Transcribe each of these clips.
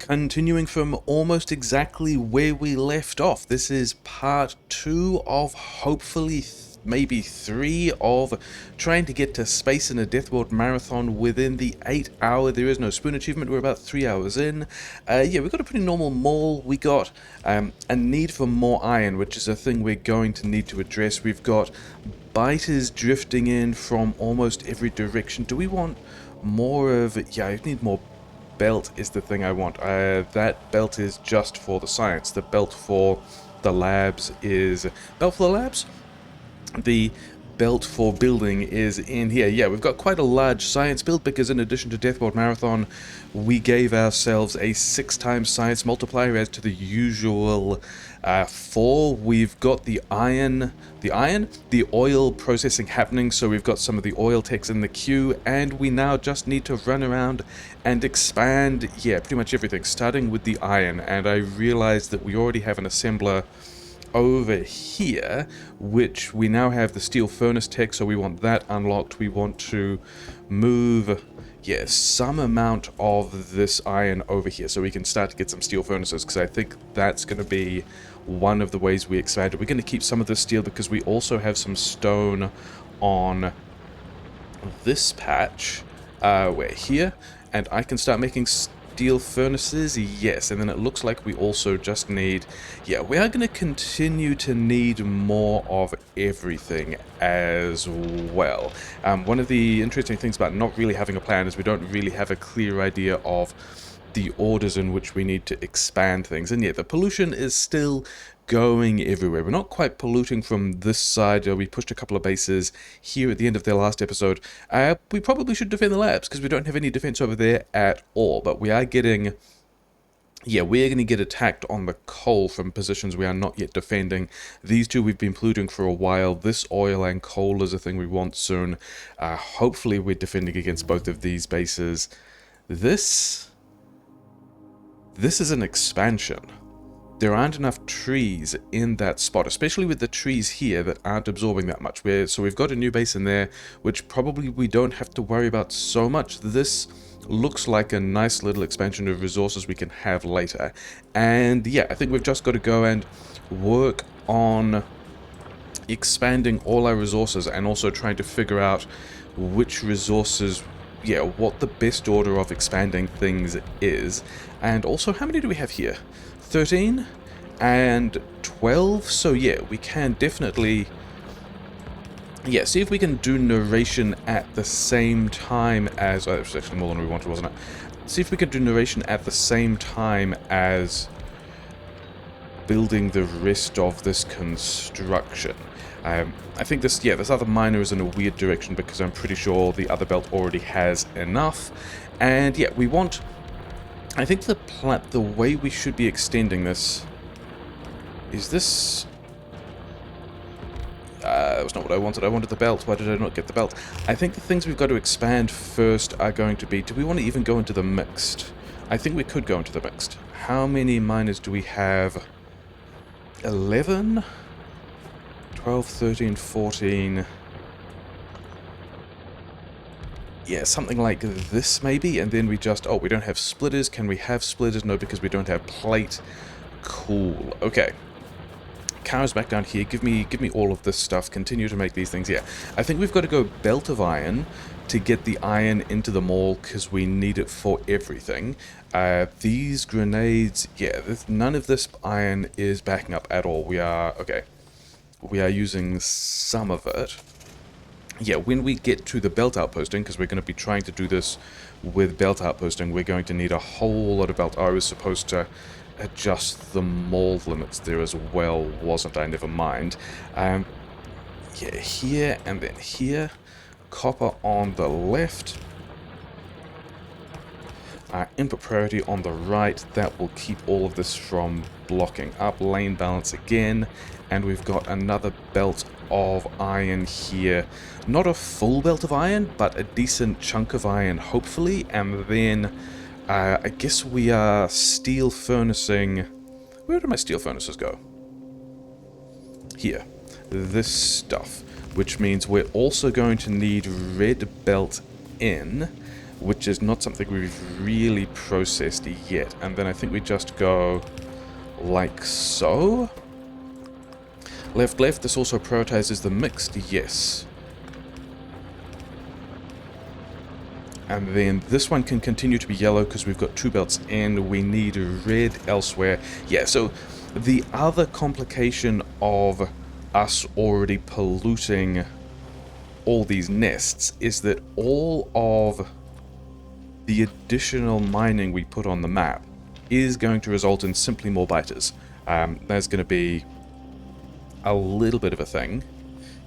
Continuing from almost exactly where we left off. This is part 2 of hopefully maybe 3 of trying to get to space in a Death World marathon within the 8 hour. There is no spoon achievement. We're about 3 hours in. Yeah, we've got a pretty normal mall. We got a need for more iron, which is a thing we're going to need to address. We've got biters drifting in from almost every direction. Do we want more of it? Yeah, I need more belt is the thing I want. That belt is just for the science. The belt for the labs is... Belt for the labs? The belt for building is in here. Yeah, we've got quite a large science build because in addition to Death World Marathon, we gave ourselves a 6 times science multiplier as to the usual 4. We've got the oil processing happening, so we've got some of the oil techs in the queue, and we now just need to run around and expand, yeah, pretty much everything, starting with the iron. And I realized that we already have an assembler over here, which we now have the steel furnace tech, so we want that unlocked. We want to move, yeah, some amount of this iron over here so we can start to get some steel furnaces, because I think that's going to be one of the ways we expand it. We're going to keep some of this steel because we also have some stone on this patch. We're here, and I can start making steel furnaces, yes, and then it looks like we also just need, yeah, we are going to continue to need more of everything as well. One of the interesting things about not really having a plan is we don't really have a clear idea of the orders in which we need to expand things, and yeah, the pollution is still going everywhere. We're not quite polluting from this side. We pushed a couple of bases here at the end of their last episode. We probably should defend the labs because we don't have any defense over there at all, but we are getting... yeah, we're going to get attacked on the coal from positions we are not yet defending. These two we've been polluting for a while. This oil and coal is a thing we want soon. Hopefully we're defending against both of these bases. This is an expansion. There aren't enough trees in that spot, especially with the trees here that aren't absorbing that much. So we've got a new base in there, which probably we don't have to worry about so much. This looks like a nice little expansion of resources we can have later. And yeah, I think we've just got to go and work on expanding all our resources and also trying to figure out which resources, yeah, what the best order of expanding things is. And also, how many do we have here? 13 and 12, so yeah, we can definitely, yeah, see if we can do narration at the same time as, oh, it was actually more than we wanted, wasn't it? See if we can do narration at the same time as building the rest of this construction. I think this, yeah, this other miner is in a weird direction because I'm pretty sure the other belt already has enough. And yeah, we want... I think the way we should be extending this is this. That was not what I wanted. I wanted the belt. Why did I not get the belt? I think the things we've got to expand first are going to be... do we want to even go into the mixed? I think we could go into the mixed. How many miners do we have? 11? 12, 13, 14... yeah, something like this maybe, and then we just... oh, we don't have splitters. Can we have splitters? No, because we don't have plate. Cool. Okay. Cars back down here. Give me all of this stuff. Continue to make these things. Yeah, I think we've got to go belt of iron to get the iron into the mall because we need it for everything. These grenades... yeah, none of this iron is backing up at all. We are... okay. We are using some of it. Yeah, when we get to the belt outposting, because we're going to be trying to do this with belt outposting, we're going to need a whole lot of belt. Oh, I was supposed to adjust the mall limits there as well, wasn't I? Never mind. Yeah, here and then here. Copper on the left. Input priority on the right. That will keep all of this from blocking up. Lane balance again. And we've got another belt of iron here. Not a full belt of iron, but a decent chunk of iron, hopefully. And then, I guess we are steel furnacing... where do my steel furnaces go? Here. This stuff. Which means we're also going to need red belt in. which is not something we've really processed yet. And then I think we just go like so. Left, left. This also prioritizes the mixed, yes. And then this one can continue to be yellow because we've got 2 belts and we need red elsewhere. Yeah, so the other complication of us already polluting all these nests is that all of the additional mining we put on the map is going to result in simply more biters. There's going to be a little bit of a thing.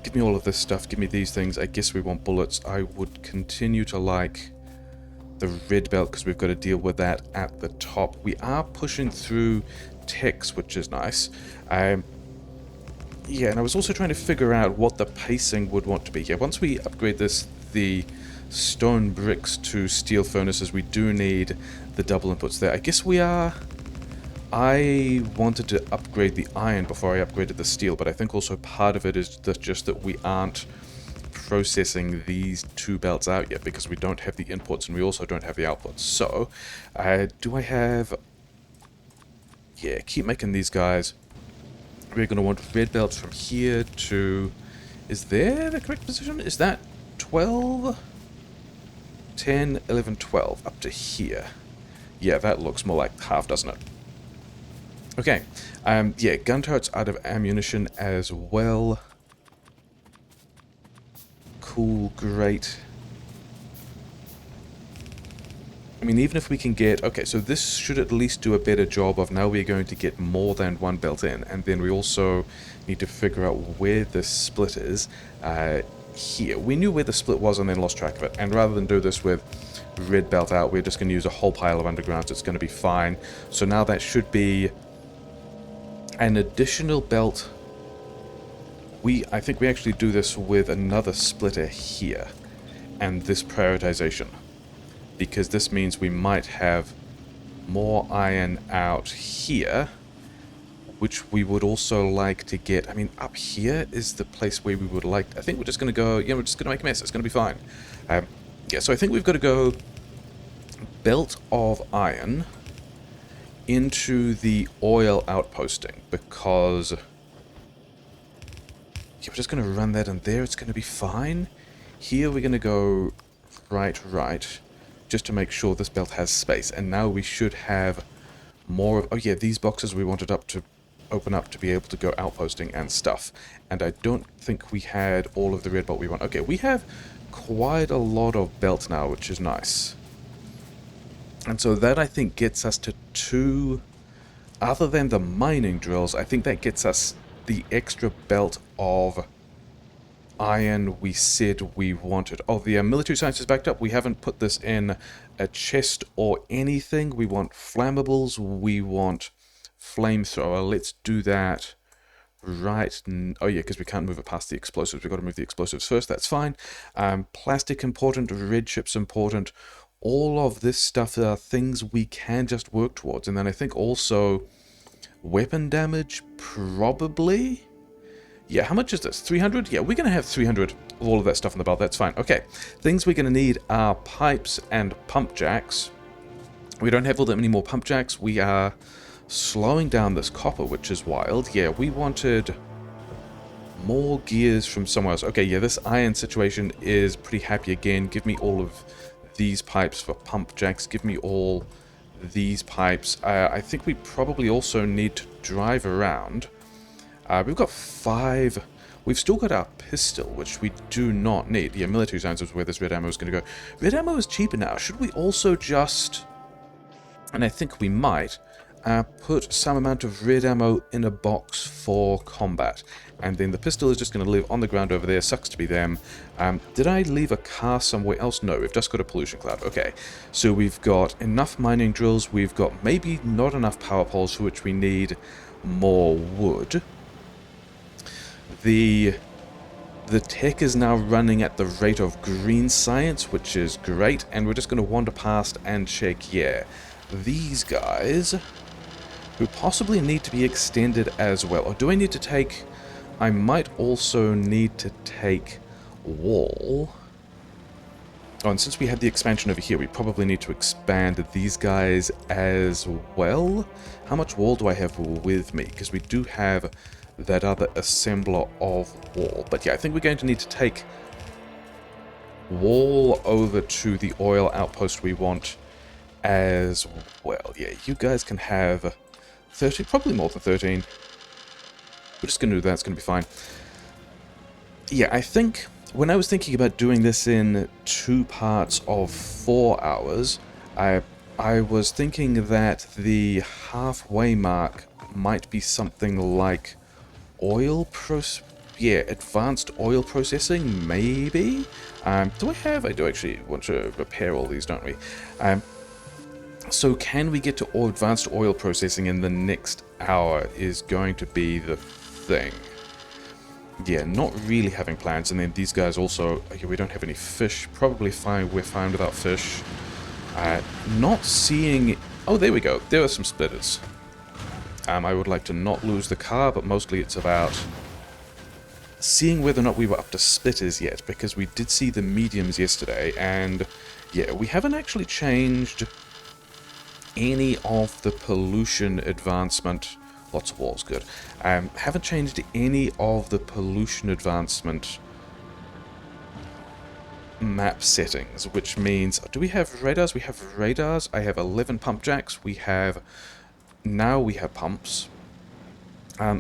Give me all of this stuff, give me these things. I guess we want bullets. I would continue to like the red belt because we've got to deal with that at the top. We are pushing through techs, which is nice. Yeah, and I was also trying to figure out what the pacing would want to be. Yeah, once we upgrade the stone bricks to steel furnaces, we do need the double inputs there. I guess we are... I wanted to upgrade the iron before I upgraded the steel, but I think also part of it is just that we aren't processing these 2 belts out yet because we don't have the inputs and we also don't have the outputs. So, do I have... Yeah, keep making these guys. We're going to want red belts from here to... Is there the correct position? Is that 12? 10, 11, 12. Up to here. Yeah, that looks more like half, doesn't it? Okay. Yeah, gun turrets out of ammunition as well. Cool, great. I mean, even if we can get... Okay, so this should at least do a better job of now we're going to get more than 1 belt in. And then we also need to figure out where the split is. Here. We knew where the split was and then lost track of it. And rather than do this with red belt out, we're just going to use a whole pile of undergrounds. It's going to be fine. So now that should be an additional belt. I think we actually do this with another splitter here. And this prioritization. Because this means we might have more iron out here, which we would also like to get. I mean, up here is the place where we would like... I think we're just going to go... Yeah, we're just going to make a mess. It's going to be fine. Yeah, so I think we've got to go belt of iron into the oil outposting, because... Yeah, we're just going to run that in there. It's going to be fine. Here we're going to go right, just to make sure this belt has space. And now we should have more of... Oh yeah, these boxes we wanted up to open up to be able to go outposting and stuff. And I don't think we had all of the red belt we want. Okay, we have quite a lot of belt now, which is nice. And so that, I think, gets us to 2... Other than the mining drills, I think that gets us the extra belt of iron we said we wanted. Oh, the military science is backed up. We haven't put this in a chest or anything. We want flammables. We want flamethrower. Let's do that right... Oh yeah, because we can't move it past the explosives. We've got to move the explosives first. That's fine. Plastic important. Red chips important. All of this stuff are things we can just work towards. And then I think also weapon damage, probably... Yeah, how much is this? 300? Yeah, we're going to have 300 of all of that stuff in the belt. That's fine. Okay, things we're going to need are pipes and pump jacks. We don't have all that many more pump jacks. We are slowing down this copper, which is wild. Yeah, we wanted more gears from somewhere else. Okay, yeah, this iron situation is pretty happy again. Give me all of these pipes for pump jacks. Give me all these pipes. I think we probably also need to drive around. We've got 5. We've still got our pistol, which we do not need. Yeah, military science is where this red ammo is going to go. Red ammo is cheaper now. Should we also just... And I think we might... put some amount of red ammo in a box for combat. And then the pistol is just going to live on the ground over there. Sucks to be them. Did I leave a car somewhere else? No, we've just got a pollution cloud. Okay, so we've got enough mining drills. We've got maybe not enough power poles, for which we need more wood. The tech is now running at the rate of green science, which is great. And we're just going to wander past and check, yeah, these guys... who possibly need to be extended as well. Or do I need to take... I might also need to take wall. Oh, and since we had the expansion over here, we probably need to expand these guys as well. How much wall do I have with me? Because we do have that other assembler of wall. But yeah, I think we're going to need to take wall over to the oil outpost we want as well. Yeah, you guys can have 13, probably more than 13. We're just going to do that, it's going to be fine. Yeah, I think when I was thinking about doing this in 2 parts of 4 hours, I was thinking that the halfway mark might be something like advanced oil processing, maybe? I do actually want to repair all these, don't we? So can we get to advanced oil processing in the next hour is going to be the thing. Yeah, not really having plans, and then these guys also, okay, we don't have any fish, probably fine, we're fine without fish. Not seeing, oh, there we go, there are some splitters. I would like to not lose the car, but mostly it's about seeing whether or not we were up to splitters yet, because we did see the mediums yesterday, and yeah, we haven't actually changed any of the pollution advancement. Lots of walls, good. Haven't changed any of the pollution advancement map settings, which means, do we have radars? We have radars. I have 11 pump jacks. Now we have pumps.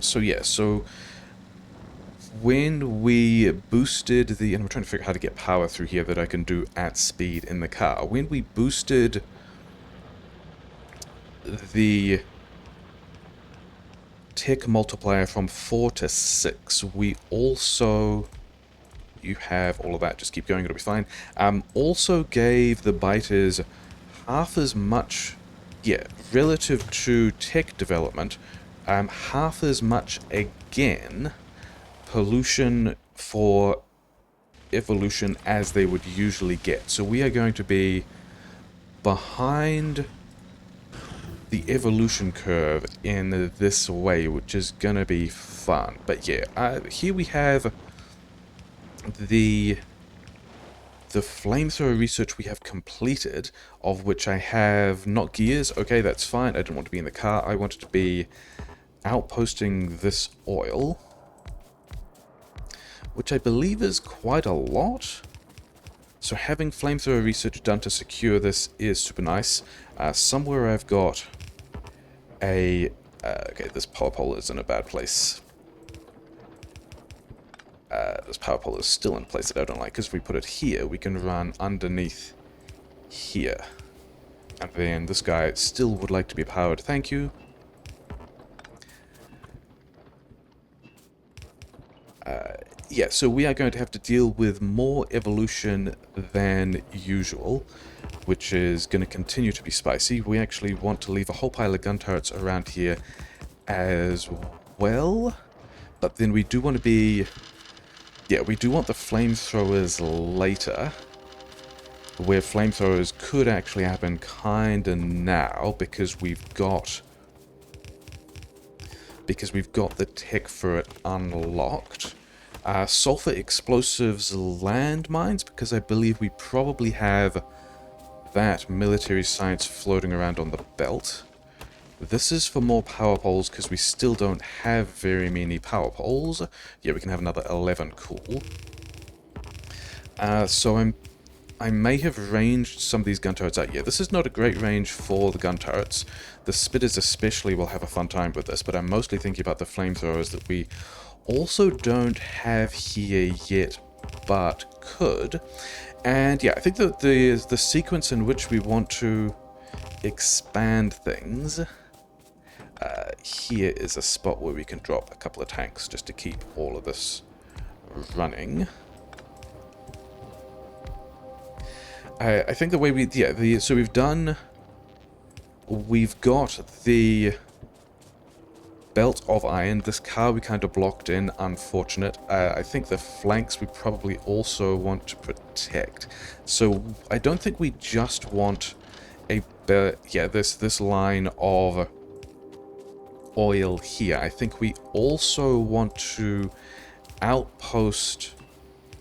So yeah, so when we boosted and I'm trying to figure out how to get power through here that I can do at speed in the car. When we boosted the tick multiplier from 4 to 6. We also, you have all of that, just keep going, it'll be fine. Also gave the biters half as much, yeah, relative to tech development, half as much again pollution for evolution as they would usually get. So we are going to be behind the evolution curve in this way, which is gonna be fun. But yeah, here we have the flamethrower research we have completed, of which I have not gears. Okay, that's fine. I didn't want to be in the car. I wanted to be outposting this oil, which I believe is quite a lot. So having flamethrower research done to secure this is super nice. Somewhere I've got a... okay, this power pole is in a bad place. This power pole is still in a place that I don't like, because if we put it here, we can run underneath here. And then this guy still would like to be powered. Thank you. Yeah, so we are going to have to deal with more evolution than usual, which is going to continue to be spicy. We actually want to leave a whole pile of gun turrets around here as well, but then we do want to be... yeah, we do want the flamethrowers later, where flamethrowers could actually happen kinda now, because we've got the tech for it unlocked. Sulfur explosives landmines, because I believe we probably have that military science floating around on the belt. This is for more power poles, because we still don't have very many power poles. Yeah, we can have another 11, cool. So I may have ranged some of these gun turrets out. Yeah, this is not a great range for the gun turrets. The spitters especially will have a fun time with this, but I'm mostly thinking about the flamethrowers that we also don't have here yet, but could. And yeah, I think that the sequence in which we want to expand things, here is a spot where we can drop a couple of tanks just to keep all of this running. I think the way we, yeah, so we've got the belt of iron. This car we kind of blocked in, unfortunate. I think the flanks we probably also want to protect. So I don't think we just want a, yeah, this line of oil here. I think we also want to outpost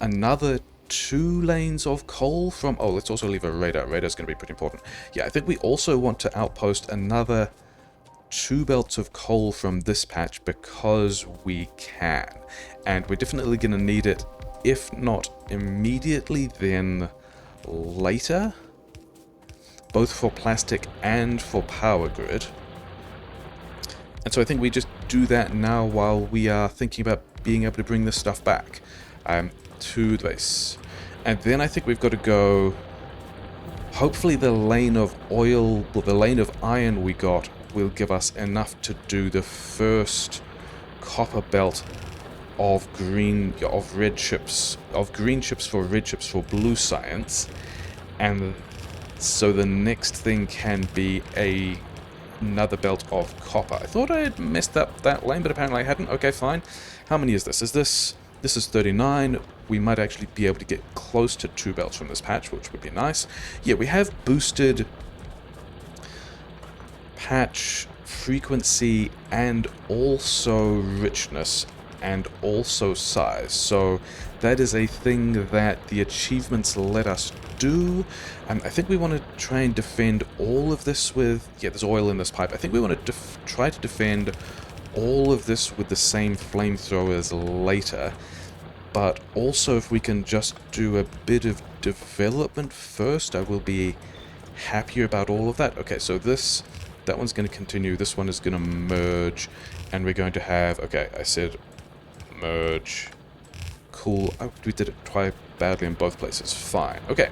another 2 lanes of coal from... Oh, let's also leave a radar. Radar's going to be pretty important. Yeah, I think we also want to outpost another 2 belts of coal from this patch because we can. And we're definitely going to need it, if not immediately, then later. Both for plastic and for power grid. And so I think we just do that now while we are thinking about being able to bring this stuff back to the base. And then I think we've got to go... Hopefully the lane of oil, well, the lane of iron we got will give us enough to do the first copper belt of green chips for red chips for blue science. And so the next thing can be another belt of copper. I thought I had messed up that lane, but apparently I hadn't. Okay, fine. How many is this? This is 39. We might actually be able to get close to 2 belts from this patch, which would be nice. Yeah, we have boosted patch frequency and also richness and also size. So that is a thing that the achievements let us do. And I think we want to try and defend all of this with... Yeah, there's oil in this pipe. I think we want to try to defend all of this with the same flamethrowers later. But also if we can just do a bit of development first, I will be happier about all of that. Okay, so that one's going to continue. This one is going to merge. And we're going to have... Okay, I said merge. Cool. Oh, we did it quite badly in both places. Fine. Okay.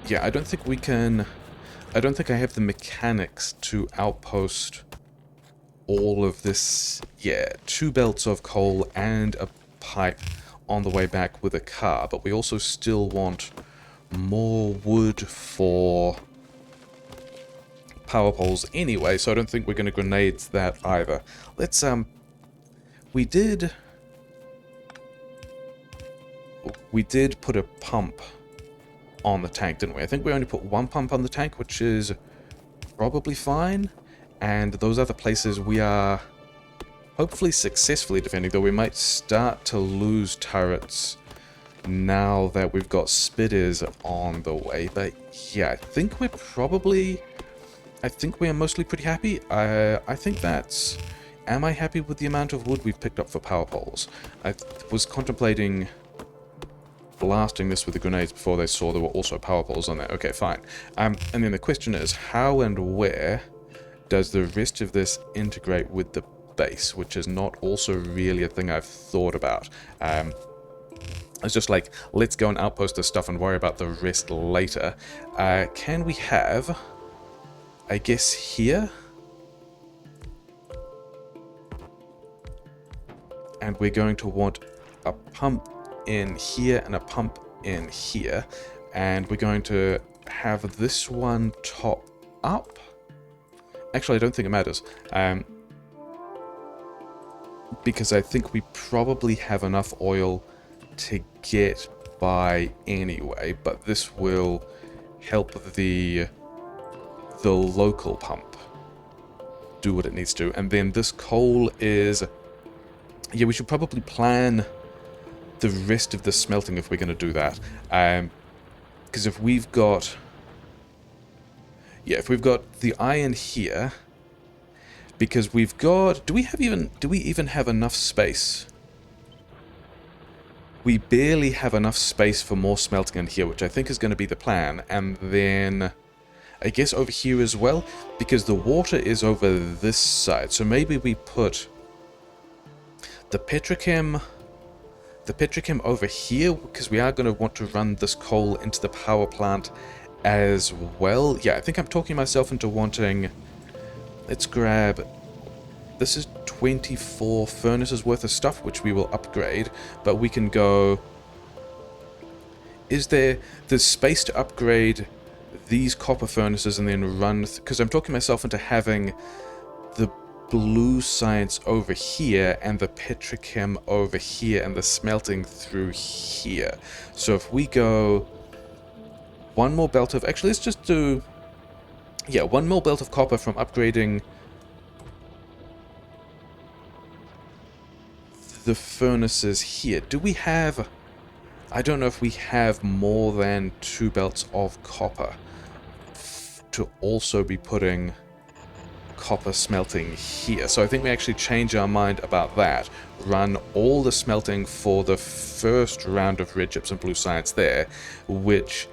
Yeah, I don't think we can... I don't think I have the mechanics to outpost all of this. Yeah, 2 belts of coal and a pipe on the way back with a car, but we also still want more wood for power poles anyway, so I don't think we're going to grenade that either. Let's, we did put a pump on the tank, didn't we? I think we only put 1 pump on the tank, which is probably fine. And those other places we are hopefully successfully defending, though we might start to lose turrets now that we've got Speedies on the way. But yeah, I think we're mostly pretty happy. I think that's... Am I happy with the amount of wood we've picked up for power poles? I was contemplating blasting this with the grenades before they saw there were also power poles on there. Okay, fine. And then the question is, how and where does the rest of this integrate with the base, which is not also really a thing I've thought about. It's just like, let's go and outpost this stuff and worry about the rest later. Can we have, I guess, here? And we're going to want a pump in here and a pump in here. And we're going to have this one top up. Actually, I don't think it matters. Because I think we probably have enough oil to get by anyway, but this will help the local pump do what it needs to. And then this coal is... Yeah, we should probably plan the rest of the smelting if we're going to do that. Because if we've got... Yeah, if we've got the iron here... Because we've got... Do we even have enough space? We barely have enough space for more smelting in here, which I think is going to be the plan. And then... I guess over here as well, because the water is over this side. So maybe we put the petrochem over here, because we are going to want to run this coal into the power plant as well. Yeah, I think I'm talking myself into wanting... Let's grab... This is 24 furnaces worth of stuff, which we will upgrade, but we can go... There's space to upgrade these copper furnaces and then run... Because I'm talking myself into having the blue science over here and the petrochem over here and the smelting through here. So if we go... One more belt of... Actually, let's just do... Yeah, one more belt of copper from upgrading the furnaces here. Do we have... I don't know if we have more than 2 belts of copper to also be putting copper smelting here. So I think we actually change our mind about that. Run all the smelting for the first round of red chips and blue science there, which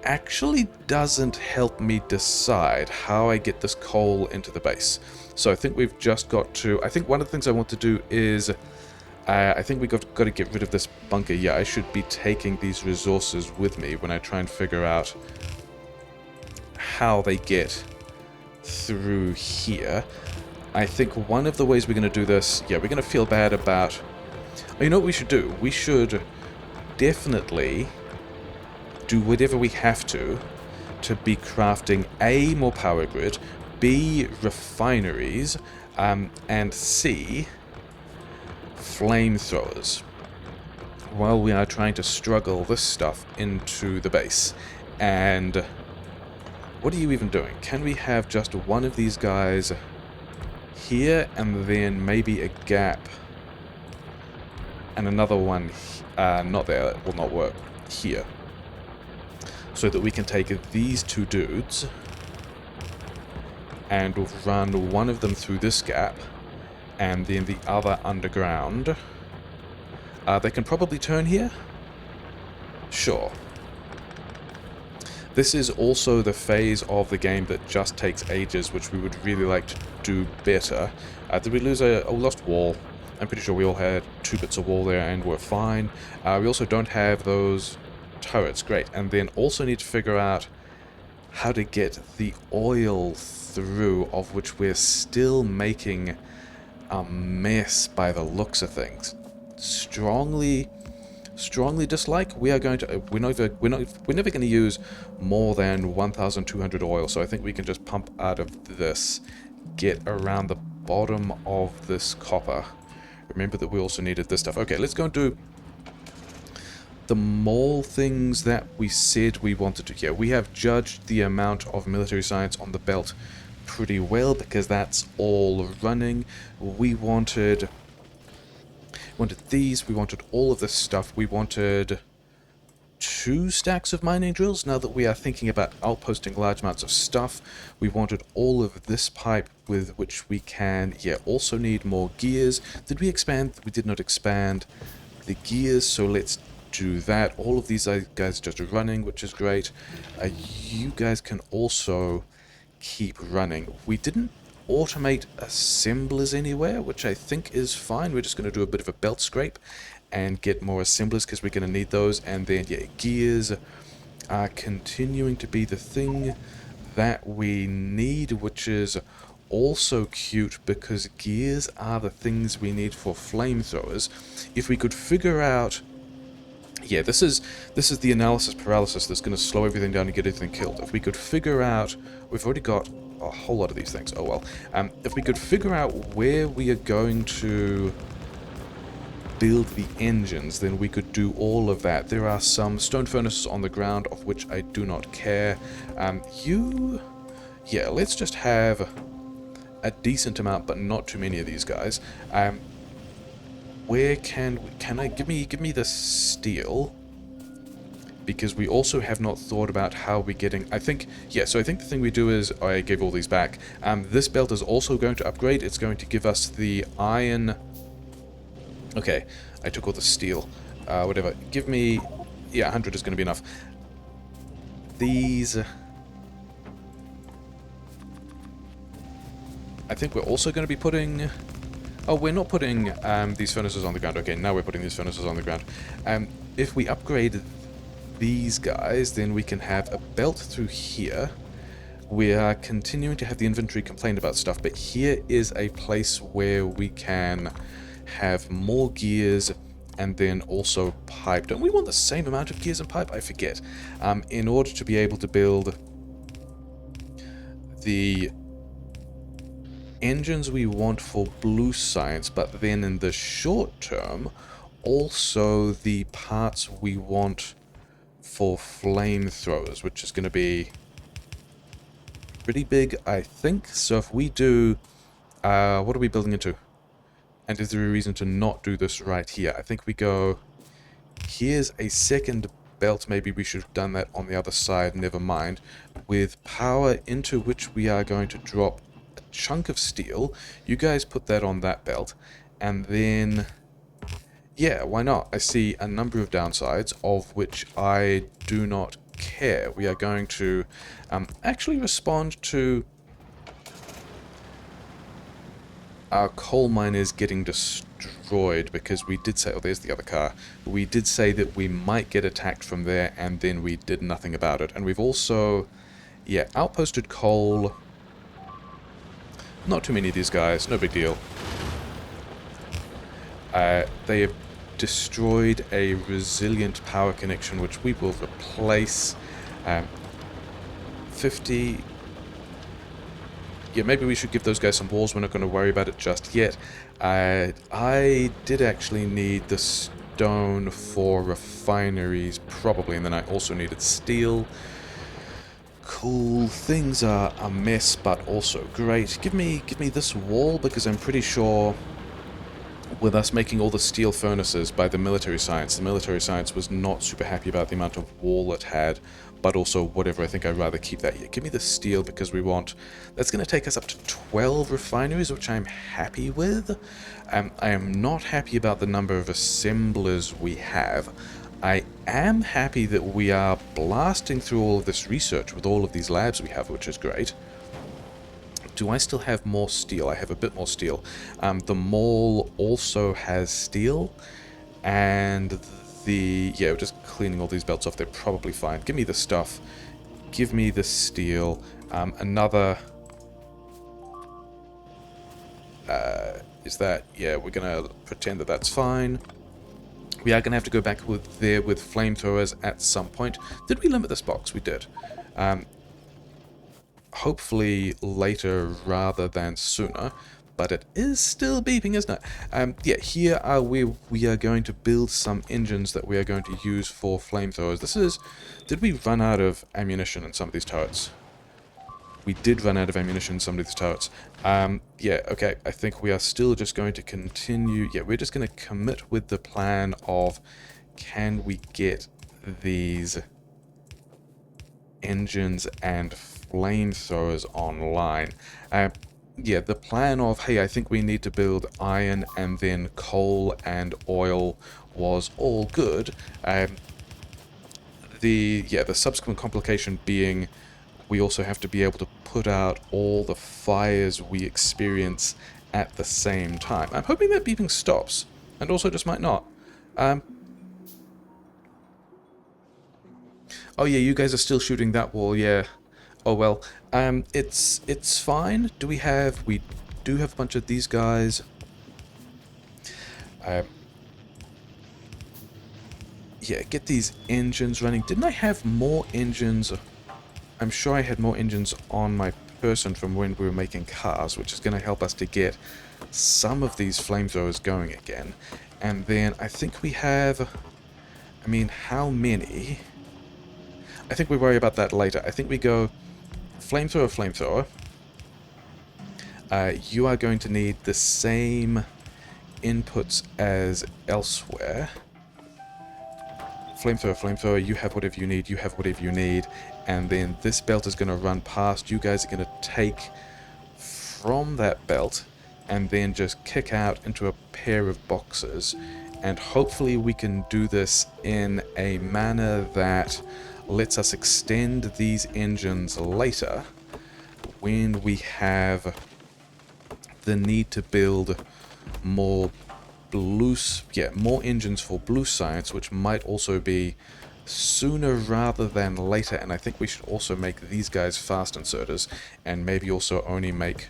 actually doesn't help me decide how I get this coal into the base. So I think we've just got to... I think one of the things I want to do is... I think we've got to get rid of this bunker. Yeah, I should be taking these resources with me when I try and figure out how they get through here. I think one of the ways we're going to do this... Yeah, we're going to feel bad about... Oh, you know what we should do? We should definitely do whatever we have to be crafting A, more power grid, B, refineries, and C, flamethrowers, while we are trying to struggle this stuff into the base. And what are you even doing? Can we have just one of these guys here, and then maybe a gap, and another one, not there, it will not work, here, so that we can take these 2 dudes and run one of them through this gap, and then the other underground. They can probably turn here? Sure. This is also the phase of the game that just takes ages, which we would really like to do better. Did we lose a lost wall? I'm pretty sure we all had 2 bits of wall there and we're fine. We also don't have those turrets. Great. And then also need to figure out how to get the oil through, of which we're still making a mess by the looks of things. Strongly dislike. We are going to we're never going to use more than 1,200 oil, so I think we can just pump out of this, get around the bottom of this copper. Remember that we also needed this stuff. Okay, let's go and do the mole things that we said we wanted to. Yeah, we have judged the amount of military science on the belt pretty well, because that's all running. We wanted these, we wanted all of this stuff, we wanted 2 stacks of mining drills now that we are thinking about outposting large amounts of stuff. We wanted all of this pipe, with which we can, yeah, also need more gears. Did we expand? We did not expand the gears, so let's do that. All of these guys just running, which is great. You guys can also keep running. We didn't automate assemblers anywhere, which I think is fine. We're just going to do a bit of a belt scrape and get more assemblers, because we're going to need those. And then, yeah, gears are continuing to be the thing that we need, which is also cute, because gears are the things we need for flamethrowers. If we could figure out... Yeah, this is the analysis paralysis that's going to slow everything down and get everything killed. If we could figure out... We've already got a whole lot of these things. Oh well. If we could figure out where we are going to build the engines, then we could do all of that. There are some stone furnaces on the ground, of which I do not care. Yeah, let's just have a decent amount, but not too many of these guys. Where can I give me the steel? Because we also have not thought about how we're getting... I think the thing we do is... I gave all these back. This belt is also going to upgrade. It's going to give us the iron... Okay, I took all the steel. Whatever. Give me... Yeah, 100 is going to be enough. These... I think we're also going to be putting... Oh, we're not putting these furnaces on the ground. Okay, now we're putting these furnaces on the ground. If we upgrade these guys, then we can have a belt through here. We are continuing to have the inventory complain about stuff, but here is a place where we can have more gears and then also pipe. Don't we want the same amount of gears and pipe? I forget. In order to be able to build the engines we want for blue science, but then in the short term, also the parts we want for flamethrowers, which is going to be pretty big, I think. So if we do... what are we building into? And is there a reason to not do this right here? I think we go... Here's a second belt. Maybe we should have done that on the other side. Never mind. With power into which we are going to drop a chunk of steel. You guys put that on that belt. And then... Yeah, why not? I see a number of downsides, of which I do not care. We are going to actually respond to our coal miners getting destroyed, because we did say... Oh, there's the other car. We did say that we might get attacked from there, and then we did nothing about it. And we've also... Yeah, outposted coal. Not too many of these guys, no big deal. They have destroyed a resilient power connection, which we will replace. 50... Yeah, maybe we should give those guys some walls. We're not going to worry about it just yet. I did actually need the stone for refineries, probably, and then I also needed steel. Cool. Things are a mess, but also great. Give me this wall, because I'm pretty sure with us making all the steel furnaces by the military science was not super happy about the amount of wall it had, but also whatever, I think I'd rather keep that here. Give me the steel, because we want... That's going to take us up to 12 refineries, which I'm happy with. I am not happy about the number of assemblers we have. I am happy that we are blasting through all of this research with all of these labs we have, which is great. Do I still have more steel? I have a bit more steel. The mall also has steel, and the... Yeah, we're just cleaning all these belts off. They're probably fine. Give me the stuff. Give me the steel. Another... is that... Yeah, we're going to pretend that that's fine. We are going to have to go back with flamethrowers at some point. Did we limit this box? We did. Hopefully later rather than sooner, but it is still beeping, isn't it? Yeah, here are we are going to build some engines that we are going to use for flamethrowers. This is... Did we run out of ammunition in some of these turrets? We did run out of ammunition in some of these turrets. Yeah, okay, I think we are still just going to continue... Yeah, we're just going to commit with the plan of, can we get these engines and flamethrowers online? Yeah, the plan of, hey, I think we need to build iron and then coal and oil was all good. The subsequent complication being we also have to be able to put out all the fires we experience at the same time. I'm hoping that beeping stops, and also just might not. Oh yeah, you guys are still shooting that wall, yeah. Oh well. It's fine. We do have a bunch of these guys. Yeah, get these engines running. Didn't I have more engines? I'm sure I had more engines on my person from when we were making cars, which is going to help us to get some of these flamethrowers going again. And then I think we have... I mean, how many? I think we worry about that later. I think we go flamethrower. You are going to need the same inputs as elsewhere. Flamethrower, you have whatever you need, and then this belt is going to run past. You guys are going to take from that belt and then just kick out into a pair of boxes, and hopefully we can do this in a manner that lets us extend these engines later when we have the need to build more more engines for blue science, which might also be sooner rather than later. And I think we should also make these guys fast inserters, and maybe also only make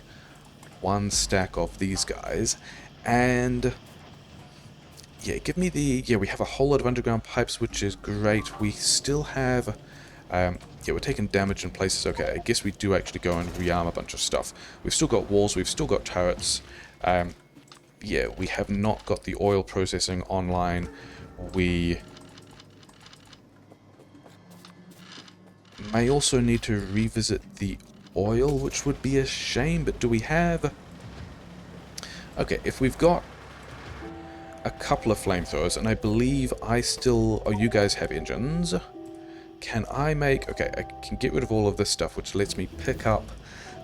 one stack of these guys. And yeah, give me the... Yeah, we have a whole lot of underground pipes, which is great. We still have... yeah, we're taking damage in places. Okay, I guess we do actually go and rearm a bunch of stuff. We've still got walls, we've still got turrets. Yeah, we have not got the oil processing online. We may also need to revisit the oil, which would be a shame, but do we have... Okay, if we've got a couple of flamethrowers, and I believe I still... Oh, you guys have engines. Can I make... Okay, I can get rid of all of this stuff, which lets me pick up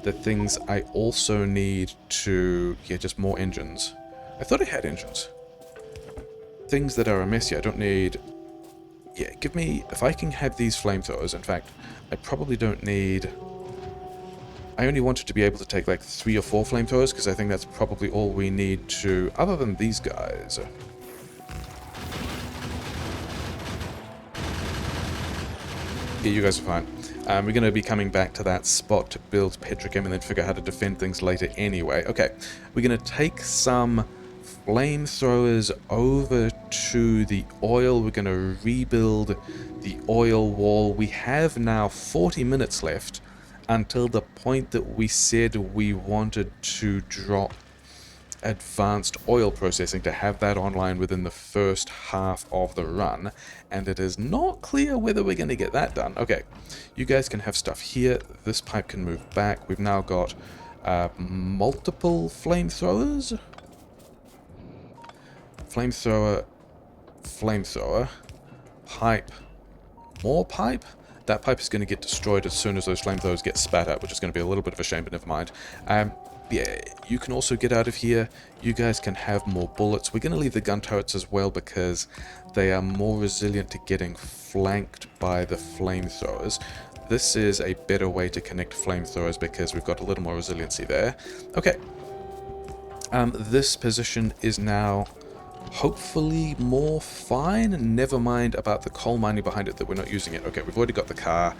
the things I also need to... Yeah, just more engines. I thought I had engines. Things that are a mess here. I don't need... Yeah, give me... If I can have these flamethrowers, in fact, I probably don't need... I only wanted to be able to take like 3 or 4 flamethrowers, because I think that's probably all we need to... Other than these guys. Yeah, you guys are fine. We're going to be coming back to that spot to build petrochem and then figure out how to defend things later anyway. Okay, we're going to take some flamethrowers over to the oil. We're going to rebuild the oil wall. We have now 40 minutes left until the point that we said we wanted to drop advanced oil processing, to have that online within the first half of the run, and it is not clear whether we're going to get that done. Okay, you guys can have stuff here. This pipe can move back. We've now got multiple flamethrowers. Flamethrower, flamethrower, pipe, more pipe. That pipe is going to get destroyed as soon as those flamethrowers get spat out, which is going to be a little bit of a shame, but never mind. Yeah, you can also get out of here. You guys can have more bullets. We're going to leave the gun turrets as well because they are more resilient to getting flanked by the flamethrowers. This is a better way to connect flamethrowers because we've got a little more resiliency there. Okay. This position is now hopefully more fine. Never mind about the coal mining behind it that we're not using it. Okay, we've already got the car.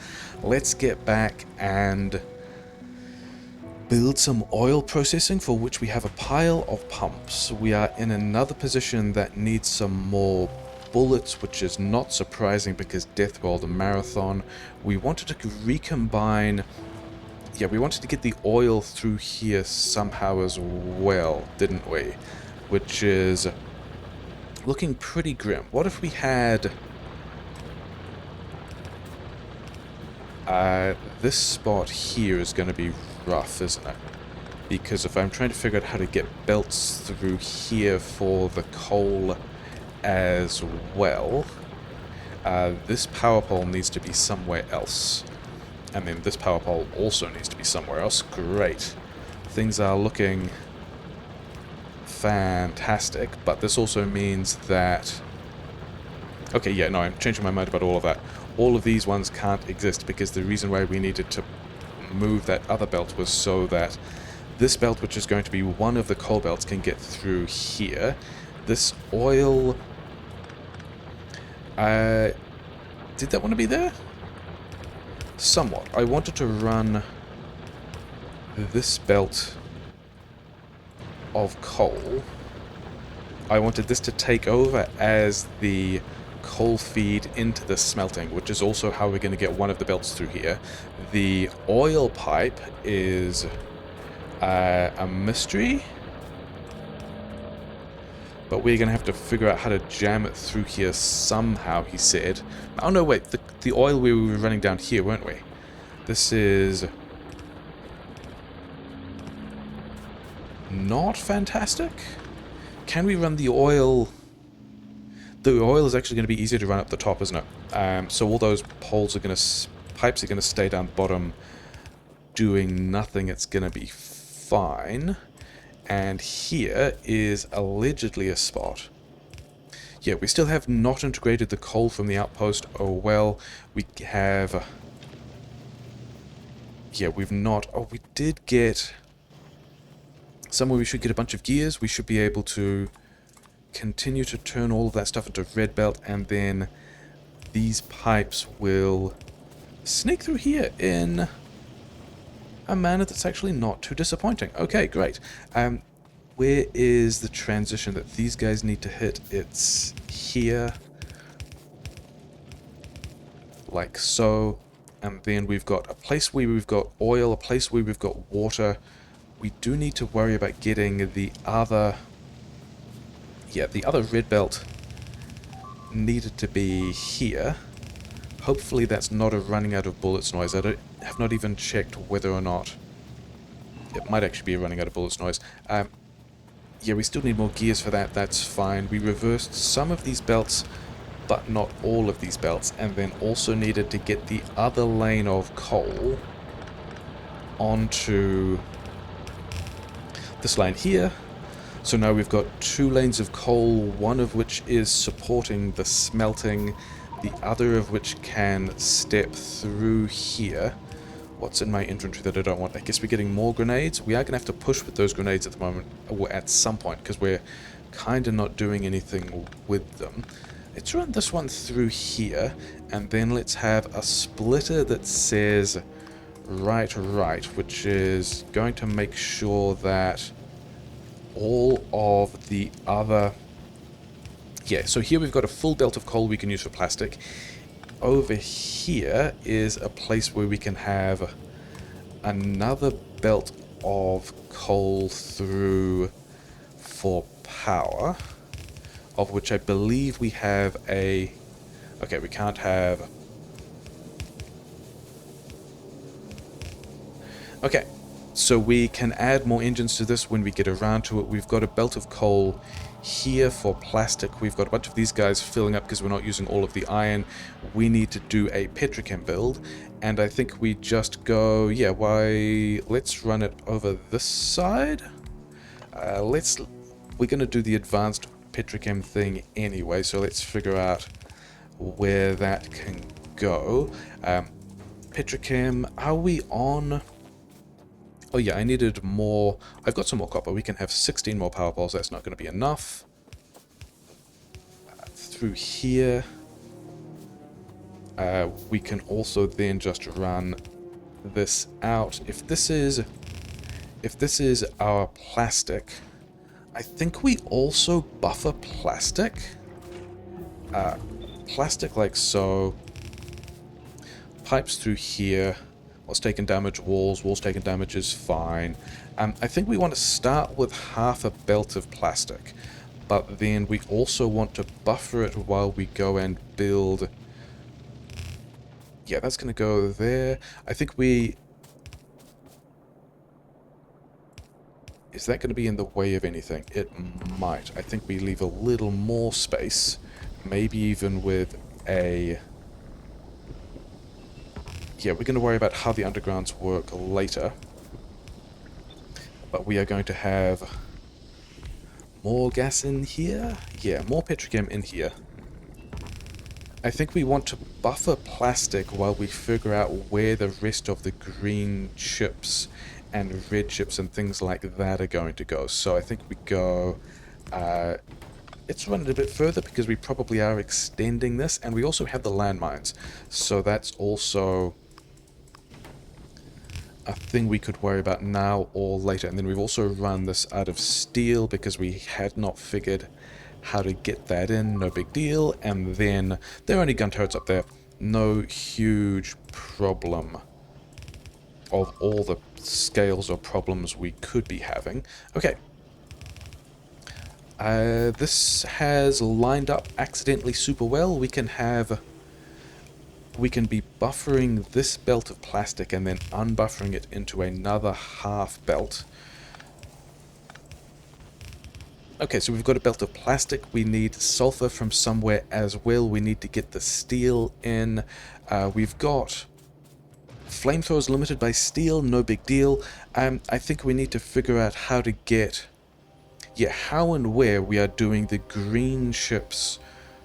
Let's get back and build some oil processing, for which we have a pile of pumps. We are in another position that needs some more bullets, which is not surprising because Death rolled a marathon. We wanted to recombine... Yeah, we wanted to get the oil through here somehow as well, didn't we? Which is looking pretty grim. What if we had... this spot here is going to be rough, isn't it? Because if I'm trying to figure out how to get belts through here for the coal as well, this power pole needs to be somewhere else. And then this power pole also needs to be somewhere else. Great. Things are looking fantastic, but this also means that... Okay, yeah, no, I'm changing my mind about all of that. All of these ones can't exist because the reason why we needed to move that other belt was so that this belt, which is going to be one of the coal belts, can get through here. This oil... did that want to be there? Somewhat. I wanted to run this belt of coal. I wanted this to take over as the coal feed into the smelting, which is also how we're going to get one of the belts through here. The oil pipe is a mystery, but we're going to have to figure out how to jam it through here somehow, he said. Oh no, wait, the oil we were running down here, weren't we? This is not fantastic. Can we run the oil? The oil is actually going to be easier to run up the top, isn't it? So all those poles are going to... pipes are going to stay down the bottom doing nothing. It's going to be fine. And here is allegedly a spot. Yeah, we still have not integrated the coal from the outpost. Oh well, we have... Yeah, we've not... Oh, we did get... Somewhere we should get a bunch of gears. We should be able to continue to turn all of that stuff into red belt, and then these pipes will sneak through here in a manner that's actually not too disappointing. Okay, great. Where is the transition that these guys need to hit? It's here. Like so. And then we've got a place where we've got oil, a place where we've got water. We do need to worry about getting the other... Yeah, the other red belt needed to be here. Hopefully that's not a running out of bullets noise. I have not even checked whether or not... It might actually be a running out of bullets noise. Yeah, we still need more gears for that. That's fine. We reversed some of these belts, but not all of these belts, and then also needed to get the other lane of coal onto this line here. So now we've got 2 lanes of coal, one of which is supporting the smelting, the other of which can step through here. What's in my inventory that I don't want? I guess we're getting more grenades. We are going to have to push with those grenades at the moment, or at some point, because we're kind of not doing anything with them. Let's run this one through here, and then let's have a splitter that says right, which is going to make sure that all of the other... Yeah, so here we've got a full belt of coal we can use for plastic. Over here is a place where we can have another belt of coal through for power, of which I believe we have a... Okay, we can't have... Okay, so we can add more engines to this when we get around to it. We've got a belt of coal here for plastic. We've got a bunch of these guys filling up because we're not using all of the iron. We need to do a petrochem build, and I think we just go... Yeah, let's run it over this side. We're going to do the advanced petrochem thing anyway, so let's figure out where that can go. Petrochem, are we on... Oh yeah, I needed more... I've got some more copper. We can have 16 more power poles. That's not going to be enough. Through here. We can also then just run this out. If this is our plastic, I think we also buffer plastic. Plastic like so. Pipes through here. Walls taking damage, walls taking damage is fine. I think we want to start with half a belt of plastic, but then we also want to buffer it while we go and build... Yeah, that's going to go there. I think we... Is that going to be in the way of anything? It might. I think we leave a little more space, maybe even with a... Yeah, we're going to worry about how the undergrounds work later. But we are going to have more gas in here. Yeah, more petrochem in here. I think we want to buffer plastic while we figure out where the rest of the green chips and red chips and things like that are going to go. So I think we go... let's run it a bit further because we probably are extending this. And we also have the landmines. So that's also... a thing we could worry about now or later. And then we've also run this out of steel because we had not figured how to get that in. No big deal. And then there are only gun turrets up there. No huge problem of all the scales or problems we could be having. Okay. This has lined up accidentally super well. We can be buffering this belt of plastic and then unbuffering it into another half belt. Okay, so we've got a belt of plastic. We need sulfur from somewhere as well. We need to get the steel in. We've got flamethrowers limited by steel, no big deal. I think we need to figure out how to get... Yeah, how and where we are doing the green ships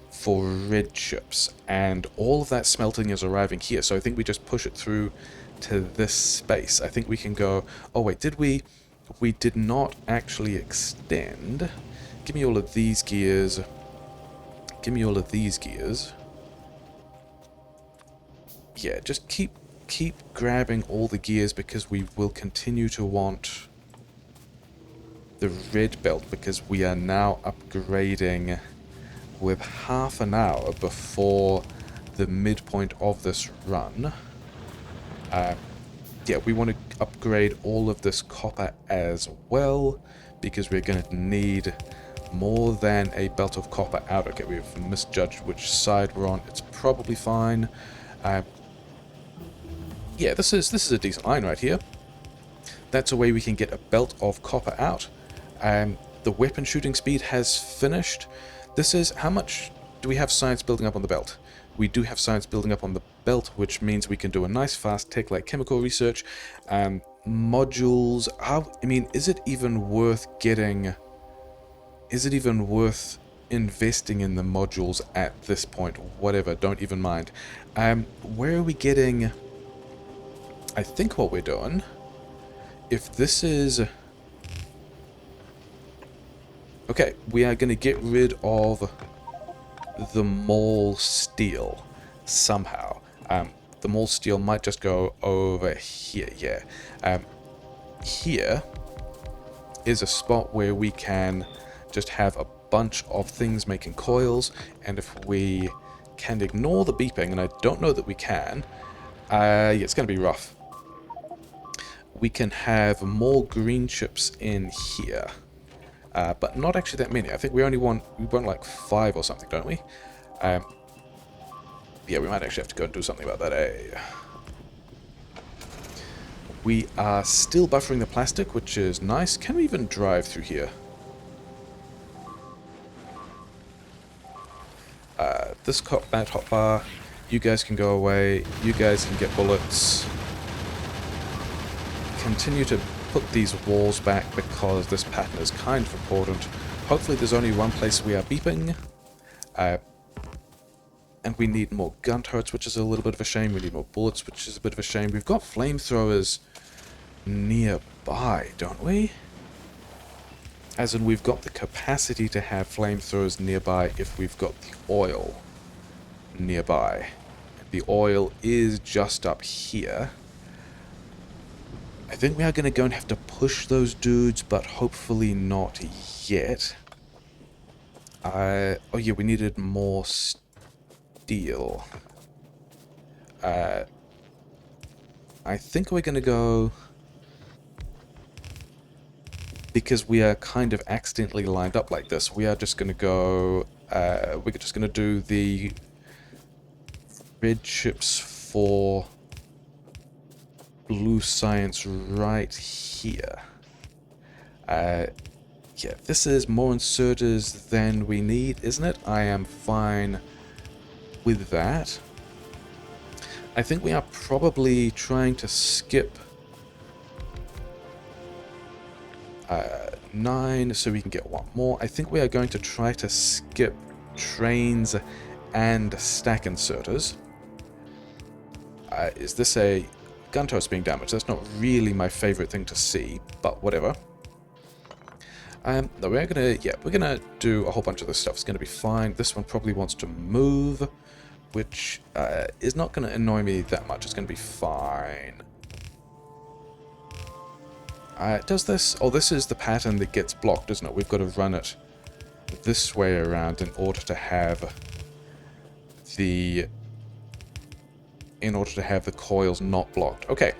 for red chips, and all of that smelting is arriving here, so I think we just push it through to this space. I think we can go... Oh wait, did we did not actually extend. Give me all of these gears. Give me all of these gears. Yeah, just keep grabbing all the gears because we will continue to want the red belt because we are now upgrading with half an hour before the midpoint of this run. Yeah, we want to upgrade all of this copper as well, because we're going to need more than a belt of copper out. Okay, we've misjudged which side we're on. It's probably fine. Yeah, this is a decent line right here. That's a way we can get a belt of copper out. The weapon shooting speed has finished. This is, how much do we have science building up on the belt? We do have science building up on the belt, which means we can do a nice fast tech like chemical research. Modules, I mean, is it even worth getting... Is it even worth investing in the modules at this point? Whatever, don't even mind. Where are we getting... I think what we're doing... If this is... Okay, we are going to get rid of the mall steel somehow. The mall steel might just go over here, yeah. Here is a spot where we can just have a bunch of things making coils, and if we can ignore the beeping, and I don't know that we can, yeah, it's going to be rough. We can have more green chips in here. But not actually that many. I think we want like 5 or something, don't we? Yeah, we might actually have to go and do something about that, eh? We are still buffering the plastic, which is nice. Can we even drive through here? That hotbar. You guys can go away. You guys can get bullets. Continue to put these walls back because this pattern is kind of important. Hopefully there's only one place we are beeping. And we need more gun turrets, which is a little bit of a shame. We need more bullets, which is a bit of a shame. We've got flamethrowers nearby, don't we? As in, we've got the capacity to have flamethrowers nearby if we've got the oil nearby. The oil is just up here. I think we are going to go and have to push those dudes, but hopefully not yet. Oh yeah, we needed more steel. I think we're going to go... Because we are kind of accidentally lined up like this, we are just going to go... we're just going to do the red chips for blue science right here. Yeah, this is more inserters than we need, isn't it? I am fine with that. I think we are probably trying to skip 9 so we can get one more. I think we are going to try to skip trains and stack inserters. Is this a... gun turret's being damaged? That's not really my favorite thing to see, but whatever. No, we're gonna do a whole bunch of this stuff. It's gonna be fine. This one probably wants to move, which is not gonna annoy me that much. It's gonna be fine. Does this... Oh, this is the pattern that gets blocked, isn't it? We've got to run it this way around in order to have the... in order to have the coils not blocked. Okay.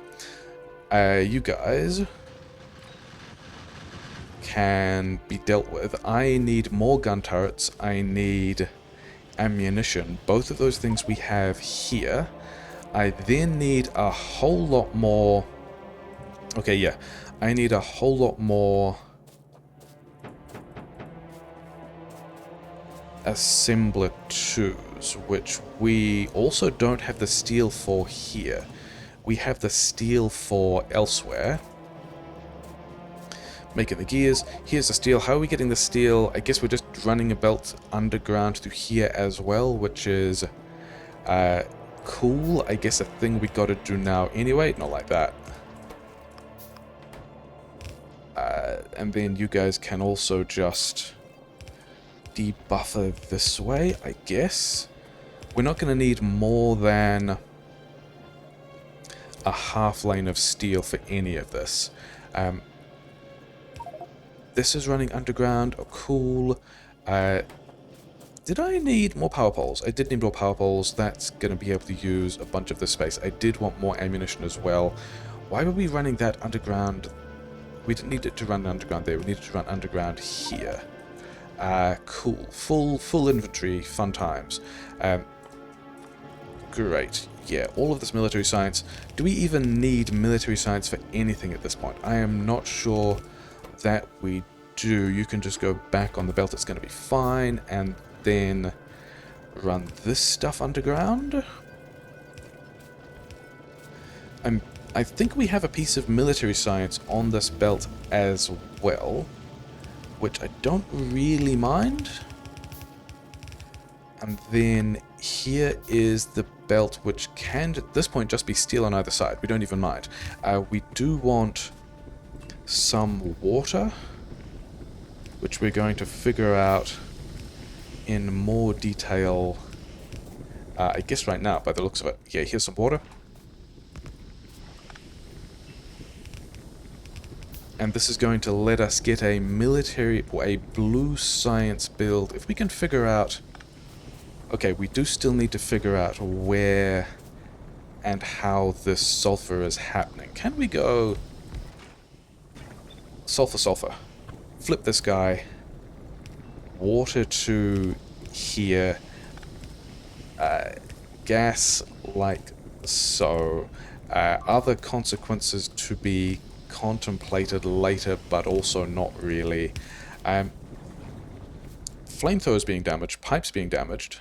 You guys can be dealt with. I need more gun turrets. I need ammunition. Both of those things we have here. I then need a whole lot more... Okay, yeah. I need a whole lot more assembler 2s, which we also don't have the steel for here. We have the steel for elsewhere. Making the gears. Here's the steel. How are we getting the steel? I guess we're just running a belt underground through here as well, which is cool. I guess a thing we got to do now anyway. Not like that. And then you guys can also just debuffer this way, I guess. We're not going to need more than a half lane of steel for any of this. This is running underground. Oh, cool. Did I need more power poles? I did need more power poles. That's going to be able to use a bunch of this space. I did want more ammunition as well. Why were we running that underground? We didn't need it to run underground there. We needed to run underground here. Cool. Full inventory. Fun times. Great. Yeah, all of this military science. Do we even need military science for anything at this point? I am not sure that we do, you can just go back on the belt, it's going to be fine, and then run this stuff underground. I think we have a piece of military science on this belt as well, which I don't really mind. And then here is the belt, which can at this point just be steel on either side. We don't even mind. We do want some water, which we're going to figure out in more detail, I guess right now, by the looks of it. Yeah, here's some water. And this is going to let us get a military, or a blue science build. If we can figure out... Okay, we do still need to figure out where and how this sulfur is happening. Can we go... Sulfur, sulfur. Flip this guy. Water to here. Gas like so. Other consequences to be contemplated later, but also not really. Flamethrowers being damaged, pipes being damaged.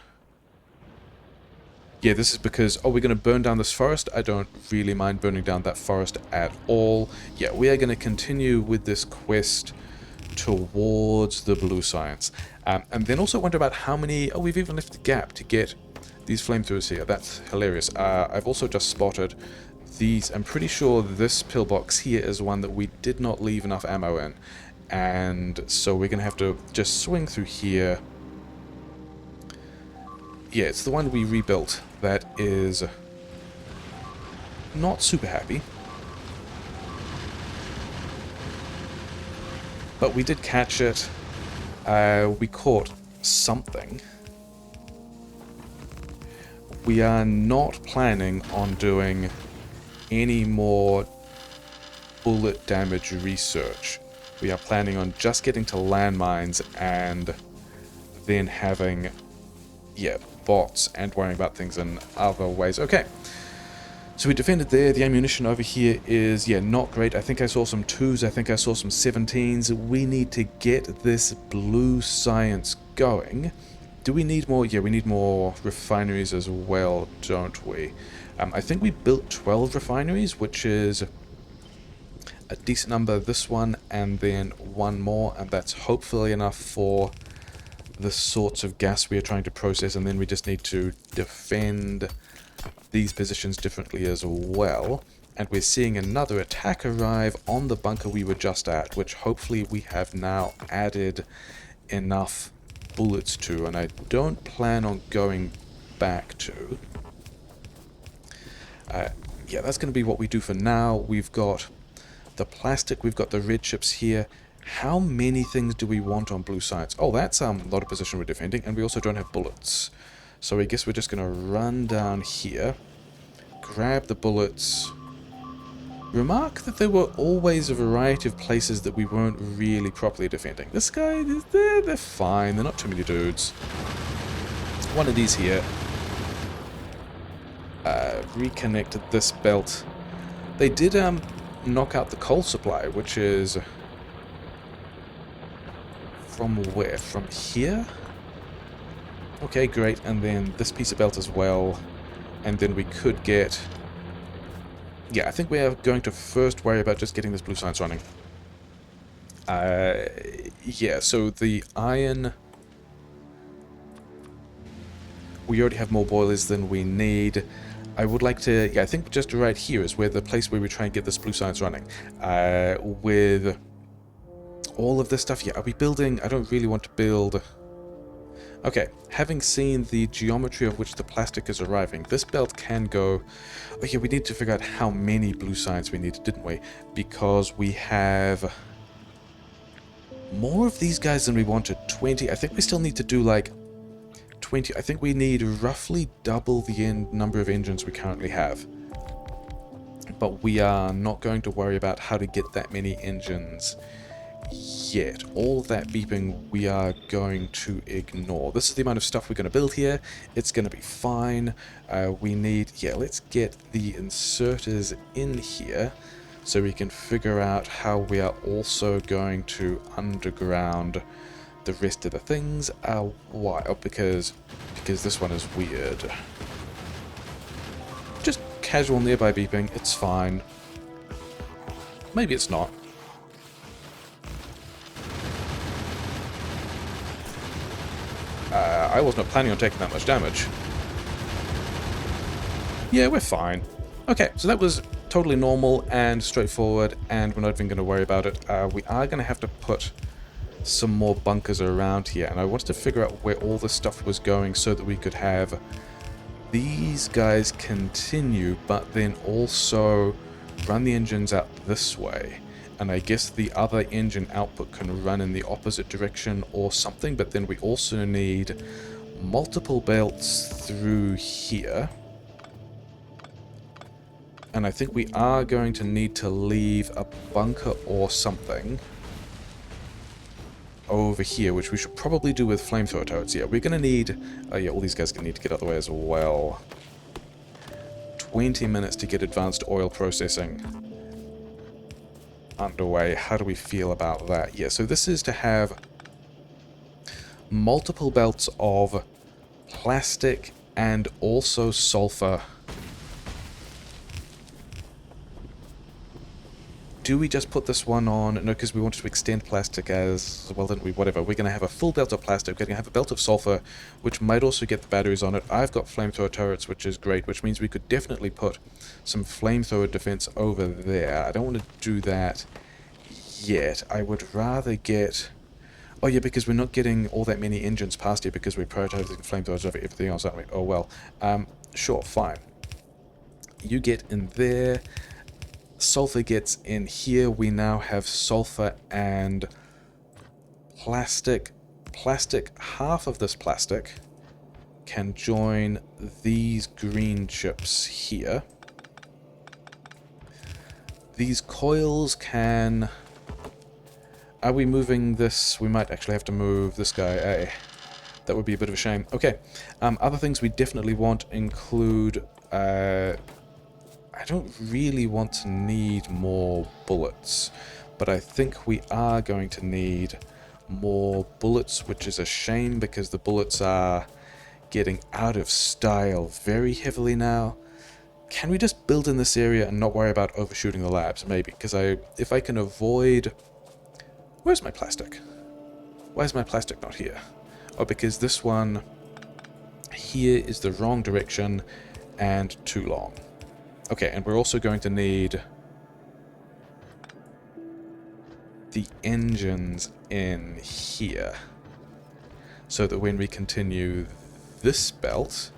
Yeah, this is because, oh, we're going to burn down this forest. I don't really mind burning down that forest at all. Yeah, we are going to continue with this quest towards the blue science. And then also wonder about how many... Oh, we've even left the gap to get these flamethrowers here. That's hilarious. I've also just spotted these. I'm pretty sure this pillbox here is one that we did not leave enough ammo in. And so we're going to have to just swing through here. Yeah, it's the one we rebuilt that is not super happy. But we did catch it. We caught something. We are not planning on doing any more bullet damage research. We are planning on just getting to landmines and then having, yeah, bots and worrying about things in other ways. Okay. So we defended there. The ammunition over here is, yeah, not great. I think I saw some 2s. I think I saw some 17s. We need to get this blue science going. Do we need more? Yeah, we need more refineries as well, don't we? I think we built 12 refineries, which is a decent number. This one and then one more, and that's hopefully enough for the sorts of gas we are trying to process, and then we just need to defend these positions differently as well. And we're seeing another attack arrive on the bunker we were just at, which hopefully we have now added enough bullets to, and I don't plan on going back to. Yeah, that's going to be what we do for now. We've got the plastic, we've got the red chips here. How many things do we want on blue science? Oh, that's not a position we're defending, and we also don't have bullets. So I guess we're just going to run down here, grab the bullets. Remark that there were always a variety of places that we weren't really properly defending. This guy, they're fine. They're not too many dudes. One of these here. Reconnected this belt. They did knock out the coal supply, which is... From where? From here? Okay, great. And then this piece of belt as well. And then we could get... Yeah, I think we are going to first worry about just getting this blue science running. Yeah, so the iron... We already have more boilers than we need. I would like to... Yeah, I think just right here is where the place where we try and get this blue science running. With all of this stuff, yeah, are we building... I don't really want to build... Okay, having seen the geometry of which the plastic is arriving, this belt can go... Oh yeah, we need to figure out how many blue science we need, didn't we? Because we have more of these guys than we wanted. 20. I think we still need to do like 20. I think we need roughly double the number of engines we currently have. But we are not going to worry about how to get that many engines yet. All that beeping we are going to ignore. This is the amount of stuff we're going to build here. It's going to be fine. We need... Yeah, let's get the inserters in here. so we can figure out how we are also going to underground the rest of the things. Why? Oh, because this one is weird. Just casual nearby beeping, it's fine. Maybe it's not. I was not planning on taking that much damage. Yeah, we're fine. Okay, so that was totally normal and straightforward, and we're not even going to worry about it. We are going to have to put some more bunkers around here, and I wanted to figure out where all this stuff was going so that we could have these guys continue, but then also run the engines out this way. And I guess the other engine output can run in the opposite direction or something, but then we also need multiple belts through here. And I think we are going to need to leave a bunker or something over here, which we should probably do with flamethrower turrets. Yeah, we're going to need... Oh yeah, all these guys are going to need to get out of the way as well. 20 minutes to get advanced oil processing underway. How do we feel about that? Yeah, so this is to have multiple belts of plastic and also sulfur. Do we just put this one on? No, because we wanted to extend plastic as... Well, didn't we? Whatever. We're going to have a full belt of plastic. We're going to have a belt of sulfur, which might also get the batteries on it. I've got flamethrower turrets, which is great, which means we could definitely put some flamethrower defense over there. I don't want to do that yet. I would rather get... Oh, yeah, because we're not getting all that many engines past here because we're prioritizing flamethrowers over everything else, aren't we? Oh, well. Sure, fine. You get in there... Sulfur gets in here. We now have sulfur and plastic. Half of this plastic can join these green chips here. These coils can... Are we moving this? We might actually have to move this guy. That would be a bit of a shame. Okay. Other things we definitely want include... I don't really want to need more bullets, but I think we are going to need more bullets, which is a shame because the bullets are getting out of style very heavily now. Can we just build in this area and not worry about overshooting the labs? Maybe, because if I can avoid... Where's my plastic? Why is my plastic not here? Oh, because this one here is the wrong direction and too long. Okay, and we're also going to need the engines in here so that when we continue this belt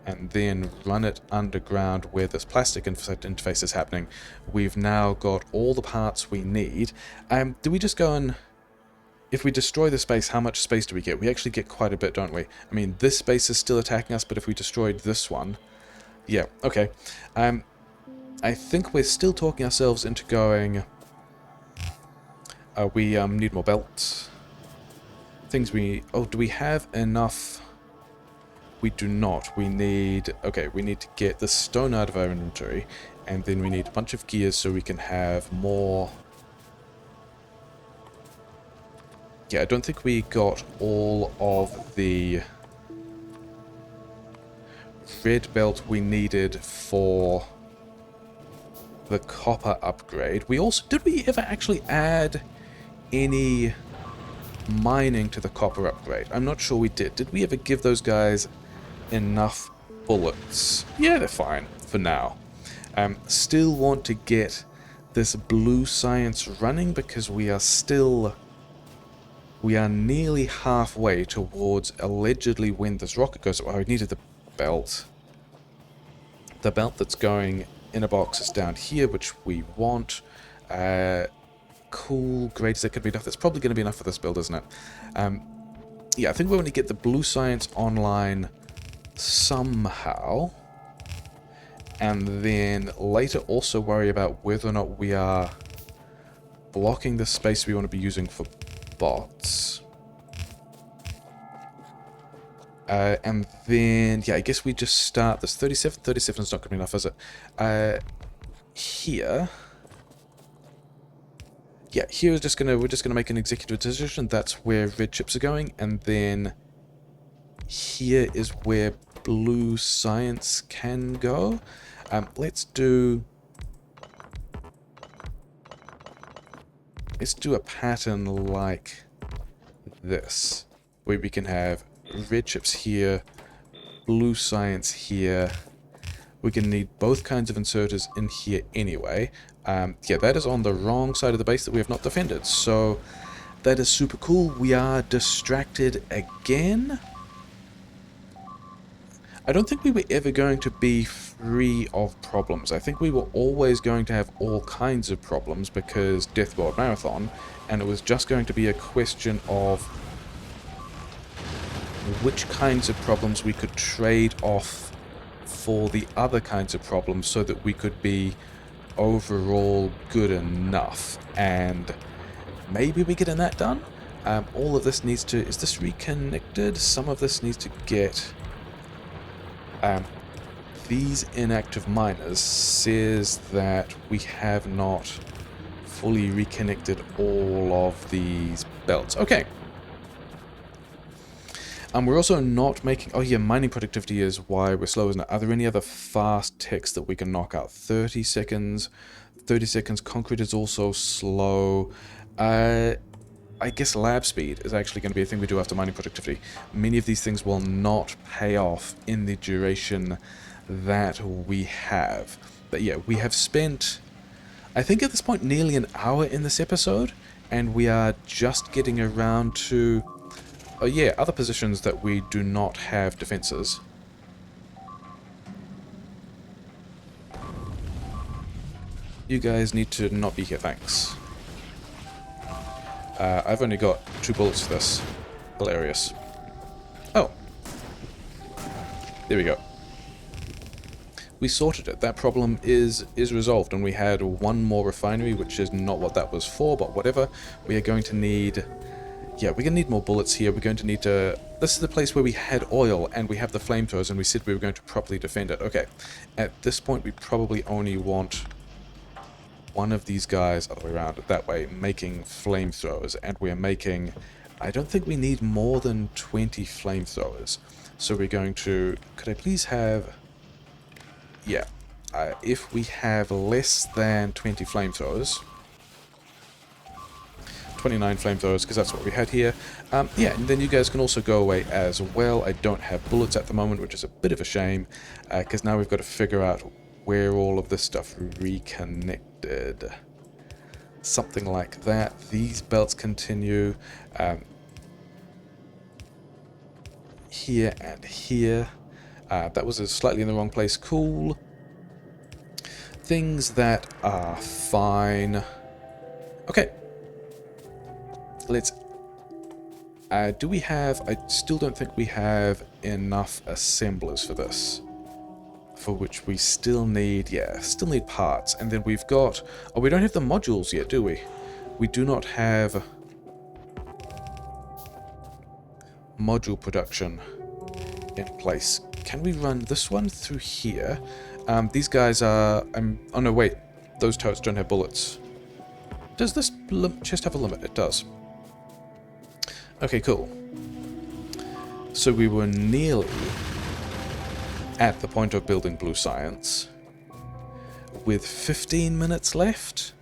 and then run it underground where this plastic interface is happening, we've now got all the parts we need. Do we just go and... If we destroy the space, how much space do we get? We actually get quite a bit, don't we? I mean, this space is still attacking us, but if we destroyed this one... Yeah, okay. I think we're still talking ourselves into going... we need more belts. Things we... Oh, do we have enough? We do not. We need... Okay, we need to get the stone out of our inventory. And then we need a bunch of gears so we can have more... Yeah, I don't think we got all of the red belt we needed for the copper upgrade. We also... Did we ever actually add any mining to the copper upgrade? I'm not sure we did. Did we ever give those guys enough bullets? Yeah, they're fine for now. Still want to get this blue science running because we are still... We are nearly halfway towards allegedly when this rocket goes... Oh, I needed the belt. The belt that's going in a box is down here, which we want. Cool, great. Is that going to be enough? That's probably going to be enough for this build, isn't it? Yeah, I think we want to get the blue science online somehow. And then later also worry about whether or not we are blocking the space we want to be using for bots. And then, yeah, I guess we just start this 37. 37 is not going to be enough, is it? Here. yeah, here we're just gonna make an executive decision. That's where red chips are going, and then here is where blue science can go. Let's do a pattern like this, where we can have red chips here, blue science here. We're going to need both kinds of inserters in here anyway. Yeah, that is on the wrong side of the base that we have not defended, so that is super cool. We are distracted again. I don't think we were ever going to be free of problems. I think we were always going to have all kinds of problems because Death World Marathon, and it was just going to be a question of which kinds of problems we could trade off for the other kinds of problems so that we could be overall good enough. And maybe we're getting that done. All of this needs to... Is this reconnected? Some of this needs to get... these inactive miners says that we have not fully reconnected all of these belts. Okay. We're also not making... Oh yeah, mining productivity is why we're slow, isn't it? Are there any other fast techs that we can knock out? 30 seconds. 30 seconds. Concrete is also slow. I guess lab speed is actually going to be a thing we do after mining productivity. Many of these things will not pay off in the duration that we have. But yeah, we have spent, I think at this point, nearly an hour in this episode, and we are just getting around to... Oh yeah, other positions that we do not have defenses. You guys need to not be here, thanks. I've only got 2 bullets for this. Hilarious. Oh. There we go. We sorted it. That problem is resolved, and we had 1 more refinery, which is not what that was for, but whatever. We are going to need... Yeah, we're going to need more bullets here. We're going to need to... This is the place where we had oil, and we have the flamethrowers, and we said we were going to properly defend it. Okay. At this point, we probably only want... one of these guys, other way around, that way, making flamethrowers, and we're making... I don't think we need more than 20 flamethrowers. So we're going to... Could I please have... Yeah. If we have less than 20 flamethrowers... 29 flamethrowers, because that's what we had here. Yeah, and then you guys can also go away as well. I don't have bullets at the moment, which is a bit of a shame, because now we've got to figure out where all of this stuff reconnected. Something like that. These belts continue here and here. That was slightly in the wrong place. Cool. Things that are fine. Okay. Let's... do we have... I still don't think we have enough assemblers for this. For which we still need... Yeah, still need parts. And then we've got... Oh, we don't have the modules yet, do we? We do not have... module production in place. Can we run this one through here? These guys are... oh no, wait. Those totes don't have bullets. Does this chest have a limit? It does. Okay, cool. So we were nearly at the point of building blue science with 15 minutes left,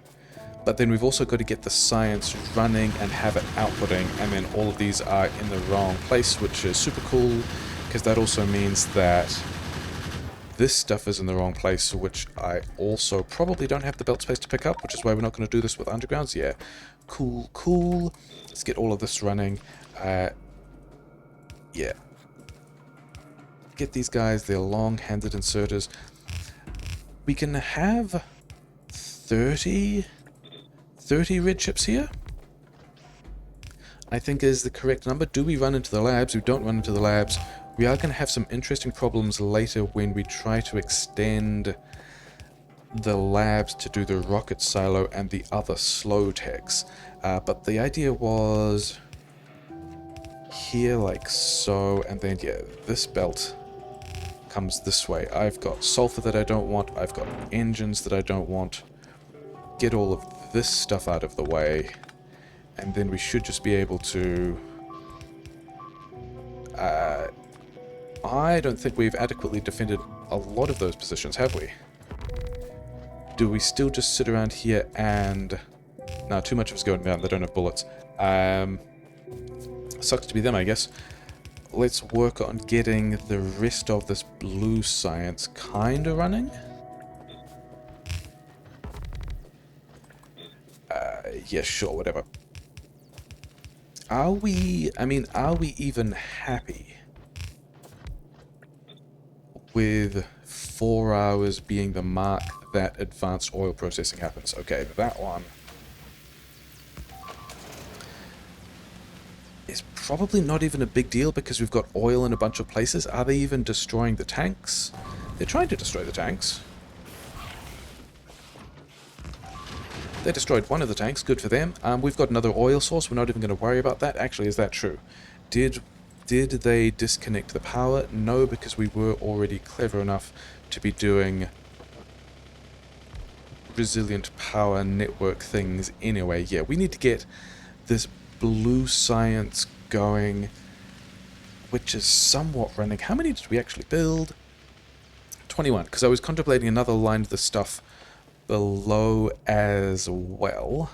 but then we've also got to get the science running and have it outputting, and then all of these are in the wrong place, which is super cool, because that also means that this stuff is in the wrong place, which I also probably don't have the belt space to pick up, which is why we're not going to do this with undergrounds. Yeah, cool, cool. Let's get all of this running. Yeah. Get these guys, they're long-handed inserters. We can have 30 red chips here, I think is the correct number. Do we run into the labs? We don't run into the labs. We are going to have some interesting problems later when we try to extend the labs to do the rocket silo and the other slow techs. But the idea was here like so, and then yeah, this belt comes this way. I've got sulfur that I don't want. I've got engines that I don't want. Get all of this stuff out of the way, and then we should just be able to... I don't think we've adequately defended a lot of those positions, have we? Do we still just sit around here and... No, too much of us going down. They don't have bullets. Sucks to be them, I guess. Let's work on getting the rest of this blue science kind of running. Yeah, sure, whatever. Are we... I mean, are we even happy with 4 hours being the mark that advanced oil processing happens? Okay, that one is probably not even a big deal because we've got oil in a bunch of places. Are they even destroying the tanks? They're trying to destroy the tanks. They destroyed one of the tanks, good for them. We've got another oil source, we're not even going to worry about that. Actually, is that true? Did they disconnect the power? No, because we were already clever enough to be doing resilient power network things anyway. Yeah, we need to get this blue science going, which is somewhat running. How many did we actually build? 21, because I was contemplating another line of the stuff below as well.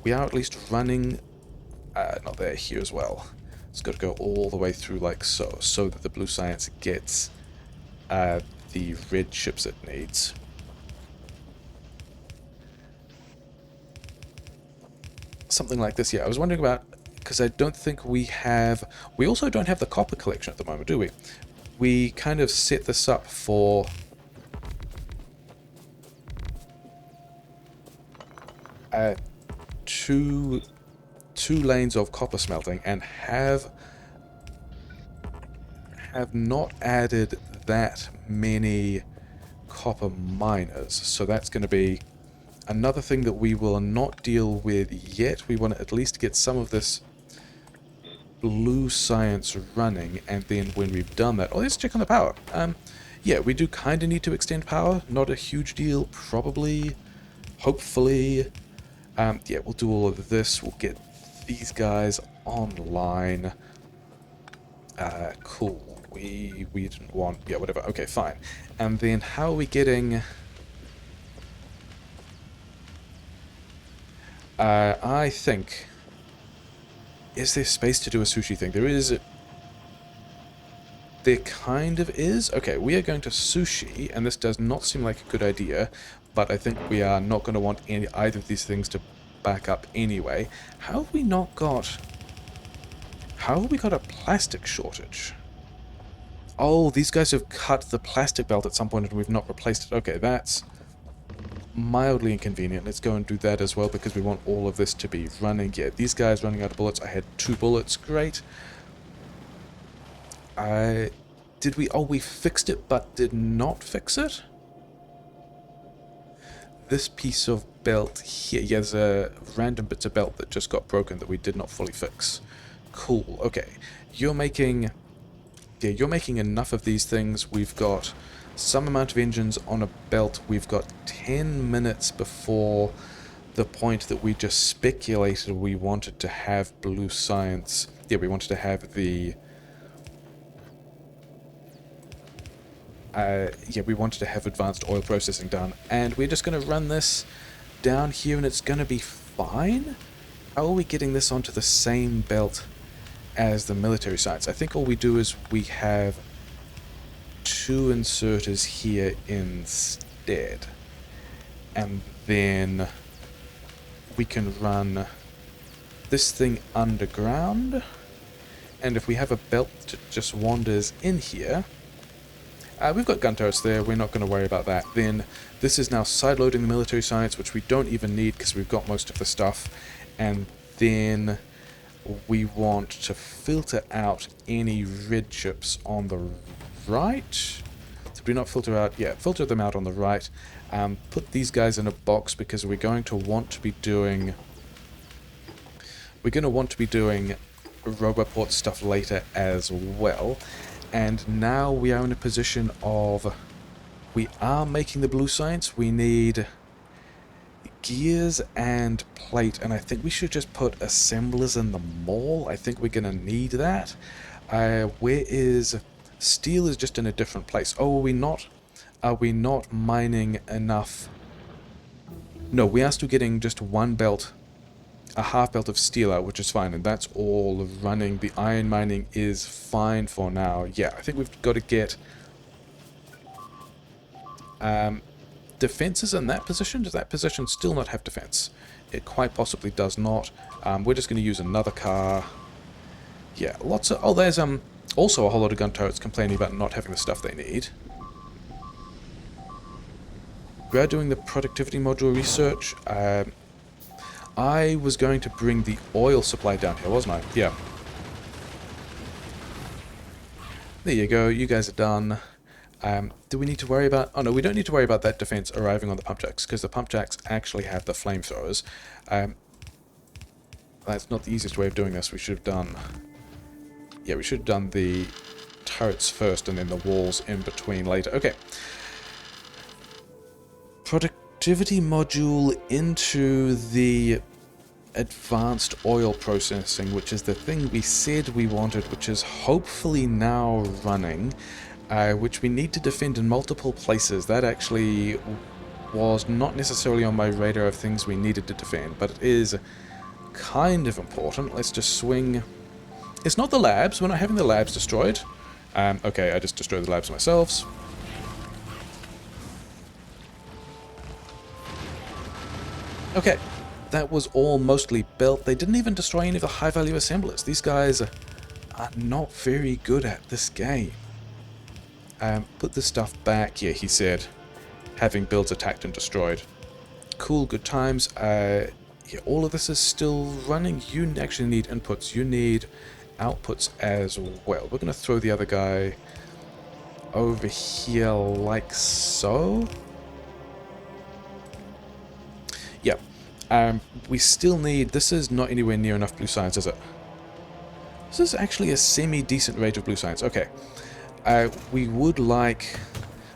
We are at least running, not there, here as well. It's got to go all the way through like so, so that the blue science gets the red chips it needs. Something like this, yeah. I was wondering about, because I don't think we have, we also don't have the copper collection at the moment, do we? We kind of set this up for two lanes of copper smelting and have not added that many copper miners, so that's going to be another thing that we will not deal with yet. We want to at least get some of this blue science running, and then when we've done that, let's check on the power. Yeah, we do kind of need to extend power, not a huge deal, probably, hopefully. Yeah, we'll do all of this. We'll get these guys online. Cool. We didn't want... Yeah, whatever. Okay, fine. And then how are we getting... I think... Is there space to do a sushi thing? There is... There kind of is. Okay, we are going to sushi, and this does not seem like a good idea, but I think we are not going to want either of these things to back up anyway. How have we not got... How have we got a plastic shortage? Oh, these guys have cut the plastic belt at some point and we've not replaced it. Okay, that's mildly inconvenient. Let's go and do that as well because we want all of this to be running. Yeah, these guys running out of bullets. I had 2 bullets. Great. Did we... Oh, we fixed it but did not fix it? This piece of belt here, yeah, there's a random bits of belt that just got broken that we did not fully fix. Cool, okay. You're making... Yeah, you're making enough of these things. We've got some amount of engines on a belt. We've got 10 minutes before the point that we just speculated we wanted to have blue science. Yeah, we wanted to have the... yeah, we wanted to have advanced oil processing done, and we're just going to run this down here and it's going to be fine. How are we getting this onto the same belt as the military sites? I think all we do is we have 2 inserters here instead, and then we can run this thing underground, and if we have a belt that just wanders in here, we've got gun turrets there, we're not going to worry about that. Then this is now sideloading the military science, which we don't even need because we've got most of the stuff. And then we want to filter out any red chips on the right. Did we not filter out? Yeah, filter them out on the right. Put these guys in a box because we're going to want to be doing... We're going to want to be doing Roboport stuff later as well. And now we are in a position of... We are making the blue science. We need gears and plate, and I think we should just put assemblers in the mall. I think we're gonna need that. Where is steel? Is just in a different place. Oh, are we not? Are we not mining enough? No, we are still getting just one belt, a half belt of steel out, which is fine, and that's all running. The iron mining is fine for now. Yeah, I think we've got to get defenses in that position. Does that position still not have defense? It quite possibly does not. We're just going to use another car. Yeah, lots of... Oh, there's also a whole lot of gun turrets complaining about not having the stuff they need. We are doing the productivity module research. I was going to bring the oil supply down here, wasn't I? Yeah. There you go. You guys are done. Do we need to worry about... Oh, no, we don't need to worry about that defense arriving on the pump jacks, because the pump jacks actually have the flamethrowers. That's not the easiest way of doing this. We should have done... Yeah, we should have done the turrets first and then the walls in between later. Okay. Productivity module into the advanced oil processing, which is the thing we said we wanted, which is hopefully now running, which we need to defend in multiple places. That actually was not necessarily on my radar of things we needed to defend, but it is kind of important. Let's just swing. It's not the labs. We're not having the labs destroyed. Okay, I just destroyed the labs myself. Okay, that was all mostly built. They didn't even destroy any of the high-value assemblers. These guys are not very good at this game. Put this stuff back. Yeah, he said, having builds attacked and destroyed. Cool, good times. Yeah, all of this is still running. You actually need inputs. You need outputs as well. We're going to throw the other guy over here like so. Yeah. We still need... This is not anywhere near enough blue science, is it? This is actually a semi-decent rate of blue science. Okay. We would like...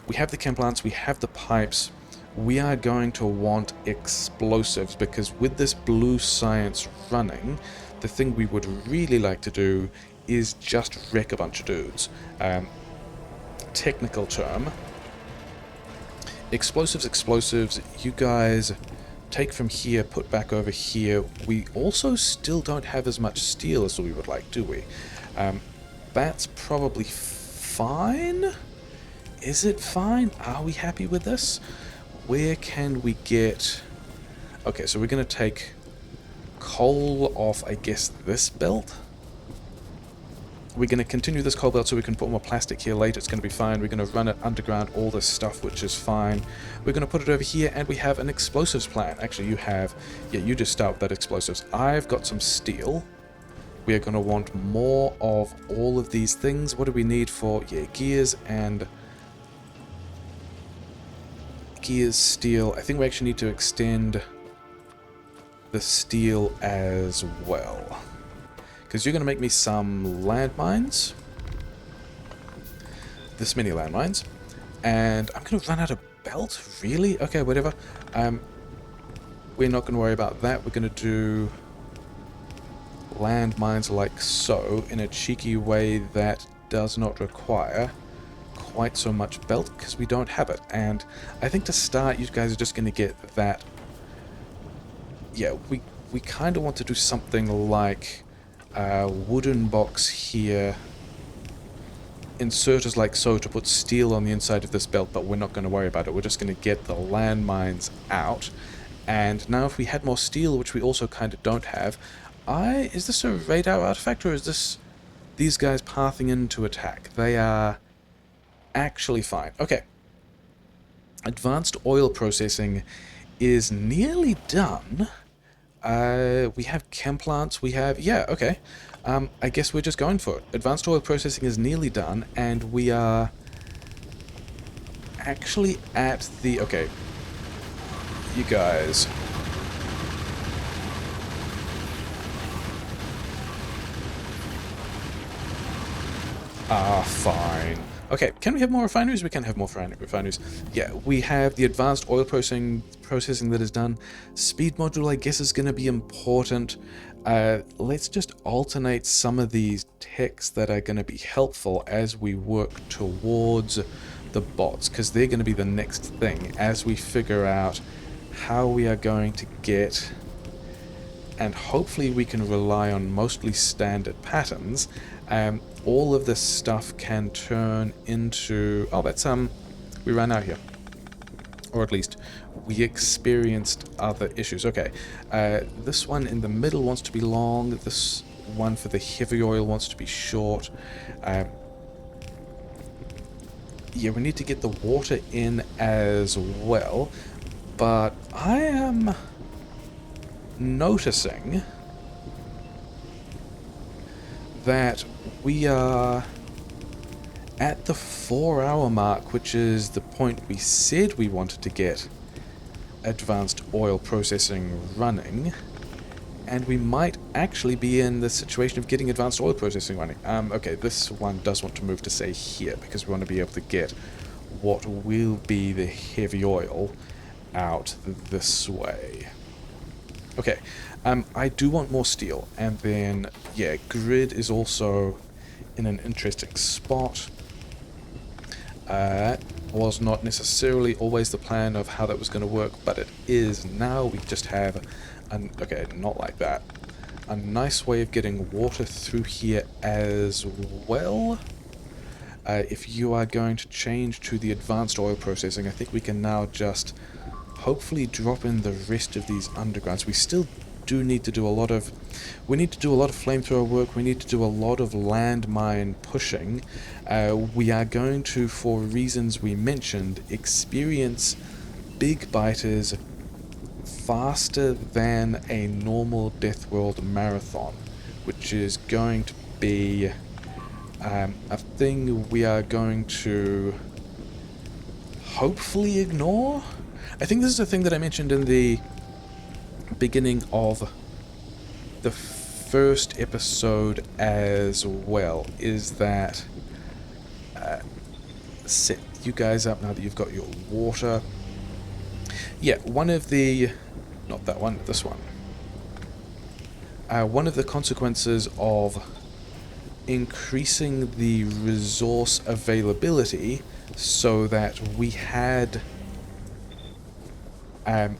We have the chem plants, we have the pipes. We are going to want explosives, because with this blue science running, the thing we would really like to do is just wreck a bunch of dudes. Technical term. Explosives. You guys take from here, put back over here. We also still don't have as much steel as we would like, do we? That's probably fine. Is it fine? Are we happy with this? Where can we get... Okay, so we're going to take coal off, I guess, this belt. We're going to continue this coal belt so we can put more plastic here later. It's going to be fine. We're going to run it underground, all this stuff, which is fine. We're going to put it over here, and we have an explosives plan. Actually, you have... Yeah, you just start with that explosives. I've got some steel. We are going to want more of all of these things. What do we need for... Yeah, gears and... Gears, steel. I think we actually need to extend the steel as well. Because you're going to make me some landmines. This many landmines. And I'm going to run out of belt? Really? Okay, whatever. We're not going to worry about that. We're going to do landmines like so, in a cheeky way that does not require quite so much belt, because we don't have it. And I think to start, you guys are just going to get that. Yeah, we kind of want to do something like a wooden box here, inserters like so to put steel on the inside of this belt, but we're not going to worry about it. We're just going to get the landmines out. And now if we had more steel, which we also kind of don't have, is this a radar artifact, or is this these guys pathing in to attack? They are actually fine. Okay. Advanced oil processing is nearly done. We have chem plants, we have... Yeah, okay. I guess we're just going for it. Advanced oil processing is nearly done, and we are actually at the... Okay. You guys... Ah, fine. Okay, can we have more refineries? We can have more refineries. Yeah, we have the advanced oil processing that is done. Speed module, I guess, is going to be important. Let's just alternate some of these techs that are going to be helpful as we work towards the bots, because they're going to be the next thing as we figure out how we are going to get, and hopefully we can rely on mostly standard patterns. All of this stuff can turn into... Oh, that's, we ran out here. Or at least, we experienced other issues. Okay, this one in the middle wants to be long. This one for the heavy oil wants to be short. Yeah, we need to get the water in as well. But I am noticing that we are at the 4-hour mark, which is the point we said we wanted to get advanced oil processing running, and we might actually be in the situation of getting advanced oil processing running. Okay, this one does want to move to, say, here, because we want to be able to get what will be the heavy oil out this way. Okay, I do want more steel, and then, yeah, grid is also in an interesting spot. Was not necessarily always the plan of how that was going to work, but it is now. We just have, okay, not like that, a nice way of getting water through here as well. If you are going to change to the advanced oil processing, I think we can now just hopefully drop in the rest of these undergrounds. We still do need to do a lot of... We need to do a lot of flamethrower work. We need to do a lot of landmine pushing. We are going to, for reasons we mentioned, experience big biters faster than a normal Death World marathon, which is going to be a thing we are going to hopefully ignore. I think this is a thing that I mentioned in the beginning of the first episode as well, is that set you guys up now that you've got your water. Yeah, one of the... not that one, this one. One of the consequences of increasing the resource availability so that we had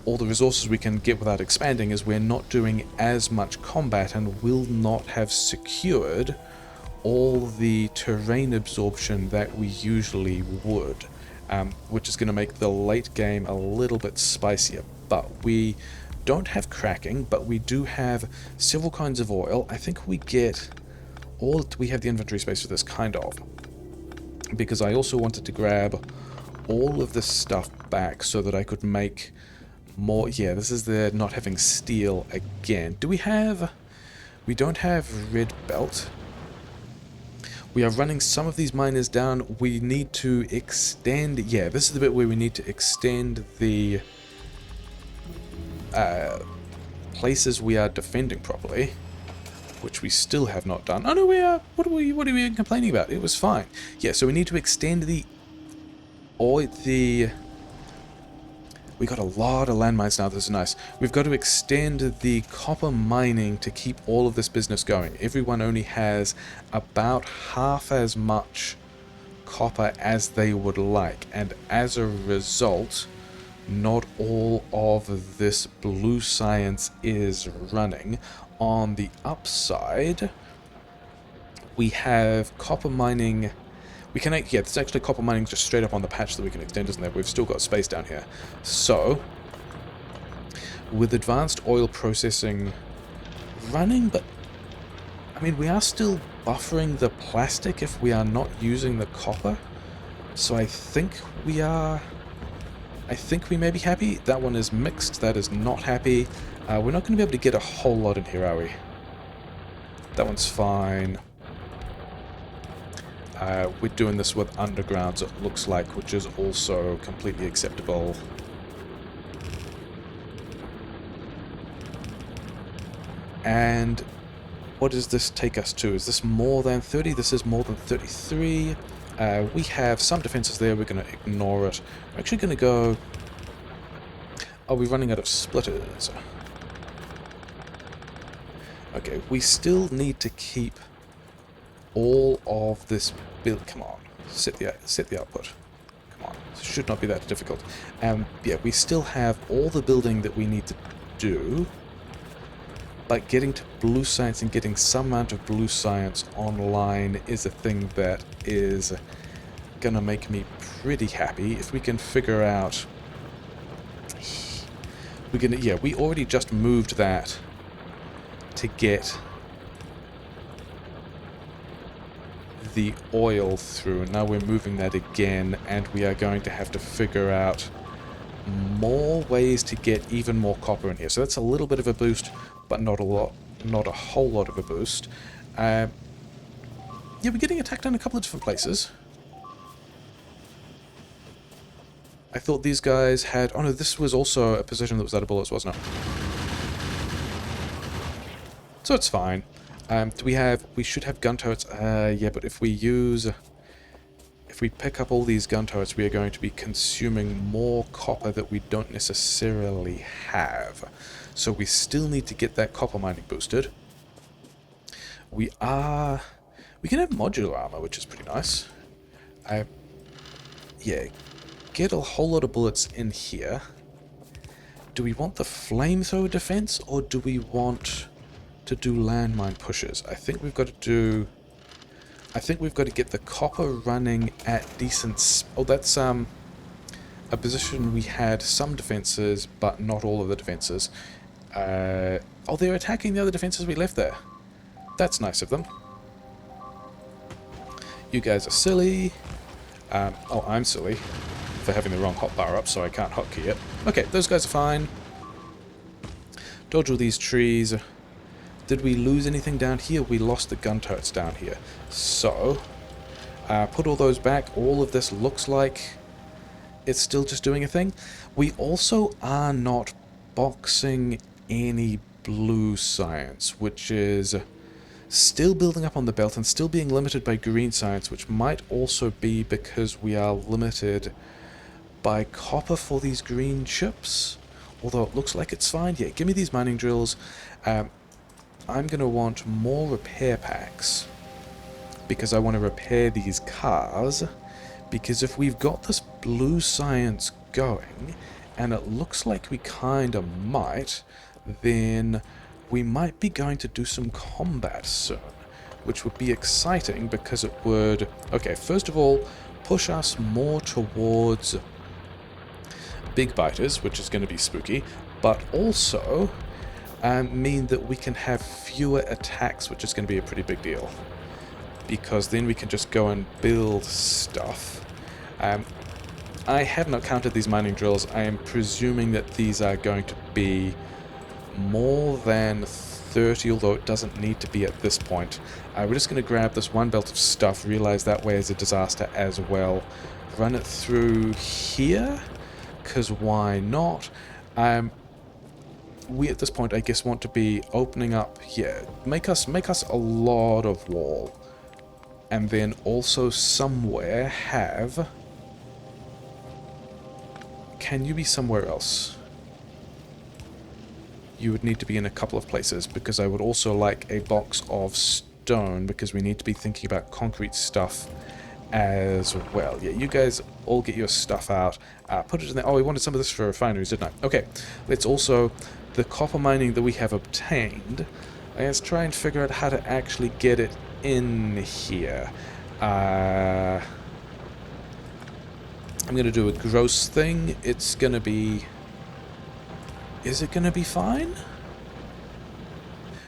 all the resources we can get without expanding is we're not doing as much combat and will not have secured all the terrain absorption that we usually would, which is going to make the late game a little bit spicier. But we don't have cracking, but we do have several kinds of oil. I think we get all... we have the inventory space for this, kind of, because I also wanted to grab all of this stuff back so that I could make more... yeah, this is the not having steel again. Do we have... we don't have red belt. We are running some of these miners down. We need to extend... yeah, this is the bit where we need to extend the places we are defending properly, which we still have not done. Oh no, we are... what are we complaining about? It was fine. Yeah, so we need to extend the... or the... we got a lot of landmines now. This is nice. We've got to extend the copper mining to keep all of this business going. Everyone only has about half as much copper as they would like, and as a result, not all of this blue science is running. On the upside, we have copper mining... we can... yeah, there's actually copper mining just straight up on the patch that we can extend, isn't there? We've still got space down here. So, with advanced oil processing running, but... I mean, we are still buffering the plastic if we are not using the copper. So I think we are... I think we may be happy. That one is mixed. That is not happy. We're not going to be able to get a whole lot in here, are we? That one's fine. We're doing this with undergrounds, it looks like, which is also completely acceptable. And what does this take us to? Is this more than 30? This is more than 33. We have some defenses there, we're going to ignore it. We're actually going to go... Are we running out of splitters? Okay, we still need to keep all of this build... Come on, set the output. Come on, it should not be that difficult. Yeah, we still have all the building that we need to do, but getting to blue science and getting some amount of blue science online is a thing that is gonna make me pretty happy. If we can figure out... Yeah, we already just moved that to get the oil through, and now we're moving that again, and we are going to have to figure out more ways to get even more copper in here. So that's a little bit of a boost, but not a lot, not a whole lot of a boost. Yeah, we're getting attacked in a couple of different places. I thought these guys had... Oh no, this was also a position that was out of bullets, wasn't it? So it's fine. Do we have... We should have gun turrets. Yeah, but if we use... If we pick up all these gun turrets, we are going to be consuming more copper that we don't necessarily have. So we still need to get that copper mining boosted. We can have modular armor, which is pretty nice. Yeah, get a whole lot of bullets in here. Do we want the flamethrower defense, or do we want to do landmine pushes? I think we've got to get the copper running at decent... Oh, that's a position we had some defenses, but not all of the defenses. Oh, they're attacking the other defenses we left there. That's nice of them. You guys are silly. Oh, I'm silly for having the wrong hotbar up, so I can't hotkey it. Okay, those guys are fine. Dodge all these trees. Did we lose anything down here? We lost the gun turrets down here. So, put all those back. All of this looks like it's still just doing a thing. We also are not boxing any blue science, which is still building up on the belt and still being limited by green science, which might also be because we are limited by copper for these green chips. Although it looks like it's fine. Yeah, give me these mining drills. I'm going to want more repair packs because I want to repair these cars, because if we've got this blue science going, and it looks like we kind of might, then we might be going to do some combat soon, which would be exciting because it would, okay, first of all, push us more towards big biters, which is going to be spooky, but also mean that we can have fewer attacks, which is going to be a pretty big deal, because then we can just go and build stuff. I have not counted these mining drills. I am presuming that these are going to be more than 30, although it doesn't need to be at this point. We're just going to grab this one belt of stuff, realize that way is a disaster as well, run it through here, because why not? We at this point, I guess, want to be opening up here. Make us a lot of wall. And then also somewhere have... Can you be somewhere else? You would need to be in a couple of places, because I would also like a box of stone, because we need to be thinking about concrete stuff as well. Yeah, you guys all get your stuff out. Put it in there. Oh, we wanted some of this for refineries, didn't I? Okay, let's also... The copper mining that we have obtained, let's try and figure out how to actually get it in here. I'm going to do a gross thing. It's going to be... Is it going to be fine?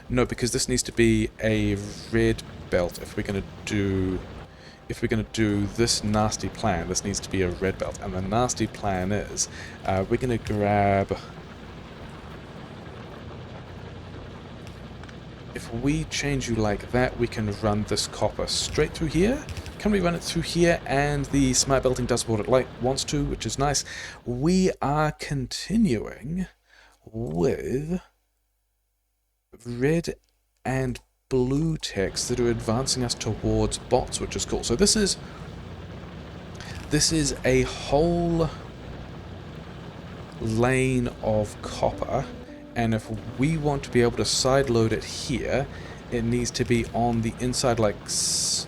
No, because this needs to be a red belt if we're going to do... If we're going to do this nasty plan, this needs to be a red belt. And the nasty plan is, we're going to grab... If we change you like that, we can run this copper straight through here. Can we run it through here? And the smart belting does what it wants to, which is nice. We are continuing with red and blue techs that are advancing us towards bots, which is cool. So this is This is a whole lane of copper, and if we want to be able to side load it here, it needs to be on the inside like...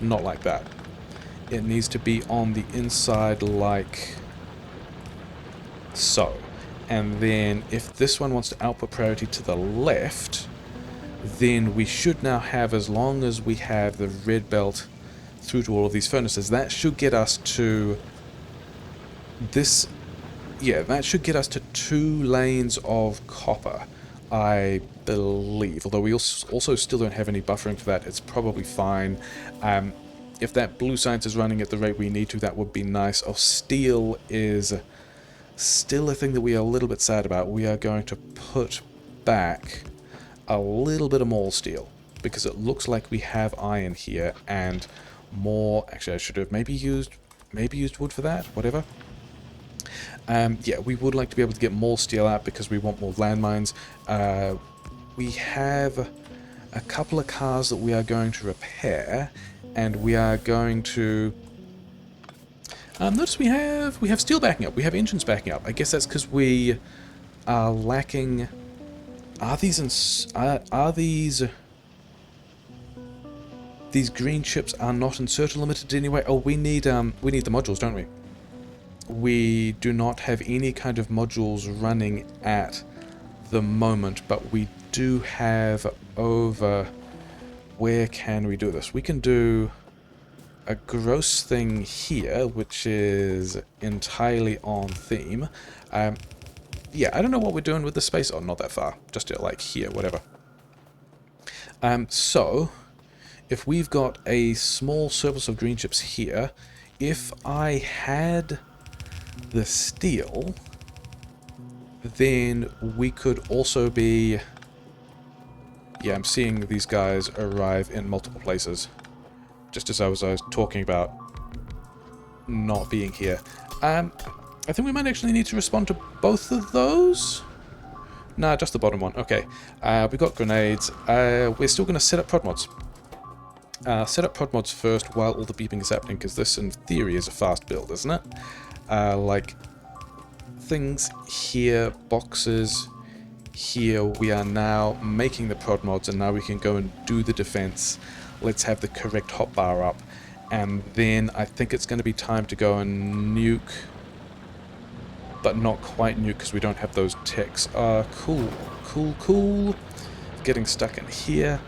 not like that. It needs to be on the inside like so. And then if this one wants to output priority to the left, then we should now have, as long as we have the red belt through to all of these furnaces, that should get us to this... yeah, that should get us to 2 lanes of copper, I believe. Although we also still don't have any buffering for that, it's probably fine. If that blue science is running at the rate we need to, that would be nice. Oh, steel is still a thing that we are a little bit sad about. We are going to put back a little bit of more steel, because it looks like we have iron here, and more... actually, I should have maybe used wood for that, whatever. Yeah, we would like to be able to get more steel out because we want more landmines. We have a couple of cars that we are going to repair, and we are going to... notice we have steel backing up. We have engines backing up. I guess that's because we are lacking... Are these these green chips are not inserter limited anyway? Oh, we need the modules, don't we? We do not have any kind of modules running at the moment, but we do have over... where can we do this? We can do a gross thing here, which is entirely on theme. Yeah, I don't know what we're doing with the space. Oh, not that far. Just like here, whatever. So, if we've got a small surplus of green chips here, if I had the steel, then we could also be... yeah, I'm seeing these guys arrive in multiple places. Just as I was talking about not being here. I think we might actually need to respond to both of those. Nah, just the bottom one. Okay. We've got grenades. We're still going to set up prod mods. Set up prod mods first while all the beeping is happening, because this, in theory, is a fast build, isn't it? Like, things here, boxes here. We are now making the prod mods, and now we can go and do the defense. Let's have the correct hotbar up. And then I think it's going to be time to go and nuke... but not quite nuke, because we don't have those ticks. Cool. Getting stuck in here.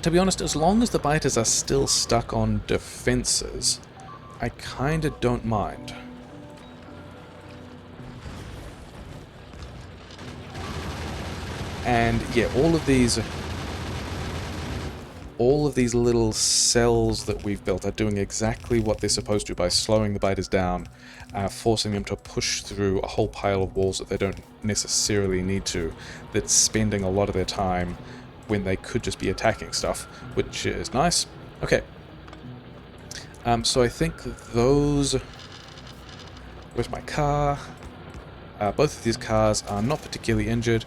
To be honest, as long as the biters are still stuck on defenses, I kinda don't mind. And yeah, all of these little cells that we've built are doing exactly what they're supposed to by slowing the biters down, forcing them to push through a whole pile of walls that they don't necessarily need to, that's spending a lot of their time when they could just be attacking stuff, which is nice. Okay. So I think those... where's my car? Both of these cars are not particularly injured.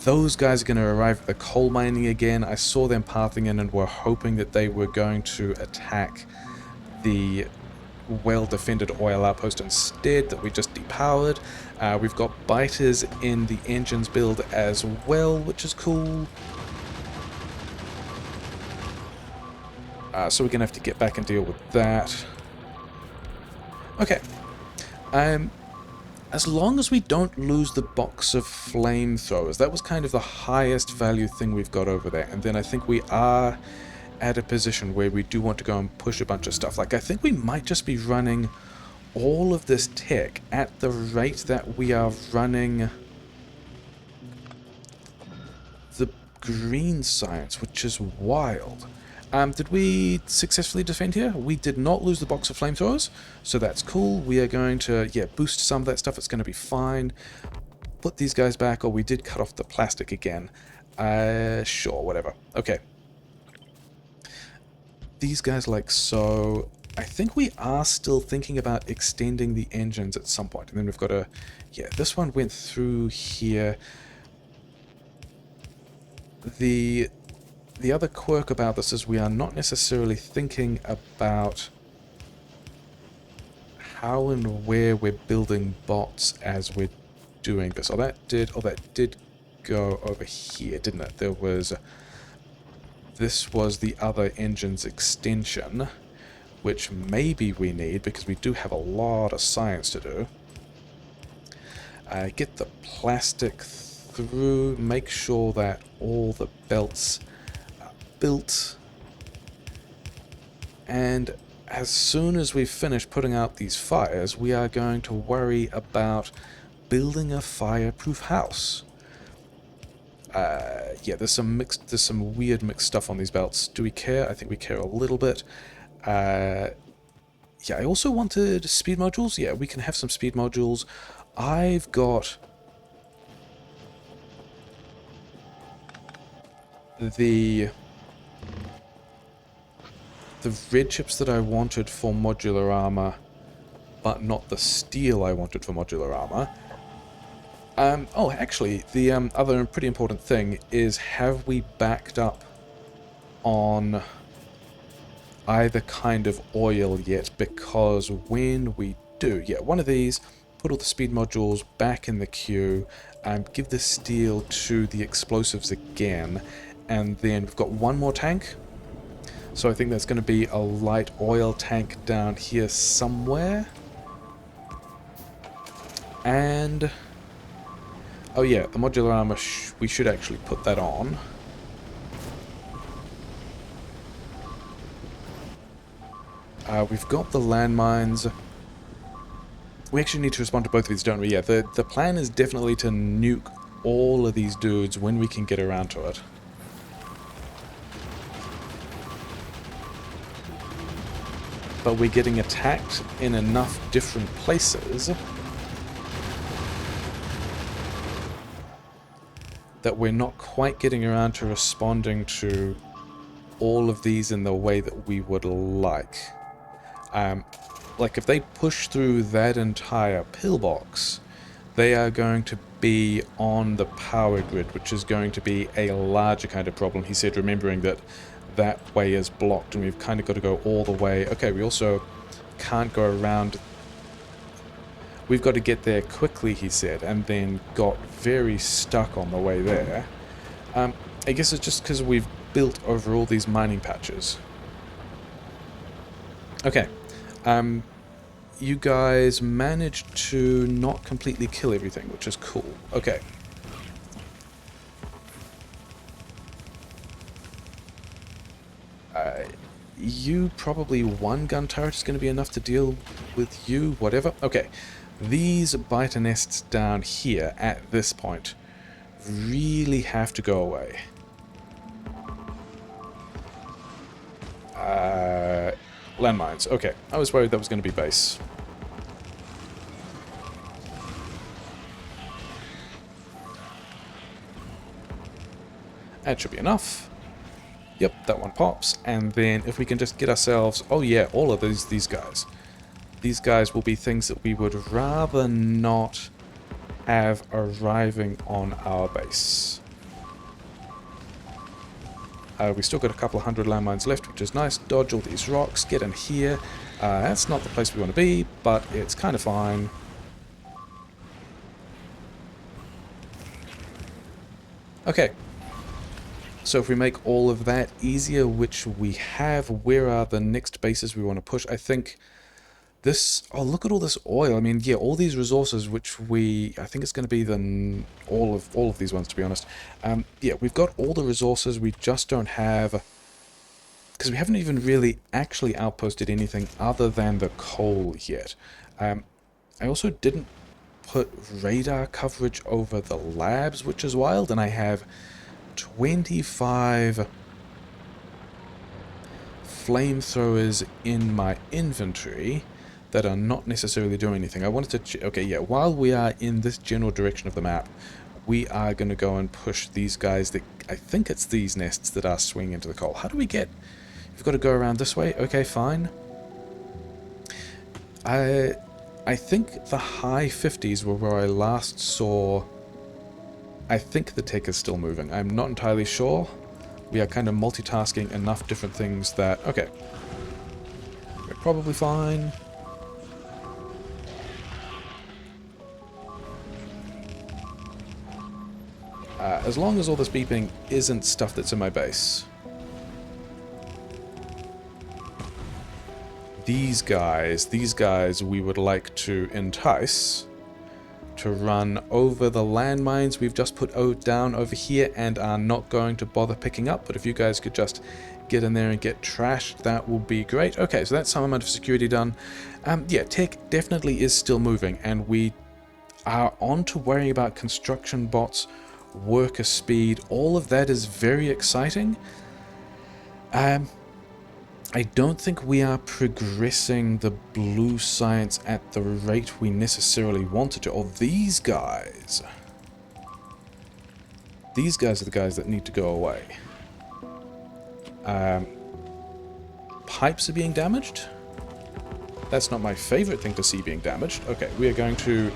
Those guys are going to arrive at the coal mining again. I saw them pathing in and were hoping that they were going to attack the well-defended oil outpost instead that we just depowered. We've got biters in the engines build as well, which is cool. So we're going to have to get back and deal with that. Okay. As long as we don't lose the box of flamethrowers, that was kind of the highest value thing we've got over there. And then I think we are at a position where we do want to go and push a bunch of stuff. Like, I think we might just be running all of this tech at the rate that we are running the green science, which is wild. Did we successfully defend here? We did not lose the box of flamethrowers, so that's cool. We are going to, yeah, boost some of that stuff. It's going to be fine. Put these guys back, or we did cut off the plastic again. Sure, whatever. Okay. These guys like so. I think we are still thinking about extending the engines at some point. And then we've got a, yeah, this one went through here. The other quirk about this is we are not necessarily thinking about how and where we're building bots as we're doing this. Oh, that did go over here, didn't it? This was the other engine's extension, which maybe we need because we do have a lot of science to do. Get the plastic through, make sure that all the belts are built, and as soon as we've finished putting out these fires, we are going to worry about building a fireproof house. Yeah, there's some weird mixed stuff on these belts. Do we care? I think we care a little bit. Yeah, I also wanted speed modules. Yeah, we can have some speed modules. I've got the red chips that I wanted for modular armor, but not the steel I wanted for modular armor. Oh, actually, the other pretty important thing is, have we backed up on either kind of oil yet? Because when we do, yeah, one of these, put all the speed modules back in the queue, give the steel to the explosives again, and then we've got one more tank. So I think that's going to be a light oil tank down here somewhere. And oh yeah, the modular armor, we should actually put that on. We've got the landmines. We actually need to respond to both of these, don't we? Yeah, the plan is definitely to nuke all of these dudes when we can get around to it. But we're getting attacked in enough different places that we're not quite getting around to responding to all of these in the way that we would like. Like if they push through that entire pillbox, they are going to be on the power grid, which is going to be a larger kind of problem, he said, remembering that that way is blocked and we've kind of got to go all the way. Okay, we also can't go around. We've got to get there quickly, he said, and then got very stuck on the way there. I guess it's just because we've built over all these mining patches. Okay. You guys managed to not completely kill everything, which is cool. Okay. You probably one gun turret is going to be enough to deal with you, whatever. Okay. These biter nests down here at this point really have to go away. Landmines. Okay. I was worried that was going to be base. That should be enough. Yep, that one pops. And then if we can just get ourselves... Oh yeah, all of these guys. These guys will be things that we would rather not have arriving on our base. We still got a couple of hundred landmines left, which is nice. Dodge all these rocks, get in here. That's not the place we want to be, but it's kind of fine. Okay. So if we make all of that easier, which we have, where are the next bases we want to push? I think this... Oh, look at all this oil. I mean, yeah, all these resources, which we... I think it's going to be all of these ones, to be honest. Yeah, we've got all the resources. We just don't have... Because we haven't even really actually outposted anything other than the coal yet. I also didn't put radar coverage over the labs, which is wild, and I have 25 flamethrowers in my inventory that are not necessarily doing anything. I wanted to... Okay, yeah, while we are in this general direction of the map, we are going to go and push these guys that... I think it's these nests that are swinging into the coal. How do we get... We've got to go around this way. Okay, fine. I think the high 50s were where I last saw... I think the tick is still moving. I'm not entirely sure. We are kind of multitasking enough different things that... Okay. We're probably fine. As long as all this beeping isn't stuff that's in my base. These guys we would like to entice to run over the landmines we've just put down over here and are not going to bother picking up. But if you guys could just get in there and get trashed, that will be great. Okay, so that's some amount of security done. Yeah, tech definitely is still moving, and we are on to worrying about construction bots, worker speed. All of that is very exciting. I don't think we are progressing the blue science at the rate we necessarily wanted to. Oh, these guys. These guys are the guys that need to go away. Pipes are being damaged? That's not my favorite thing to see being damaged. Okay, we are going to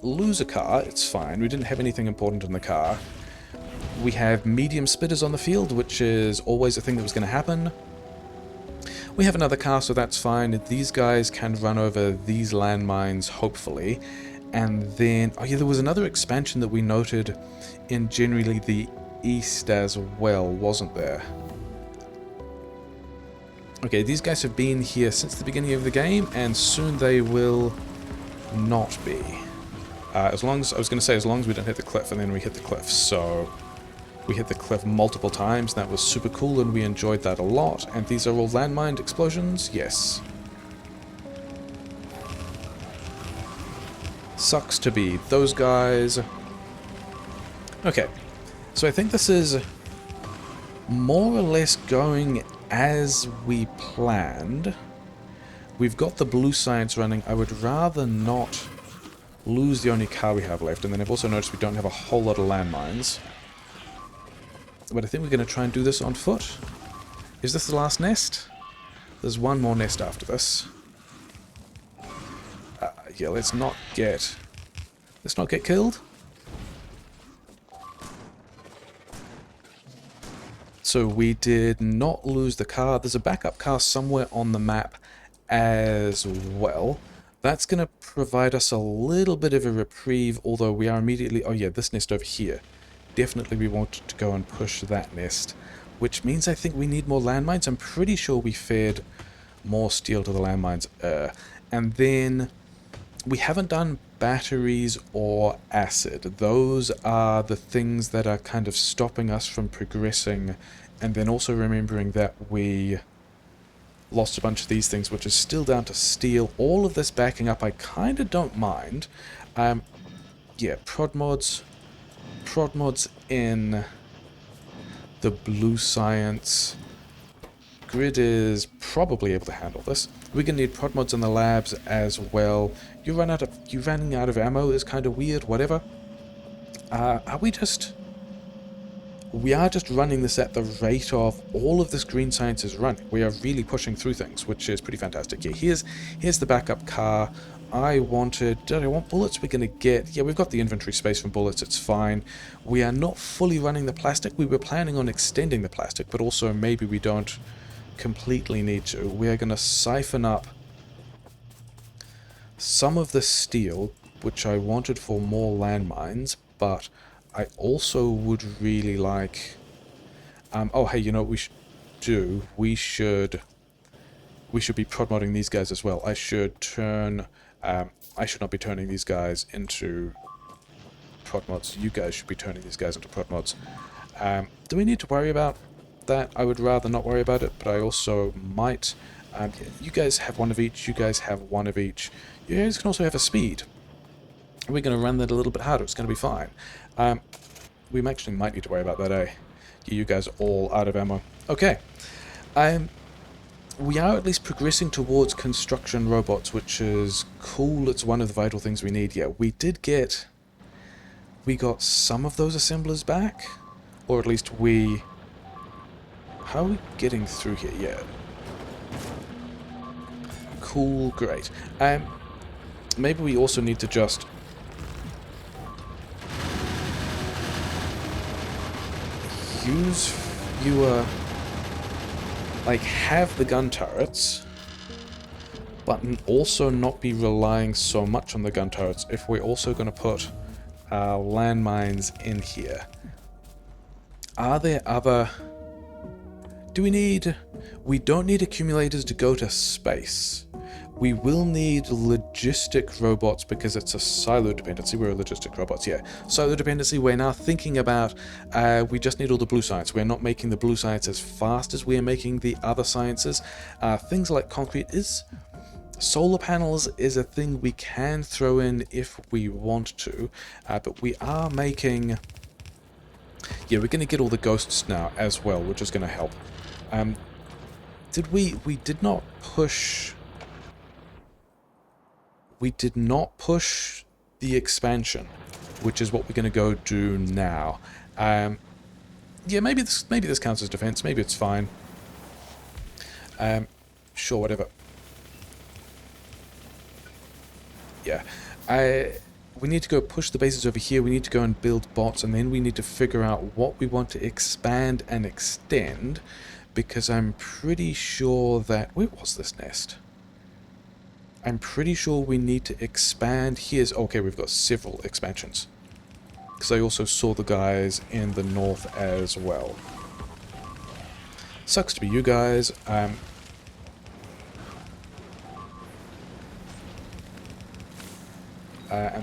lose a car. It's fine. We didn't have anything important in the car. We have medium spitters on the field, which is always a thing that was going to happen. We have another car, so that's fine. These guys can run over these landmines, hopefully. And then, oh yeah, there was another expansion that we noted in generally the east as well, wasn't there? Okay, these guys have been here since the beginning of the game, and soon they will not be. As long as, I was going to say, as long as we don't hit the cliff, and then we hit the cliff, so... We hit the cliff multiple times, that was super cool, and we enjoyed that a lot. And these are all landmine explosions? Yes. Sucks to be those guys. Okay, so I think this is more or less going as we planned. We've got the blue science running. I would rather not lose the only car we have left, and then I've also noticed we don't have a whole lot of landmines. But I think we're going to try and do this on foot. Is this the last nest? There's one more nest after this. Yeah, let's not get killed. So we did not lose the car. There's a backup car somewhere on the map as well. That's going to provide us a little bit of a reprieve, although we are immediately... Oh yeah, this nest over here. Definitely we want to go and push that nest, which means I think we need more landmines. I'm pretty sure we fed more steel to the landmines. And then we haven't done batteries or acid. Those are the things that are kind of stopping us from progressing, and then also remembering that we lost a bunch of these things, which is still down to steel. All of this backing up I kind of don't mind. Yeah, prod mods in the blue science. Grid is probably able to handle this. We're gonna need prod mods in the labs as well. You running out of ammo is kind of weird. Whatever. We are just running this at the rate of all of this green science is running. We are really pushing through things, which is pretty fantastic. Yeah, here's the backup car. Did I want bullets? We're going to get... Yeah, we've got the inventory space from bullets, it's fine. We are not fully running the plastic. We were planning on extending the plastic, but also maybe we don't completely need to. We are going to siphon up some of the steel, which I wanted for more landmines, but I also would really like... oh, hey, you know what we should do? We should be prod modding these guys as well. I should turn... I should not be turning these guys into prod mods. You guys should be turning these guys into prod mods. Do we need to worry about that? I would rather not worry about it, but I also might. You guys have one of each. You guys have one of each. You guys can also have a speed. We're going to run that a little bit harder. It's going to be fine. We actually might need to worry about that, eh? You guys are all out of ammo. Okay. We are at least progressing towards construction robots, which is cool. It's one of the vital things we need. Yeah, we got some of those assemblers back, or at least how are we getting through here? Yeah. Cool, great. Maybe we also need to just use fewer... Like, have the gun turrets, but also not be relying so much on the gun turrets if we're also going to put landmines in here. Are there other... Do we need... We don't need accumulators to go to space. We will need logistic robots because it's a silo dependency. We're a logistic robots, yeah. Silo dependency, we're now thinking about, we just need all the blue science. We're not making the blue science as fast as we're making the other sciences. Things like concrete is... Solar panels is a thing we can throw in if we want to, but we are making... Yeah, we're going to get all the ghosts now as well, which is going to help. We did not push... We did not push the expansion, which is what we're going to go do now. Yeah, maybe this counts as defense. Maybe it's fine. Sure, whatever. Yeah. We need to go push the bases over here. We need to go and build bots, and then we need to figure out what we want to expand and extend, because I'm pretty sure that... Where was this nest? I'm pretty sure we need to expand. Here's... Okay, we've got several expansions. Because I also saw the guys in the north as well. Sucks to be you guys. And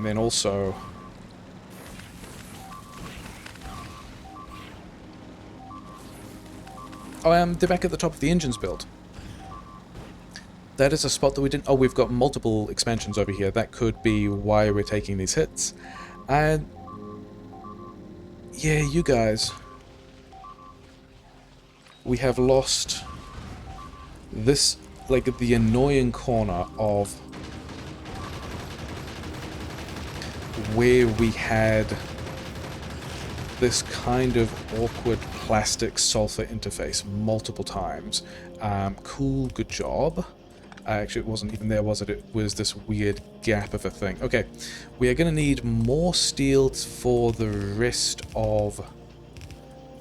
then also... Oh, they're back at the top of the engines build. That is a spot that we didn't... Oh, we've got multiple expansions over here. That could be why we're taking these hits. And... Yeah, you guys. We have lost this, like, the annoying corner of where we had this kind of awkward plastic sulfur interface multiple times. Cool, good job. Actually, it wasn't even there, was it? It was this weird gap of a thing. Okay, we are going to need more steel for the rest of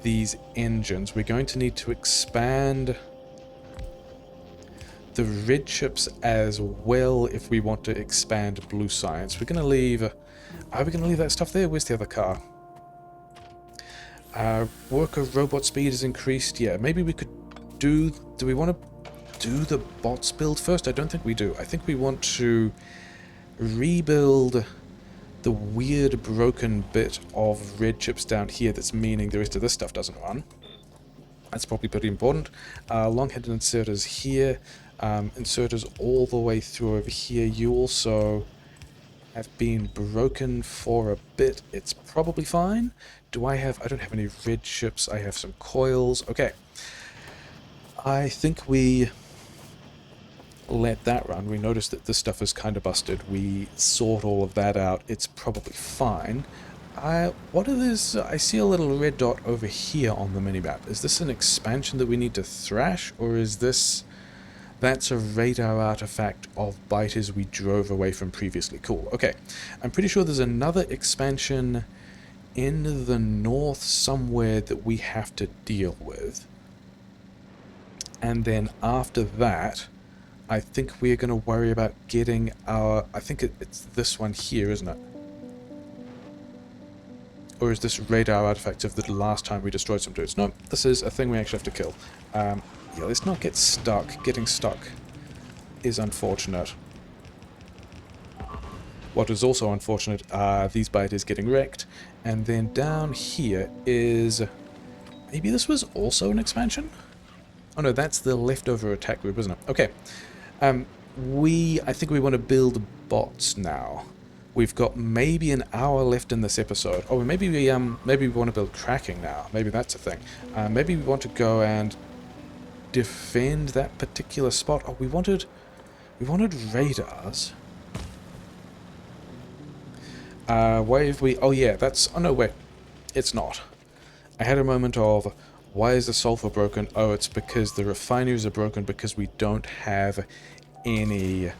these engines. We're going to need to expand the red chips as well if we want to expand blue science. We're going to leave... Are we going to leave that stuff there? Where's the other car? Worker robot speed is increased. Yeah, maybe we could do... Do we want to do the bots build first? I don't think we do. I think we want to rebuild the weird broken bit of red chips down here that's meaning the rest of this stuff doesn't run. That's probably pretty important. Long-headed inserters here. Inserters all the way through over here. You also have been broken for a bit. It's probably fine. Do I have... I don't have any red chips. I have some coils. Okay. I think we let that run. We noticed that this stuff is kind of busted. We sort all of that out. It's probably fine. What are these? I see a little red dot over here on the minimap. Is this an expansion that we need to thrash, or is this... That's a radar artifact of biters we drove away from previously. Cool. Okay. I'm pretty sure there's another expansion in the north somewhere that we have to deal with. And then after that, I think we're going to worry about getting our... I think it's this one here, isn't it? Or is this radar artifact of the last time we destroyed some dudes? No, this is a thing we actually have to kill. Yeah, let's not get stuck. Getting stuck is unfortunate. What is also unfortunate are these biters getting wrecked. And then down here is... Maybe this was also an expansion? Oh no, that's the leftover attack group, isn't it? Okay. I think we want to build bots now. We've got maybe an hour left in this episode. Oh, maybe we want to build tracking now. Maybe that's a thing. Maybe we want to go and defend that particular spot. Oh, we wanted radars. Why have we... Oh yeah, that's... Oh no, wait. It's not. I had a moment of... Why is the sulfur broken? Oh, it's because the refineries are broken because we don't have any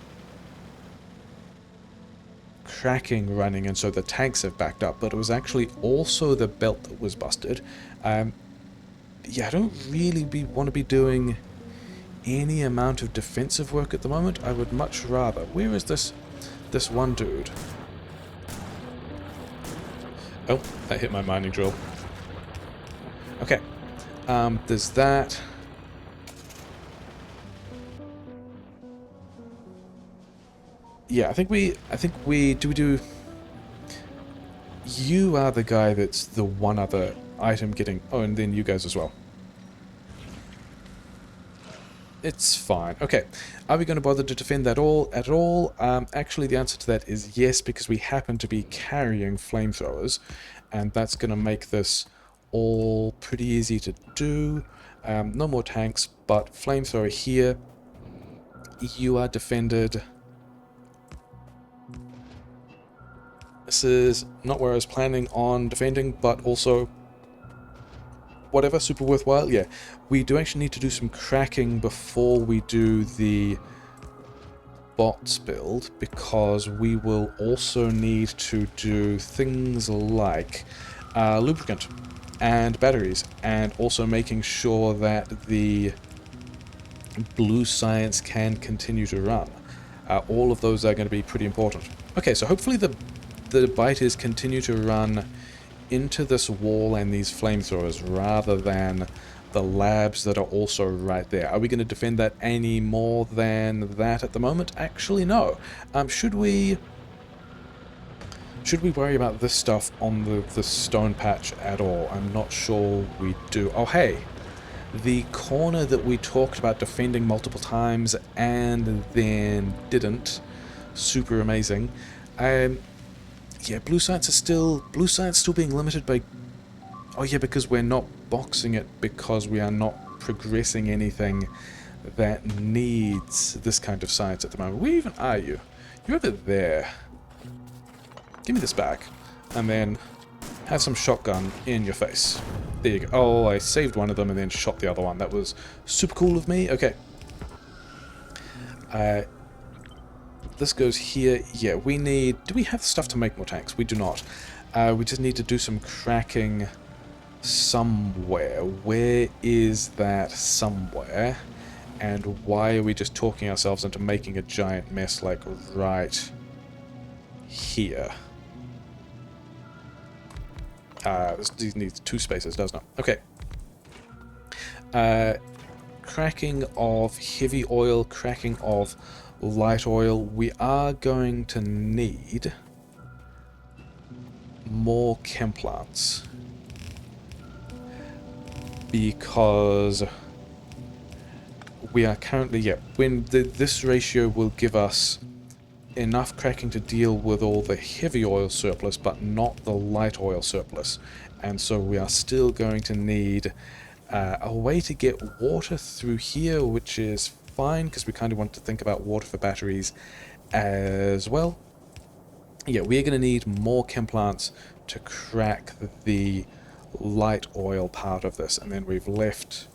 cracking running, and so the tanks have backed up. But it was actually also the belt that was busted. Yeah, I don't really want to be doing any amount of defensive work at the moment. I would much rather... Where is this one dude? Oh, that hit my mining drill. Okay. There's that. Yeah, I think we do. You are the guy that's the one other item getting... Oh, and then you guys as well. It's fine. Okay. Are we going to bother to defend that at all? Actually, the answer to that is yes, because we happen to be carrying flamethrowers, and that's going to make this all pretty easy to do. No more tanks, but flamethrower here. You are defended. This is not where I was planning on defending, but also whatever, super worthwhile. Yeah, we do actually need to do some cracking before we do the bots build, because we will also need to do things like lubricant and batteries, and also making sure that the blue science can continue to run. All of those are going to be pretty important. Okay, so hopefully the biters continue to run into this wall and these flamethrowers rather than the labs that are also right there. Are we going to defend that any more than that at the moment? Actually, no. Should we worry about this stuff on the stone patch at all? I'm not sure we do. Oh, hey. The corner that we talked about defending multiple times and then didn't. Super amazing. Yeah, blue science still being limited by... Oh yeah, because we're not boxing it, because we are not progressing anything that needs this kind of science at the moment. Where even are you? You're over there. Give me this back. And then have some shotgun in your face. There you go. Oh, I saved one of them and then shot the other one. That was super cool of me. Okay. This goes here. Yeah, we need... Do we have stuff to make more tanks? We do not. We just need to do some cracking somewhere. Where is that somewhere? And why are we just talking ourselves into making a giant mess like right here? This needs 2 spaces, doesn't it? Okay. Cracking of heavy oil, cracking of light oil. We are going to need more chem plants, because we are currently, yeah, when this ratio will give us enough cracking to deal with all the heavy oil surplus, but not the light oil surplus. And so we are still going to need a way to get water through here, which is fine, because we kind of want to think about water for batteries as well. Yeah, we're going to need more chem plants to crack the light oil part of this, and then we've left...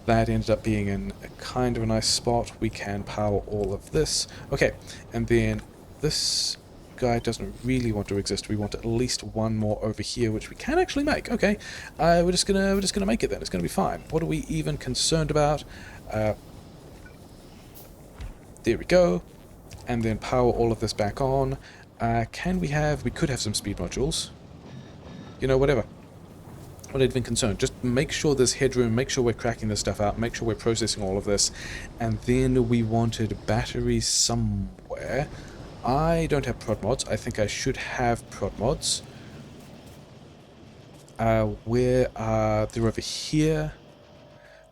That ended up being in a kind of a nice spot. We can power all of this. Okay, and then this guy doesn't really want to exist. We want at least one more over here, which we can actually make. Okay, we're just gonna make it then. It's gonna be fine. What are we even concerned about? There we go, and then power all of this back on. Can we have? We could have some speed modules. You know, whatever. Not even concerned. Just make sure there's headroom, make sure we're cracking this stuff out, make sure we're processing all of this. And then we wanted batteries somewhere. I don't have prod mods. I think I should have prod mods. Where are... They're over here.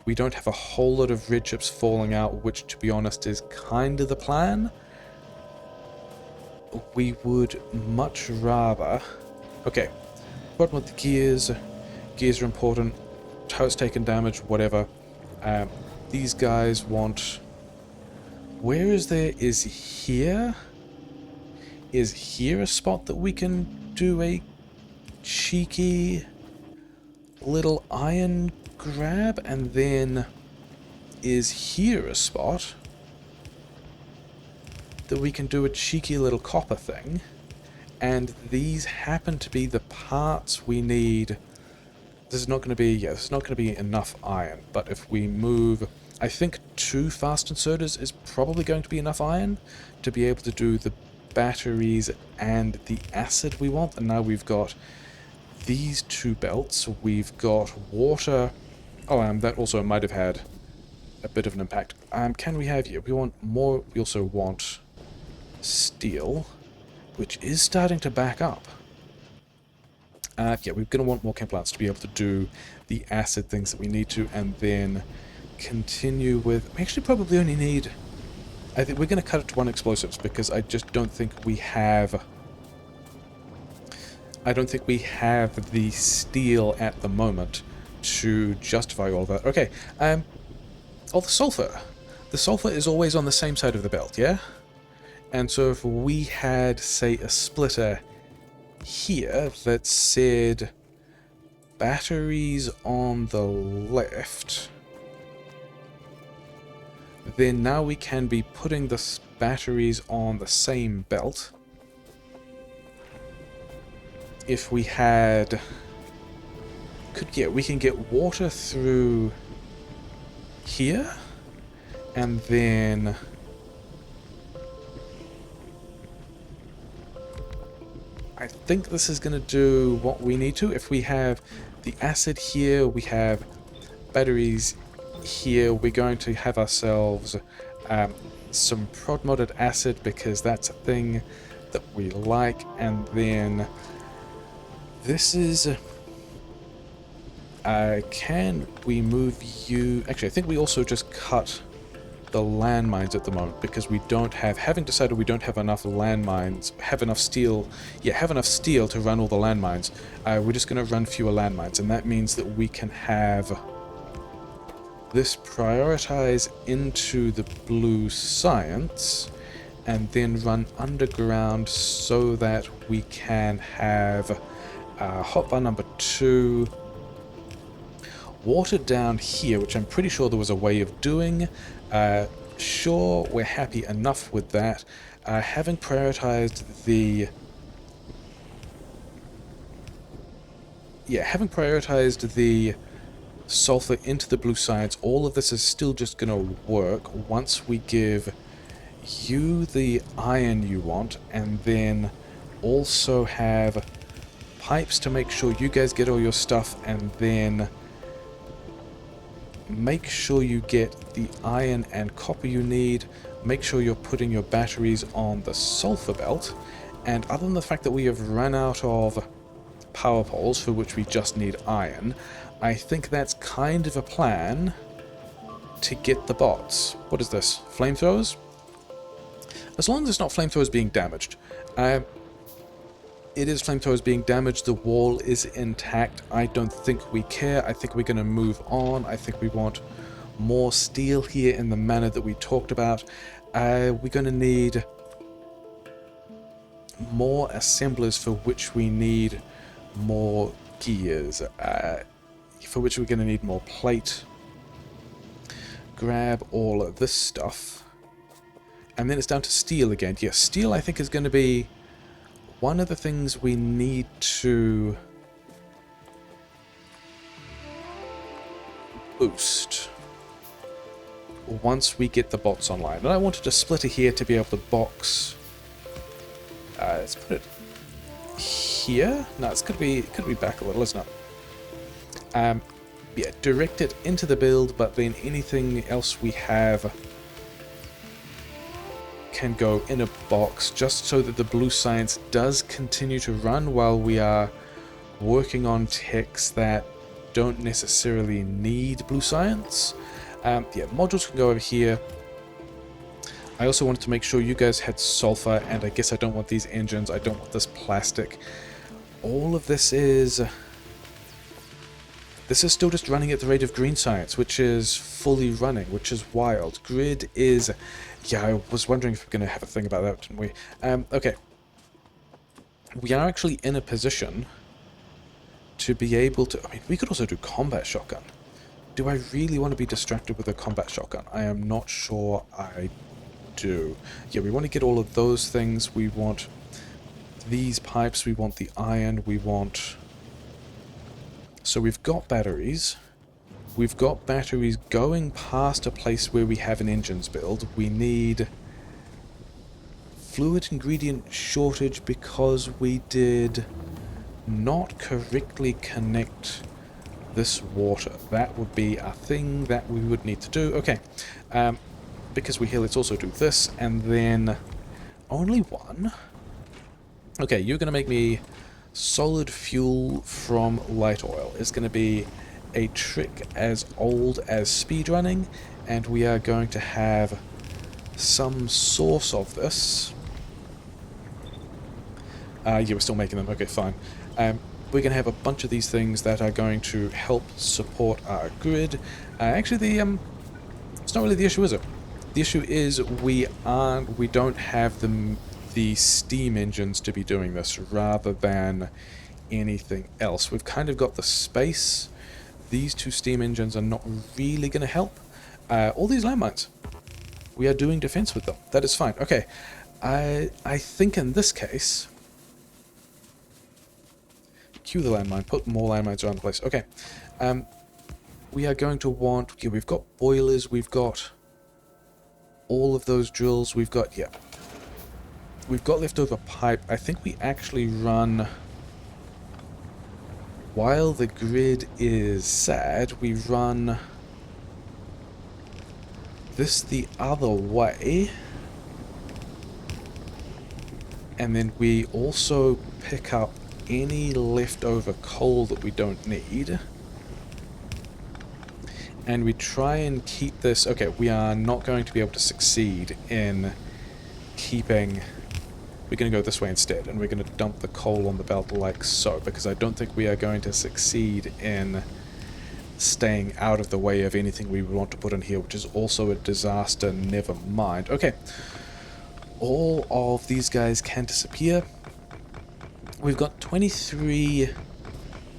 We don't have a whole lot of red chips falling out, which, to be honest, is kind of the plan. We would much rather... Okay. Prod mod the gears... Gears are important. Toes taken damage, whatever. These guys want... Where is there? Is here? Is here a spot that we can do a cheeky little iron grab? And then is here a spot that we can do a cheeky little copper thing? And these happen to be the parts we need... This is not going to be, yeah, this is not going to be enough iron, but if we move, I think 2 fast inserters is probably going to be enough iron to be able to do the batteries and the acid we want. And now we've got these two belts. We've got water. Oh, that also might have had a bit of an impact. Can we have... Yeah, we want more. We also want steel, which is starting to back up. Yeah, we're going to want more chem plants to be able to do the acid things that we need to, and then continue with... We actually probably only need... I think we're going to cut it to 1 explosives, because I just don't think we have... I don't think we have the steel at the moment to justify all of that. Okay, oh, the sulfur. The sulfur is always on the same side of the belt, yeah? And so if we had, say, a splitter here that said batteries on the left, then now we can be putting the batteries on the same belt. If we had... we can get water through here, and then... I think this is going to do what we need to. If we have the acid here, we have batteries here, we're going to have ourselves some prod-modded acid, because that's a thing that we like, and then this is... can we move you... Actually, I think we also just cut the landmines at the moment, because we don't have... Having decided we don't have enough landmines, have enough steel to run all the landmines, we're just going to run fewer landmines, and that means that we can have this prioritize into the blue science, and then run underground so that we can have hotbar number 2 watered down here, which I'm pretty sure there was a way of doing. Sure, we're happy enough with that. Having prioritized the... Yeah, having prioritized the sulfur into the blue science, all of this is still just going to work once we give you the iron you want, and then also have pipes to make sure you guys get all your stuff, and then make sure you get the iron and copper you need, make sure you're putting your batteries on the sulfur belt, and other than the fact that we have run out of power poles for which we just need iron, I think that's kind of a plan to get the bots. What is this? Flamethrowers? As long as it's not flamethrowers being damaged. It is flamethrowers being damaged, the wall is intact, I don't think we care, I think we're going to move on, I think we want more steel here in the manner that we talked about. We're going to need more assemblers, for which we need more gears, for which we're going to need more plate. Grab all of this stuff. And then it's down to steel again. Yes, steel I think is going to be one of the things we need to boost once we get the bots online. And I wanted a splitter here to be able to box. Let's put it here. No, it's could be back a little, isn't it? Yeah, direct it into the build, but then anything else we have can go in a box, just so that the blue science does continue to run while we are working on techs that don't necessarily need blue science. Yeah, modules can go over here. I also wanted to make sure you guys had sulfur, and I guess I don't want these engines, I don't want this plastic. All of this is still just running at the rate of green science, which is fully running, which is wild. Grid is... Yeah, I was wondering if we're going to have a thing about that, didn't we? Okay. We are actually in a position to be able to... I mean, we could also do combat shotgun. Do I really want to be distracted with a combat shotgun? I am not sure I do. Yeah, we want to get all of those things. We want these pipes, we want the iron, we want... So we've got batteries. We've got batteries going past a place where we have an engines build. We need fluid ingredient shortage because we did not correctly connect this water. That would be a thing that we would need to do. Okay, because we're here, let's also do this, and then only one. Okay, you're going to make me solid fuel from light oil. It's going to be a trick as old as speedrunning, and we are going to have some source of this. Yeah, we're still making them. Okay, fine. We're going to have a bunch of these things that are going to help support our grid. Actually, it's not really the issue, is it? The issue is we don't have the steam engines to be doing this, rather than anything else. We've kind of got the space. These two steam engines are not really going to help. All these landmines, we are doing defense with them. That is fine. Okay, I think in this case, cue the landmine, put more landmines around the place. Okay, we are going to want, yeah, we've got boilers, we've got all of those drills, we've got, yeah, we've got leftover pipe. I think we actually run, while the grid is sad, we run this the other way, and then we also pick up any leftover coal that we don't need, and we try and keep this. Okay, we are not going to be able to succeed in keeping, we're going to go this way instead, and we're going to dump the coal on the belt like so, because I don't think we are going to succeed in staying out of the way of anything we want to put in here, which is also a disaster. Never mind. Okay, all of these guys can disappear. We've got 23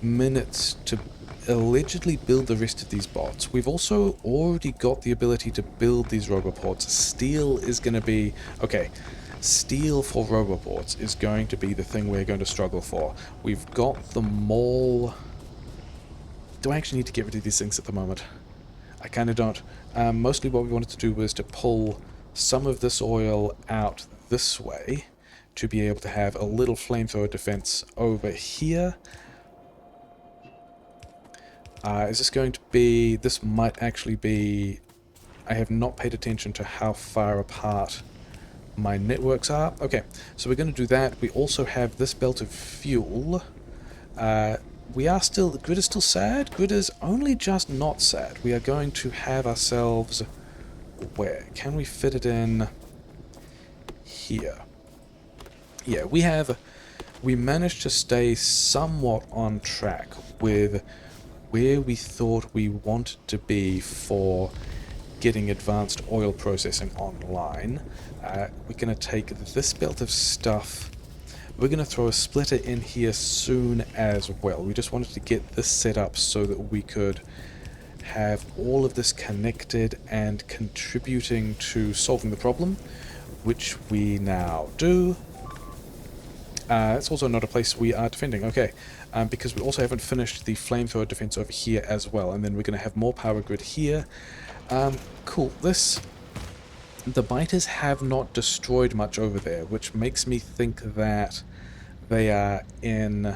minutes to allegedly build the rest of these bots. We've also already got the ability to build these roboports. Steel is going to be, okay, steel for roboports is going to be the thing we're going to struggle for. We've got the mall. Do I actually need to get rid of these things at the moment? I kind of don't. Mostly what we wanted to do was to pull some of this oil out this way to be able to have a little flamethrower defense over here. Is this going to be... This might actually be... I have not paid attention to how far apart my networks are. Okay, so we're going to do that. We also have this belt of fuel. We are still... The grid is still sad. Grid is only just not sad. We are going to have ourselves... Where? Can we fit it in here? Yeah, we have... We managed to stay somewhat on track with where we thought we wanted to be for getting advanced oil processing online. We're going to take this belt of stuff. We're going to throw a splitter in here soon as well. We just wanted to get this set up so that we could have all of this connected and contributing to solving the problem, which we now do. It's also not a place we are defending, okay, because we also haven't finished the flamethrower defense over here as well, and then we're going to have more power grid here. Cool, the biters have not destroyed much over there, which makes me think that they are in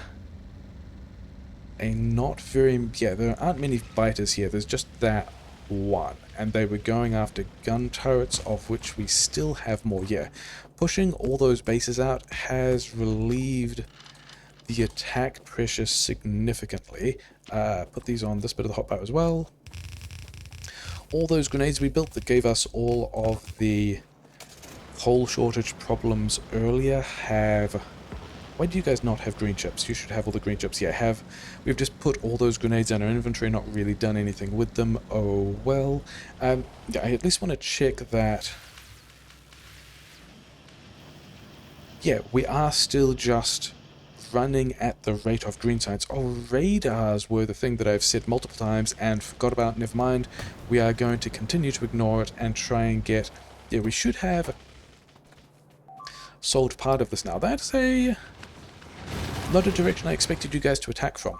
a not very... Yeah, there aren't many biters here, there's just that one, and they were going after gun turrets, of which we still have more. Yeah, pushing all those bases out has relieved the attack pressure significantly. Put these on this bit of the hotbar as well. All those grenades we built that gave us all of the coal shortage problems earlier have... Why do you guys not have green chips? You should have all the green chips. Yeah, we've just put all those grenades in our inventory, not really done anything with them. Oh well. Yeah, I at least want to check that... Yeah, we are still just running at the rate of green signs. Oh, radars were the thing that I've said multiple times and forgot about. Never mind. We are going to continue to ignore it and try and get... Yeah, we should have solved part of this now. That's not a direction I expected you guys to attack from.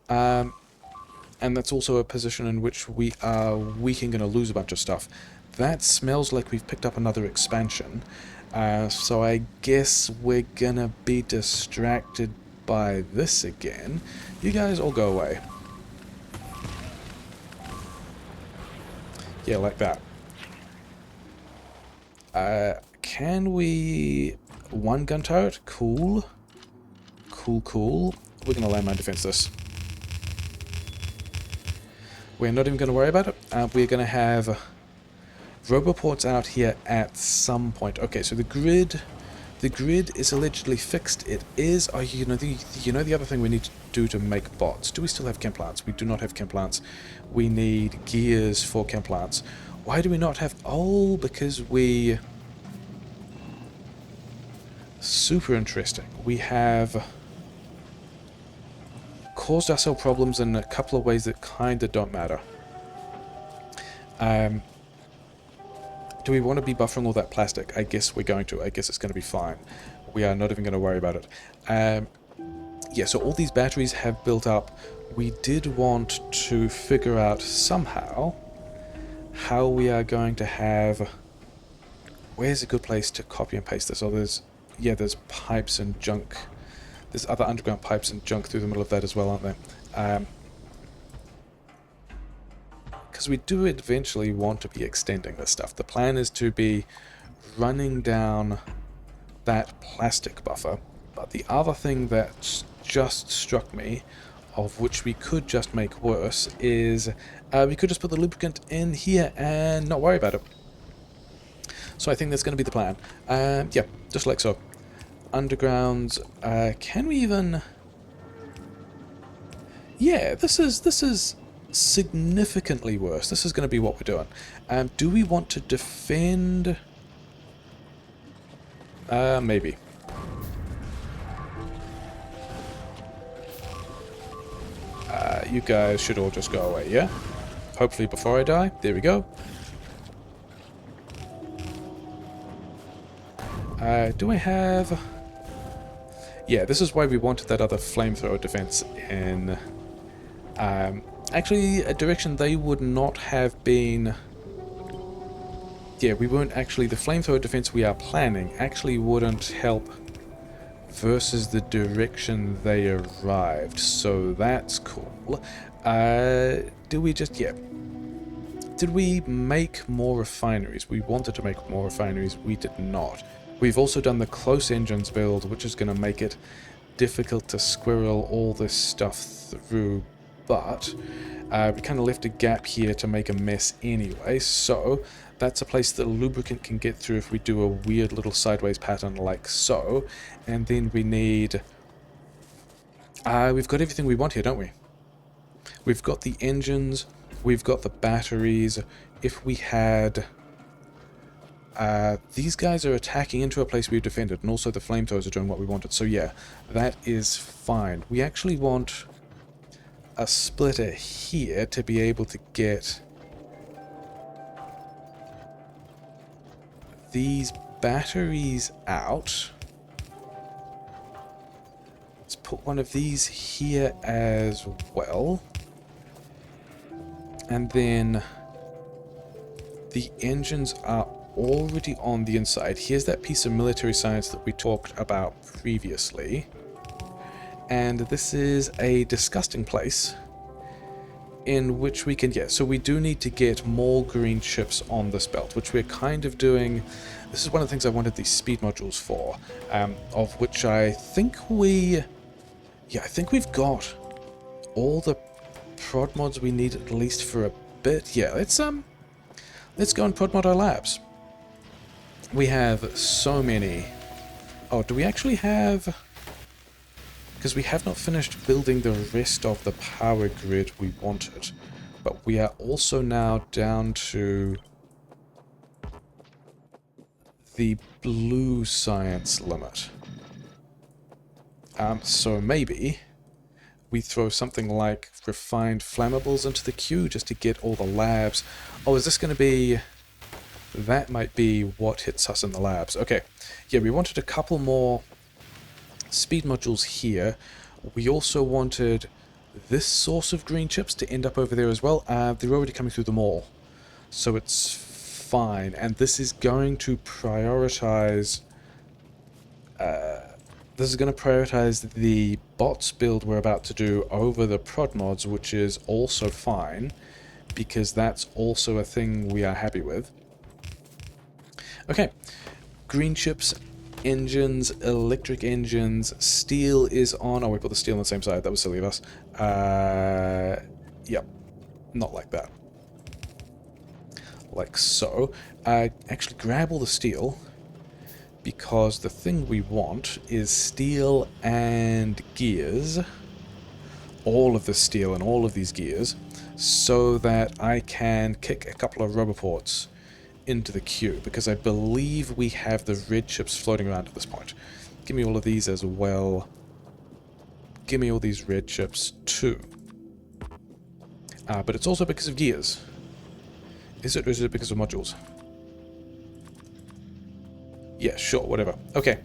And that's also a position in which we are weak and going to lose a bunch of stuff. That smells like we've picked up another expansion. So I guess we're gonna be distracted buy this again. You guys all go away. Yeah, like that. Can we... One gun turret? Cool. Cool, cool. We're going to landmine defense this. We're not even going to worry about it. We're going to have roboports out here at some point. Okay, so the grid is allegedly fixed. It is. Oh, you know the other thing we need to do to make bots. Do we still have chem plants? We do not have chem plants. We need gears for chem plants. Why do we not have... Oh, because we... Super interesting. We have caused ourselves problems in a couple of ways that kind of don't matter. Do we want to be buffering all that plastic? I guess we're going to. I guess it's going to be fine. We are not even going to worry about it. Yeah, so all these batteries have built up. We did want to figure out somehow how we are going to have... Where's a good place to copy and paste this? Oh, there's pipes and junk. There's other underground pipes and junk through the middle of that as well, aren't there? Because we do eventually want to be extending this stuff. The plan is to be running down that plastic buffer. But the other thing that just struck me, of which we could just make worse, is we could just put the lubricant in here and not worry about it. So I think that's going to be the plan. Yeah, just like so. Undergrounds. Can we even... Yeah, this is significantly worse. This is going to be what we're doing. Do we want to defend? Maybe. You guys should all just go away, yeah? Hopefully before I die. There we go. Do I have... Yeah, this is why we wanted that other flamethrower defense in... actually, a direction they would not have been... Yeah, we weren't actually... The flamethrower defense we are planning actually wouldn't help versus the direction they arrived. So that's cool. Do we just... Yeah. Did we make more refineries? We wanted to make more refineries. We did not. We've also done the close engines build, which is going to make it difficult to squirrel all this stuff through, but we kind of left a gap here to make a mess anyway, so that's a place that lubricant can get through if we do a weird little sideways pattern like so. And then we need... we've got everything we want here, don't we? We've got the engines, we've got the batteries. If we had... these guys are attacking into a place we've defended, and also the flamethrowers are doing what we wanted, so yeah, that is fine. We actually want a splitter here to be able to get these batteries out. Let's put one of these here as well. And then the engines are already on the inside. Here's that piece of military science that we talked about previously. And this is a disgusting place in which we can get... So we do need to get more green chips on this belt, which we're kind of doing. This is one of the things I wanted these speed modules for, of which I think we... Yeah, I think we've got all the prod mods we need at least for a bit. Yeah, let's go and prod mod our labs. We have so many. Oh, do we actually have... Because we have not finished building the rest of the power grid we wanted. But we are also now down to the blue science limit. So maybe we throw something like refined flammables into the queue just to get all the labs. Oh, is this going to be... That might be what hits us in the labs. Okay, yeah, we wanted a couple more speed modules here. We also wanted this source of green chips to end up over there as well. They're already coming through the mall, so it's fine. And this is going to prioritize... this is going to prioritize the bots build we're about to do over the prod mods, which is also fine, because that's also a thing we are happy with. Okay, green chips, engines, electric engines, steel is on. Oh, we put the steel on the same side. That was silly of us. Yep, not like that. Like so. Actually, grab all the steel, because the thing we want is steel and gears. All of the steel and all of these gears, so that I can kick a couple of rubber ports into the queue, because I believe we have the red chips floating around at this point. Give me all of these as well. Give me all these red chips too. But it's also because of gears. Is it, or is it because of modules? Yeah, sure, whatever. Okay.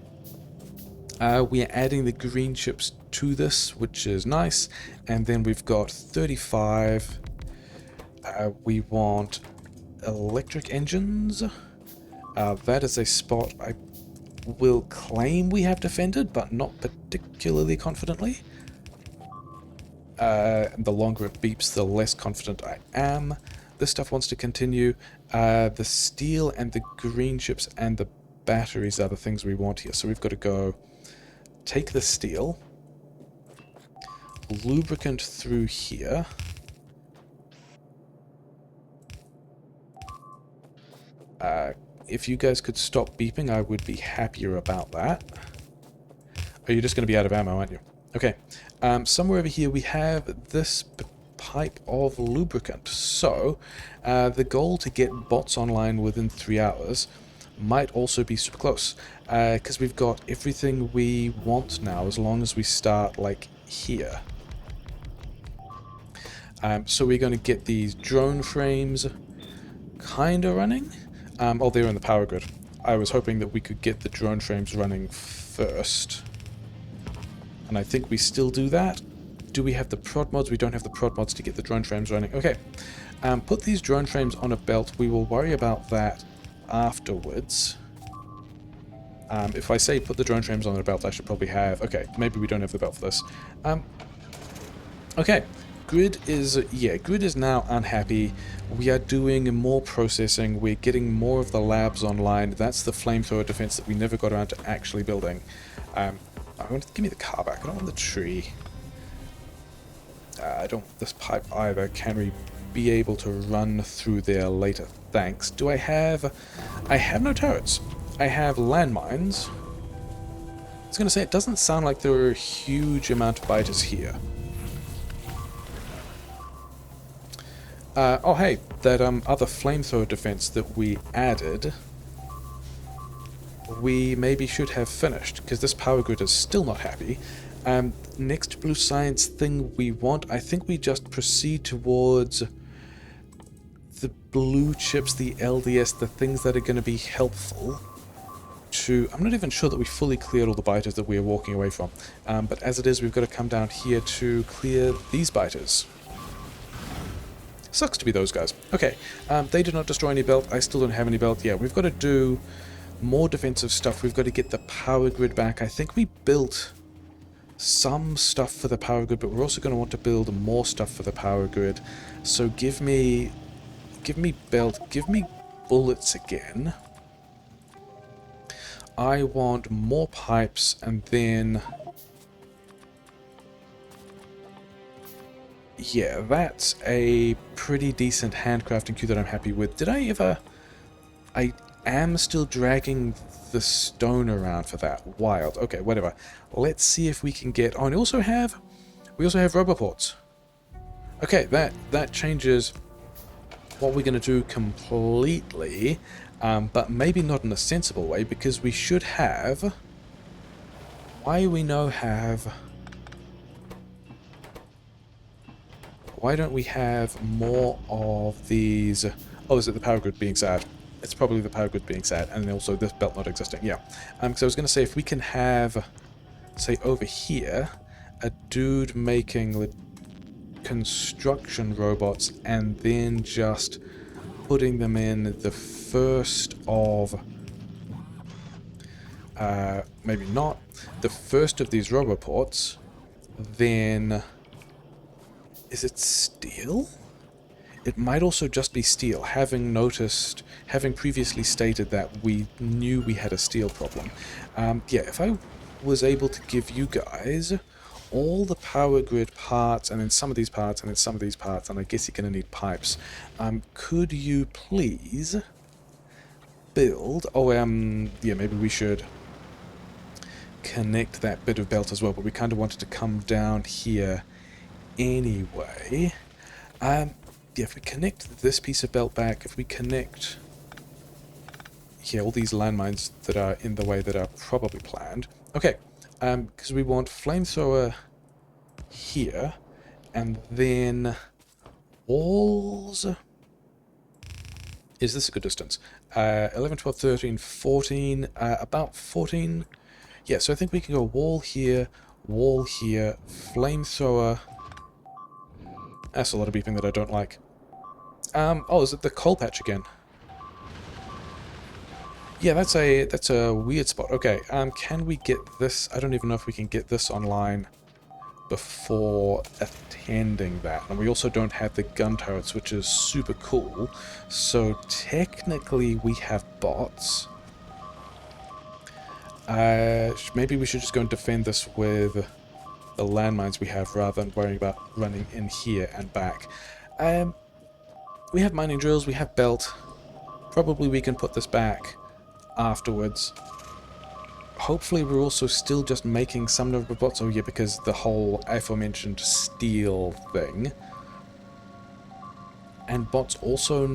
We are adding the green chips to this, which is nice. And then we've got 35. We want electric engines. That is a spot I will claim we have defended, but not particularly confidently. The longer it beeps, the less confident I am. This stuff wants to continue. The steel and the green chips and the batteries are the things we want here. So we've got to go take the steel, lubricant through here. If you guys could stop beeping, I would be happier about that. Oh, you're just going to be out of ammo, aren't you? Okay. Somewhere over here we have this pipe of lubricant. So, the goal to get bots online within 3 hours might also be super close. Because we've got everything we want now, as long as we start, like, here. So we're going to get these drone frames kind of running. Oh, they're in the power grid. I was hoping that we could get the drone frames running first. And I think we still do that. Do we have the prod mods? We don't have the prod mods to get the drone frames running. Okay. Put these drone frames on a belt. We will worry about that afterwards. If I say put the drone frames on a belt, I should probably have... Okay, maybe we don't have the belt for this. Okay. Grid is now unhappy. We are doing more processing. We're getting more of the labs online. That's the flamethrower defense that we never got around to actually building. I want to give me the car back. I don't want the tree. I don't want this pipe either. Can we be able to run through there later? Thanks. Do I have... I have no turrets. I have landmines. I was going to say, it doesn't sound like there are a huge amount of biters here. Oh hey, that other flamethrower defense that we added, we maybe should have finished, because this power grid is still not happy. Next blue science thing we want, I think we just proceed towards the blue chips, the LDS, the things that are going to be helpful to... I'm not even sure that we fully cleared all the biters that we are walking away from. But as it is, we've got to come down here to clear these biters. Sucks to be those guys. Okay, they did not destroy any belt. I still don't have any belt. Yeah, we've got to do more defensive stuff. We've got to get the power grid back. I think we built some stuff for the power grid, but we're also going to want to build more stuff for the power grid. So give me belt, give me bullets again. I want more pipes, and then... Yeah, that's a pretty decent handcrafting queue that I'm happy with. Did I ever... I am still dragging the stone around for that. Wild. Okay, whatever. Let's see if we can get... Oh, and we also have rubber ports. Okay, that changes what we're going to do completely, but maybe not in a sensible way, because we should have... Why don't we have more of these... Oh, is it the power grid being sad? It's probably the power grid being sad, and also this belt not existing, yeah. Because I was going to say, if we can have, say, over here, a dude making construction robots, and then just putting them in the first of... maybe not. The first of these roboports, then... Is it steel? It might also just be steel, having previously stated that we knew we had a steel problem. Yeah, if I was able to give you guys all the power grid parts, and then some of these parts, and then some of these parts, and I guess you're going to need pipes, could you please build... Oh, yeah, maybe we should connect that bit of belt as well, but we kind of wanted to come down here anyway. Yeah, if we connect this piece of belt back, if we connect... Yeah, all these landmines that are in the way that are probably planned. Okay, because we want flamethrower here, and then walls... Is this a good distance? 11, 12, 13, 14, about 14... Yeah, so I think we can go wall here, flamethrower... That's a lot of beeping that I don't like. Oh, is it the coal patch again? Yeah, that's a weird spot. Okay, can we get this? I don't even know if we can get this online before attending that. And we also don't have the gun turrets, which is super cool. So technically we have bots. Maybe we should just go and defend this with the landmines we have rather than worrying about running in here and back. We have mining drills, we have belt. Probably we can put this back afterwards. Hopefully we're also still just making some number of bots. Oh yeah, because the whole aforementioned steel thing. And bots also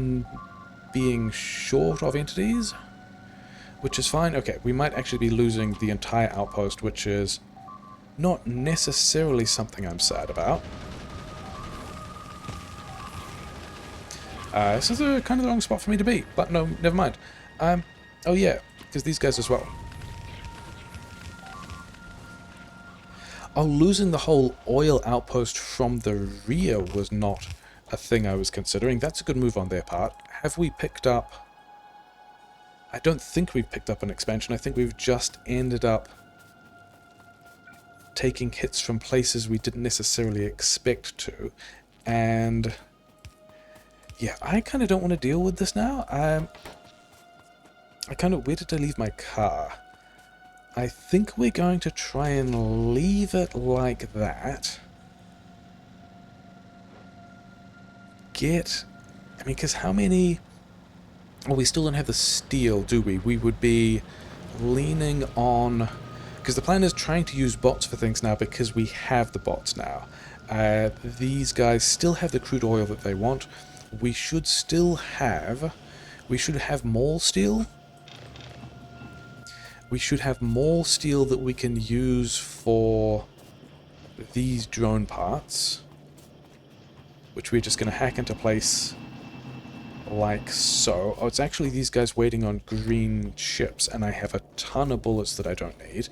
being short of entities, which is fine. Okay, we might actually be losing the entire outpost, which is not necessarily something I'm sad about. This is kind of the wrong spot for me to be, but no, never mind. Oh yeah, because these guys as well. Oh, losing the whole oil outpost from the rear was not a thing I was considering. That's a good move on their part. Have we picked up... I don't think we've picked up an expansion. I think we've just ended up taking hits from places we didn't necessarily expect to. And... yeah, I kind of don't want to deal with this now. Where did I leave my car? I think we're going to try and leave it like that. Because how many... Well, we still don't have the steel, do we? We would be leaning on... Because the plan is trying to use bots for things now because we have the bots now. These guys still have the crude oil that they want. We should still have... We should have more steel. We should have more steel that we can use for these drone parts, which we're just going to hack into place like so. Oh, it's actually these guys waiting on green ships, and I have a ton of bullets that I don't need.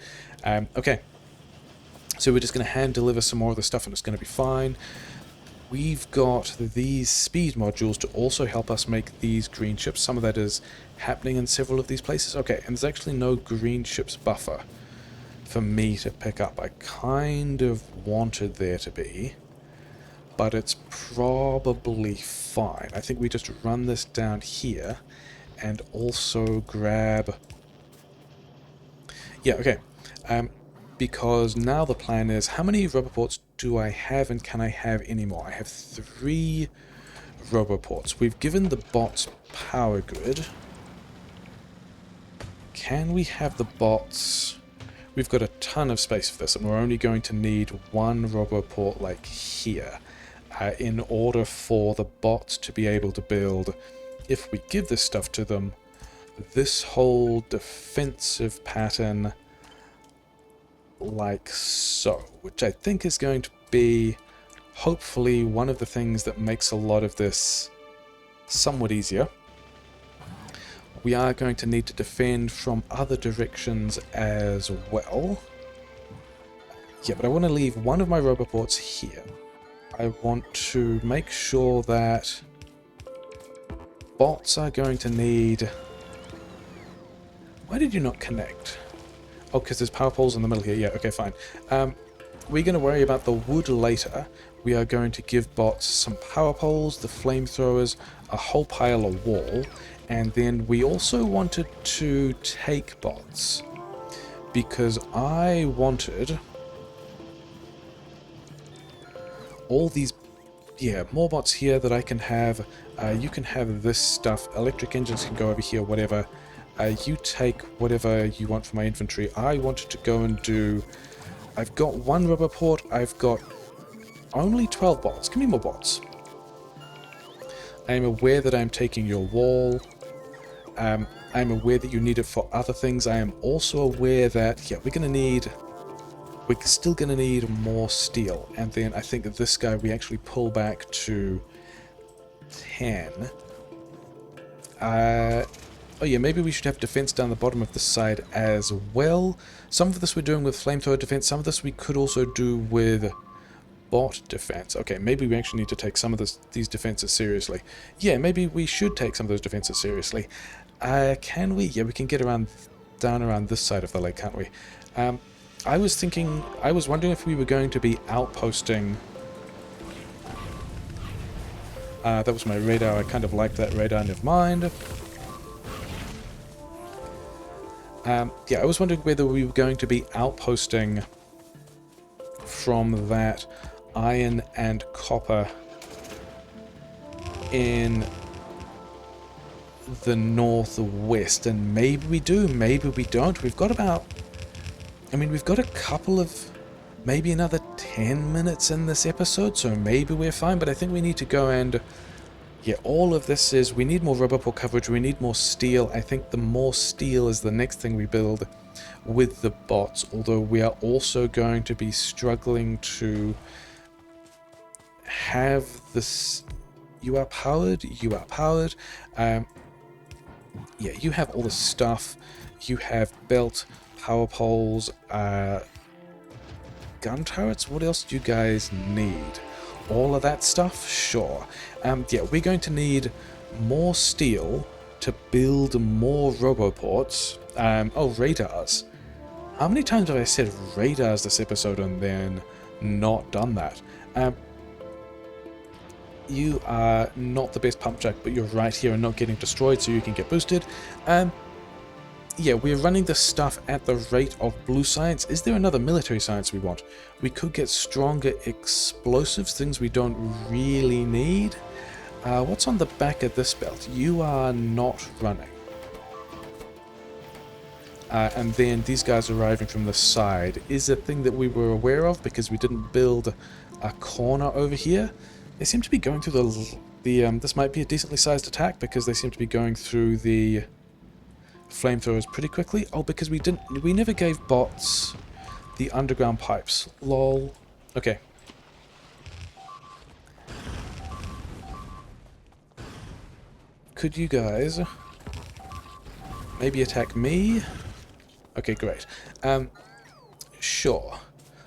Okay, so we're just going to hand deliver some more of the stuff, and it's going to be fine. We've got these speed modules to also help us make these green ships. Some of that is happening in several of these places. Okay, and there's actually no green ships buffer for me to pick up. I kind of wanted there to be, but it's probably fine. I think we just run this down here and also grab... Yeah, okay. Because now the plan is, how many rubber ports do I have, and can I have any more? I have 3 rubber ports. We've given the bots power grid. Can we have the bots... We've got a ton of space for this, and we're only going to need 1 rubber port like here in order for the bots to be able to build, if we give this stuff to them, this whole defensive pattern like so, which I think is going to be hopefully one of the things that makes a lot of this somewhat easier. We are going to need to defend from other directions as well. Yeah, but I want to leave one of my rubber ports here. I want to make sure that bots are going to need... Why did you not connect? Oh, because there's power poles in the middle here. Yeah, okay, fine. we're going to worry about the wood later. We are going to give bots some power poles, the flamethrowers, a whole pile of wall, and then we also wanted to take bots, because I wanted all these, yeah, more bots here that I can have. You can have this stuff, electric engines can go over here, whatever. You take whatever you want from my inventory. I wanted to go and do, I've got one rubber port, I've got only 12 bots. Give me more bots. I am aware that I'm taking your wall. I'm aware that you need it for other things. I am also aware that, yeah, we're still going to need more steel. And then I think that this guy, we actually pull back to 10. Oh yeah, maybe we should have defense down the bottom of the side as well. Some of this we're doing with flamethrower defense. Some of this we could also do with bot defense. Okay, maybe we actually need to take some of these defenses seriously. Yeah, maybe we should take some of those defenses seriously. Can we? Yeah, we can get down around this side of the lake, can't we? I was wondering if we were going to be outposting. That was my radar. I kind of like that radar, never mind. Yeah, I was wondering whether we were going to be outposting from that iron and copper in the northwest, and maybe we do, maybe we don't. We've got about, I mean, we've got a couple of, maybe another 10 minutes in this episode, so maybe we're fine, but I think we need to go and, yeah, all of this is, we need more rubber port coverage, we need more steel. I think the more steel is the next thing we build with the bots, although we are also going to be struggling to have this. You are powered. Yeah, you have all the stuff. You have belt, power poles, gun turrets. What else do you guys need? All of that stuff? Sure. Yeah, we're going to need more steel to build more roboports. Oh, radars. How many times have I said radars this episode and then not done that? You are not the best pump jack, but you're right here and not getting destroyed, so you can get boosted. Yeah, we're running this stuff at the rate of blue science. Is there another military science we want? We could get stronger explosives, things we don't really need. What's on the back of this belt? You are not running. And then these guys arriving from the side is a thing that we were aware of because we didn't build a corner over here. They seem to be going through this might be a decently sized attack because they seem to be going through the flamethrowers pretty quickly. Oh, because we never gave bots the underground pipes. Lol. Okay. Could you guys maybe attack me? Okay, great. Sure.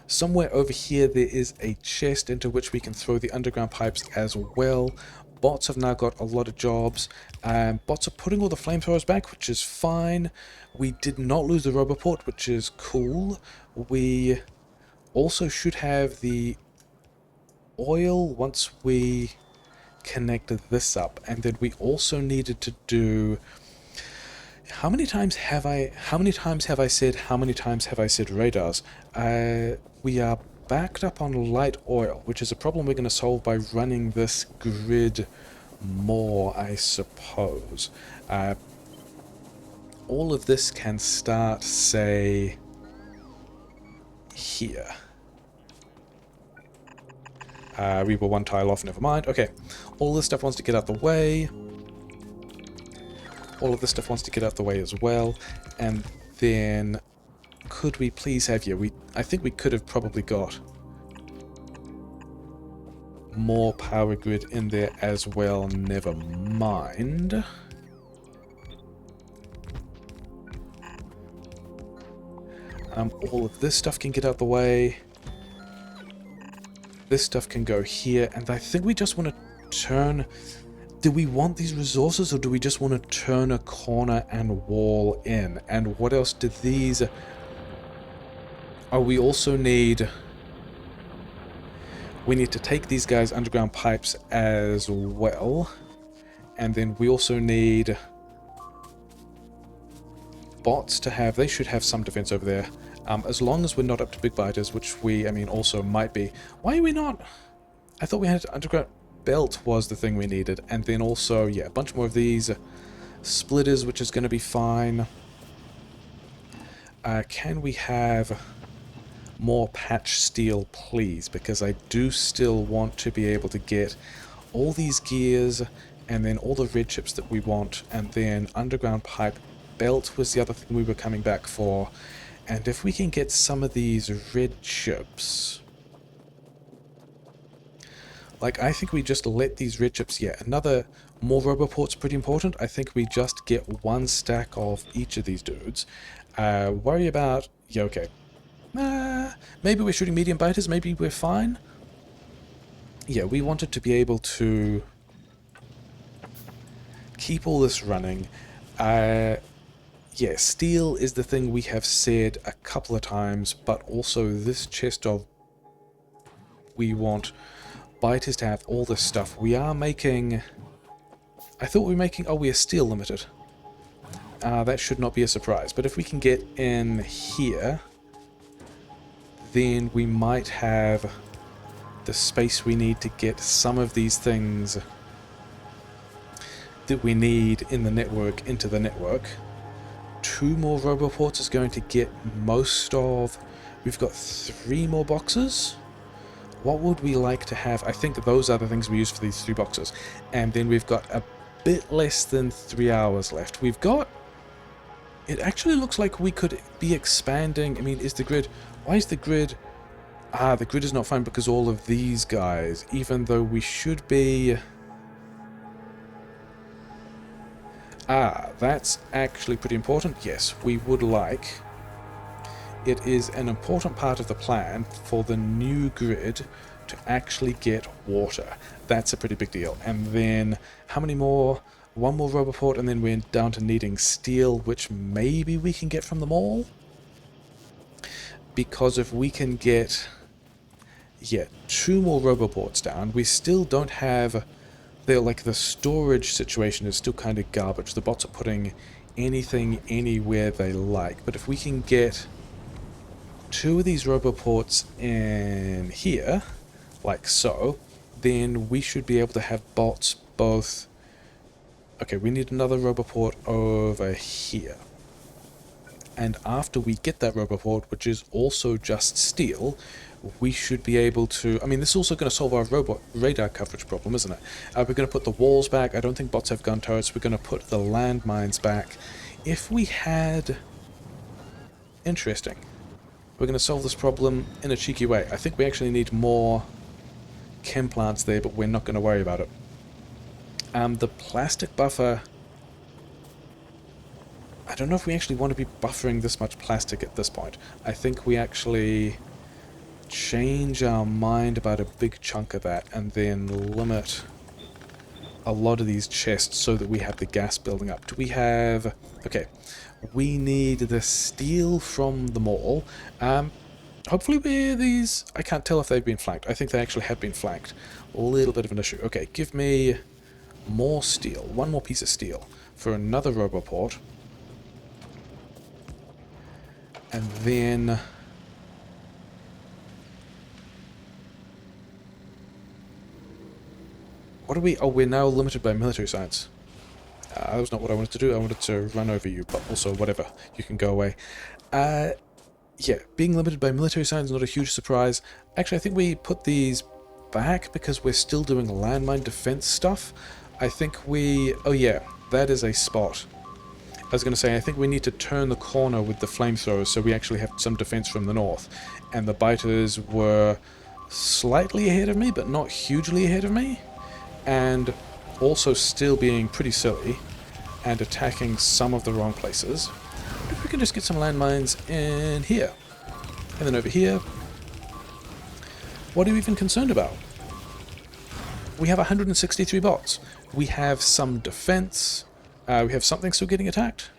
Somewhere over here there is a chest into which we can throw the underground pipes as well. Bots have now got a lot of jobs. Bots are putting all the flamethrowers back, which is fine. We did not lose the roboport, which is cool. We also should have the oil once we connect this up. And then we also needed to do... How many times have I said radars? We are backed up on light oil, which is a problem we're going to solve by running this grid more, I suppose. All of this can start, say, here. We were one tile off, never mind. Okay, all this stuff wants to get out the way. All of this stuff wants to get out the way as well. And then, could we please have, yeah, I think we could have probably got more power grid in there as well, never mind. All of this stuff can get out the way. This stuff can go here, and I think we just want to turn... Do we want these resources, or do we just want to turn a corner and wall in? And what else do these... Oh, we also need... We need to take these guys' underground pipes as well. And then we also need bots to have... They should have some defense over there. As long as we're not up to big biters, which we, I mean, also might be. Why are we not? I thought we had underground belt was the thing we needed. And then also, yeah, a bunch more of these splitters, which is going to be fine. Can we have more patch steel, please? Because I do still want to be able to get all these gears and then all the red chips that we want, and then underground pipe belt was the other thing we were coming back for. And if we can get some of these red chips, like, I think we just let these red chips, yeah, another more roboport's pretty important. I think we just get one stack of each of these dudes. Worry about, yeah, okay. Maybe we're shooting medium biters, maybe we're fine. Yeah, we wanted to be able to keep all this running. Yeah, steel is the thing we have said a couple of times, but also this chest of... We want biters to have all this stuff. We are making... I thought we were making... Oh, we are steel limited. That should not be a surprise. But if we can get in here, then we might have the space we need to get some of these things that we need in the network into the network. 2 more roboports is going to get most of... We've got 3 more boxes. What would we like to have? I think those are the things we use for these 3 boxes. And then we've got a bit less than 3 hours left. We've got... It actually looks like we could be expanding. I mean, is the grid... Why is the grid... the grid is not fine because all of these guys, even though we should be... that's actually pretty important. Yes, we would like... It is an important part of the plan for the new grid to actually get water. That's a pretty big deal. And then, how many more? 1 more roboport, and then we're down to needing steel, which maybe we can get from the mall? Because if we can get... Yeah, 2 more roboports down, we still don't have... They're like, the storage situation is still kind of garbage. The bots are putting anything anywhere they like. But if we can get 2 of these roboports in here, like so, then we should be able to have bots both... Okay, we need another roboport over here. And after we get that roboport, which is also just steel, we should be able to... I mean, this is also going to solve our robot radar coverage problem, isn't it? We're going to put the walls back. I don't think bots have gun turrets. We're going to put the landmines back. If we had... Interesting. We're going to solve this problem in a cheeky way. I think we actually need more chem plants there, but we're not going to worry about it. The plastic buffer... I don't know if we actually want to be buffering this much plastic at this point. I think we actually change our mind about a big chunk of that and then limit a lot of these chests so that we have the gas building up. Do we have... Okay, we need the steel from the mall. Hopefully these... I can't tell if they've been flanked. I think they actually have been flanked. A little bit of an issue. Okay, give me more steel. 1 more piece of steel for another roboport. And then... What are we... Oh, we're now limited by military science. That was not what I wanted to do. I wanted to run over you, but also whatever. You can go away. Yeah, being limited by military science is not a huge surprise. Actually, I think we put these back because we're still doing landmine defense stuff. I think we... Oh yeah, that is a spot. I was going to say, I think we need to turn the corner with the flamethrowers so we actually have some defense from the north. And the biters were slightly ahead of me, but not hugely ahead of me. And also still being pretty silly and attacking some of the wrong places. If we can just get some landmines in here. And then over here. What are you even concerned about? We have 163 bots. We have some defense. We have something still getting attacked.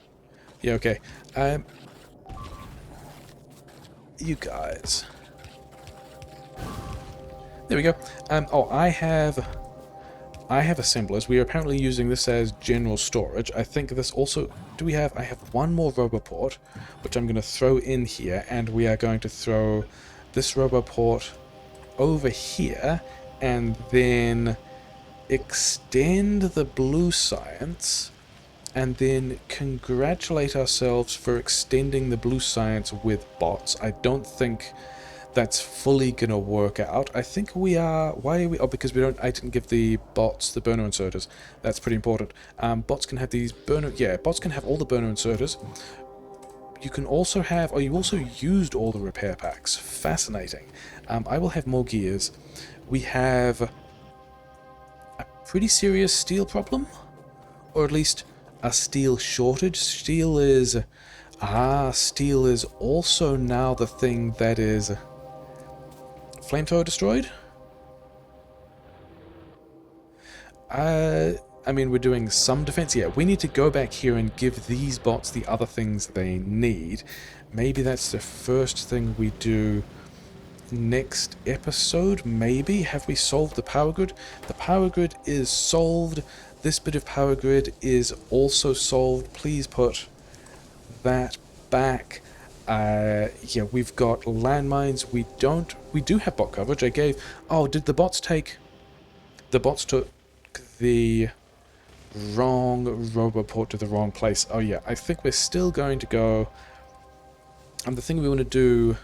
Yeah, okay. You guys. There we go. Oh, I have assemblers. We are apparently using this as general storage. I think this also... Do we have... I have one more roboport, which I'm going to throw in here, and we are going to throw this roboport over here, and then extend the blue science, and then congratulate ourselves for extending the blue science with bots. I don't think that's fully gonna work out. I think we are... Why are we... Oh, because we don't... I didn't give the bots the burner inserters. That's pretty important. Bots can have these burner... Yeah, bots can have all the burner inserters. You can also have... Oh, you also used all the repair packs. Fascinating. I will have more gears. We have a pretty serious steel problem. Or at least a steel shortage. Steel is... steel is also now the thing that is... Flamethrower destroyed? I mean, we're doing some defense. Yeah, we need to go back here and give these bots the other things they need. Maybe that's the first thing we do next episode, maybe? Have we solved the power grid? The power grid is solved. This bit of power grid is also solved. Please put that back. Yeah, we've got landmines. We do have bot coverage. I gave... Oh, did the bots take... The bots took the wrong roboport to the wrong place. Oh yeah, I think we're still going to go... And the thing we want to do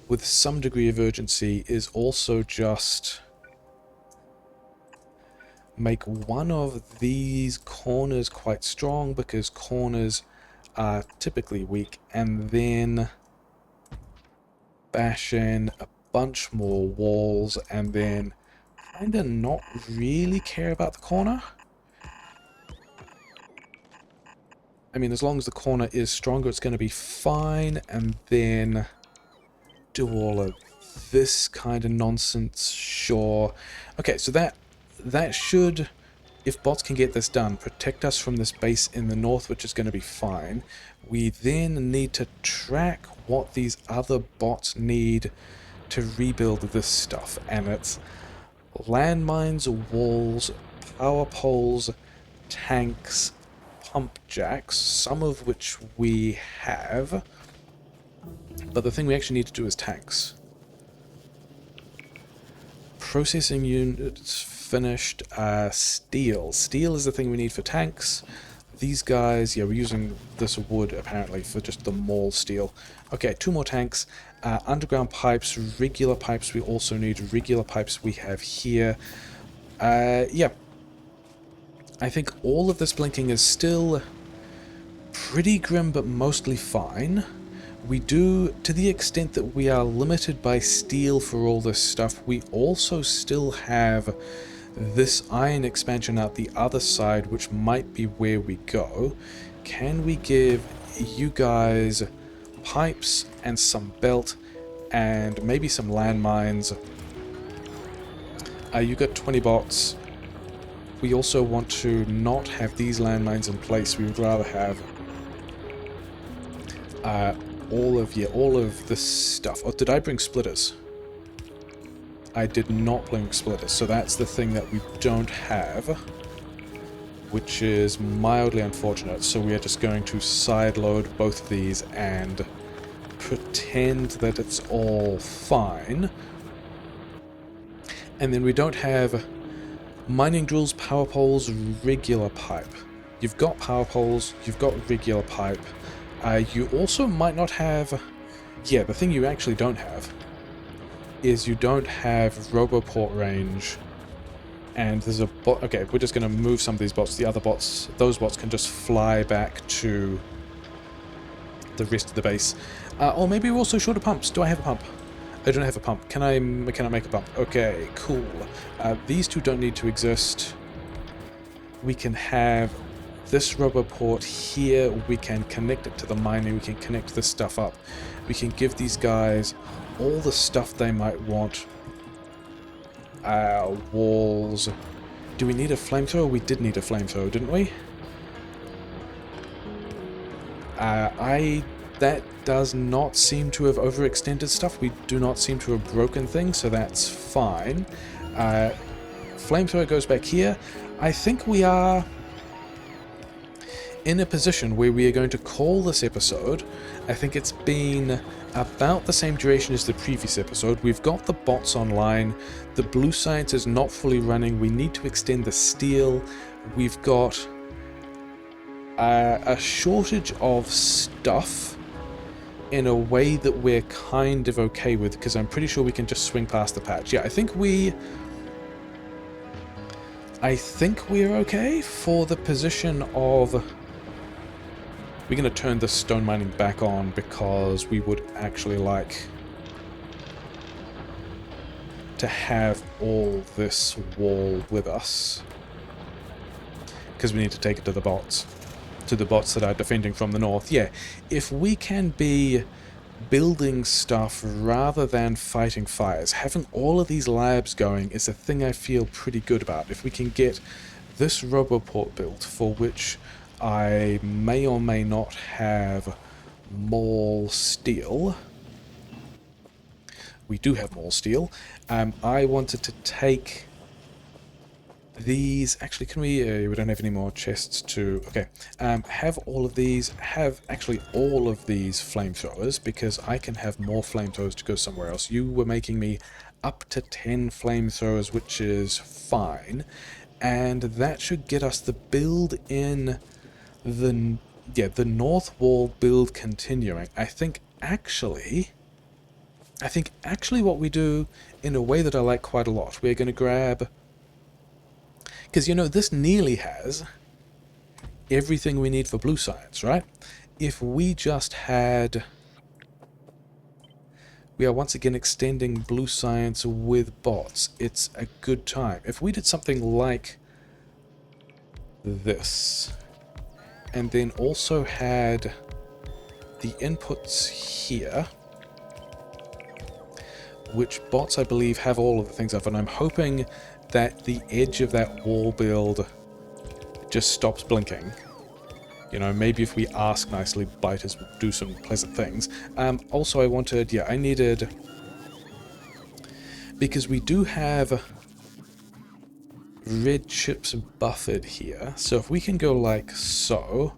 with some degree of urgency is also just make one of these corners quite strong, because corners are typically weak, and then bash in a bunch more walls, and then kinda not really care about the corner. I mean, as long as the corner is stronger, it's going to be fine, and then do all of this kind of nonsense, sure. Okay, so that should... If bots can get this done, protect us from this base in the north, which is going to be fine. We then need to track what these other bots need to rebuild this stuff. And it's landmines, walls, power poles, tanks, pump jacks, some of which we have. But the thing we actually need to do is tanks. Processing units finished. Steel. Steel is the thing we need for tanks. These guys, yeah, we're using this wood apparently for just the maul steel. Okay, 2 more tanks. Underground pipes, regular pipes. We also need regular pipes we have here. Yeah. I think all of this blinking is still pretty grim, but mostly fine. We do, to the extent that we are limited by steel for all this stuff, we also still have this iron expansion out the other side, which might be where we go. Can we give you guys pipes and some belt and maybe some landmines? You got 20 bots. We also want to not have these landmines in place. We would rather have all of this stuff. Oh, did I bring splitters? I did not bring splitters, so that's the thing that we don't have, which is mildly unfortunate. So we are just going to sideload both of these and pretend that it's all fine. And then we don't have mining drills, power poles, regular pipe. You've got power poles, you've got regular pipe. You also might not have... Yeah, the thing you actually don't have is you don't have roboport range. And there's a bot... Okay, we're just going to move some of these bots. The other bots, those bots can just fly back to the rest of the base. Or maybe we're also short of pumps. Do I have a pump? I don't have a pump. Can I make a pump? Okay, cool. These two don't need to exist. We can have this roboport here. We can connect it to the mining. We can connect this stuff up. We can give these guys all the stuff they might want. Walls. Do we need a flamethrower? We did need a flamethrower, didn't we? I That does not seem to have overextended stuff. We do not seem to have broken things, so that's fine. Flamethrower goes back here. I think we are in a position where we are going to call this episode. I think it's been about the same duration as the previous episode. We've got the bots online. The blue science is not fully running. We need to extend the steel. We've got a shortage of stuff in a way that we're kind of okay with, because I'm pretty sure we can just swing past the patch. Yeah, I think we're okay for the position of... We're going to turn the stone mining back on because we would actually like to have all this wall with us, because we need to take it to the bots. To the bots that are defending from the north. Yeah, if we can be building stuff rather than fighting fires, having all of these labs going is a thing I feel pretty good about. If we can get this roboport built, for which I may or may not have more steel. We do have more steel. I wanted to take these... Actually, can we... we don't have any more chests to... Okay. Have all of these... Have actually all of these flamethrowers, because I can have more flamethrowers to go somewhere else. You were making me up to 10 flamethrowers, which is fine. And that should get us the build in the... Yeah, the north wall build continuing. I think actually what we do, in a way that I like quite a lot, we're going to grab... Because, you know, this nearly has everything we need for blue science, right? If we just had... We are once again extending blue science with bots. It's a good time. If we did something like this, and then also had the inputs here, which bots, I believe, have all of the things of, and I'm hoping that the edge of that wall build just stops blinking. You know, maybe if we ask nicely, biters will do some pleasant things. Also, I wanted... Yeah, I needed... Because we do have red chips buffered here. So if we can go like so,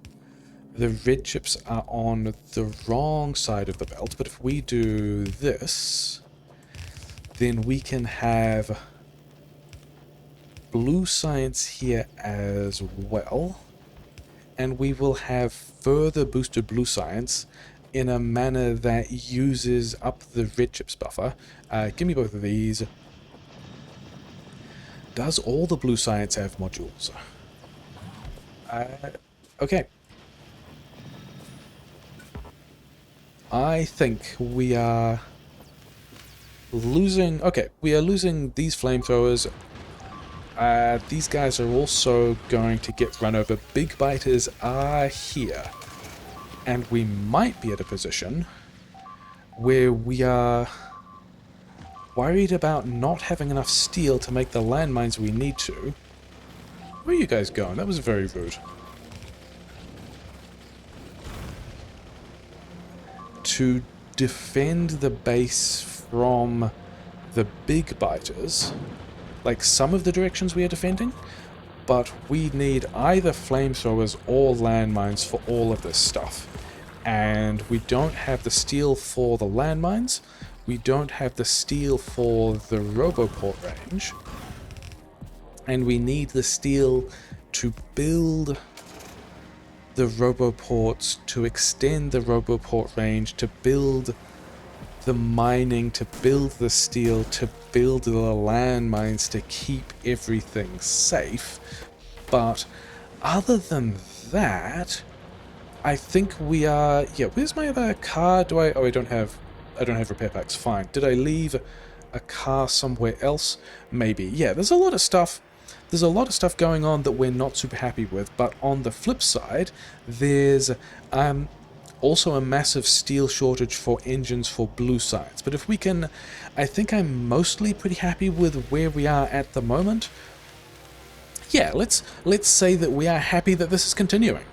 the red chips are on the wrong side of the belt. But if we do this, then we can have blue science here as well, and we will have further boosted blue science in a manner that uses up the red chips buffer. Give me both of these. Does all the blue science have modules? Okay. I think we are losing... Okay, we are losing these flamethrowers. These guys are also going to get run over. Big biters are here. And we might be at a position where we are worried about not having enough steel to make the landmines we need to. Where are you guys going? That was very rude. To defend the base from the big biters, like some of the directions we are defending, but we need either flamethrowers or landmines for all of this stuff. And we don't have the steel for the landmines, we don't have the steel for the roboport range, and we need the steel to build the roboports, to extend the roboport range, to build the mining, to build the steel, to build the landmines, to keep everything safe. But other than that, I think we are... Yeah, where's my other car? Do I... Oh, I don't have repair packs. Fine. Did I leave a car somewhere else? Maybe. Yeah, there's a lot of stuff. There's a lot of stuff going on that we're not super happy with, but on the flip side, there's also a massive steel shortage for engines for blue science. But if we can... I think I'm mostly pretty happy with where we are at the moment. Yeah, let's say that we are happy that this is continuing.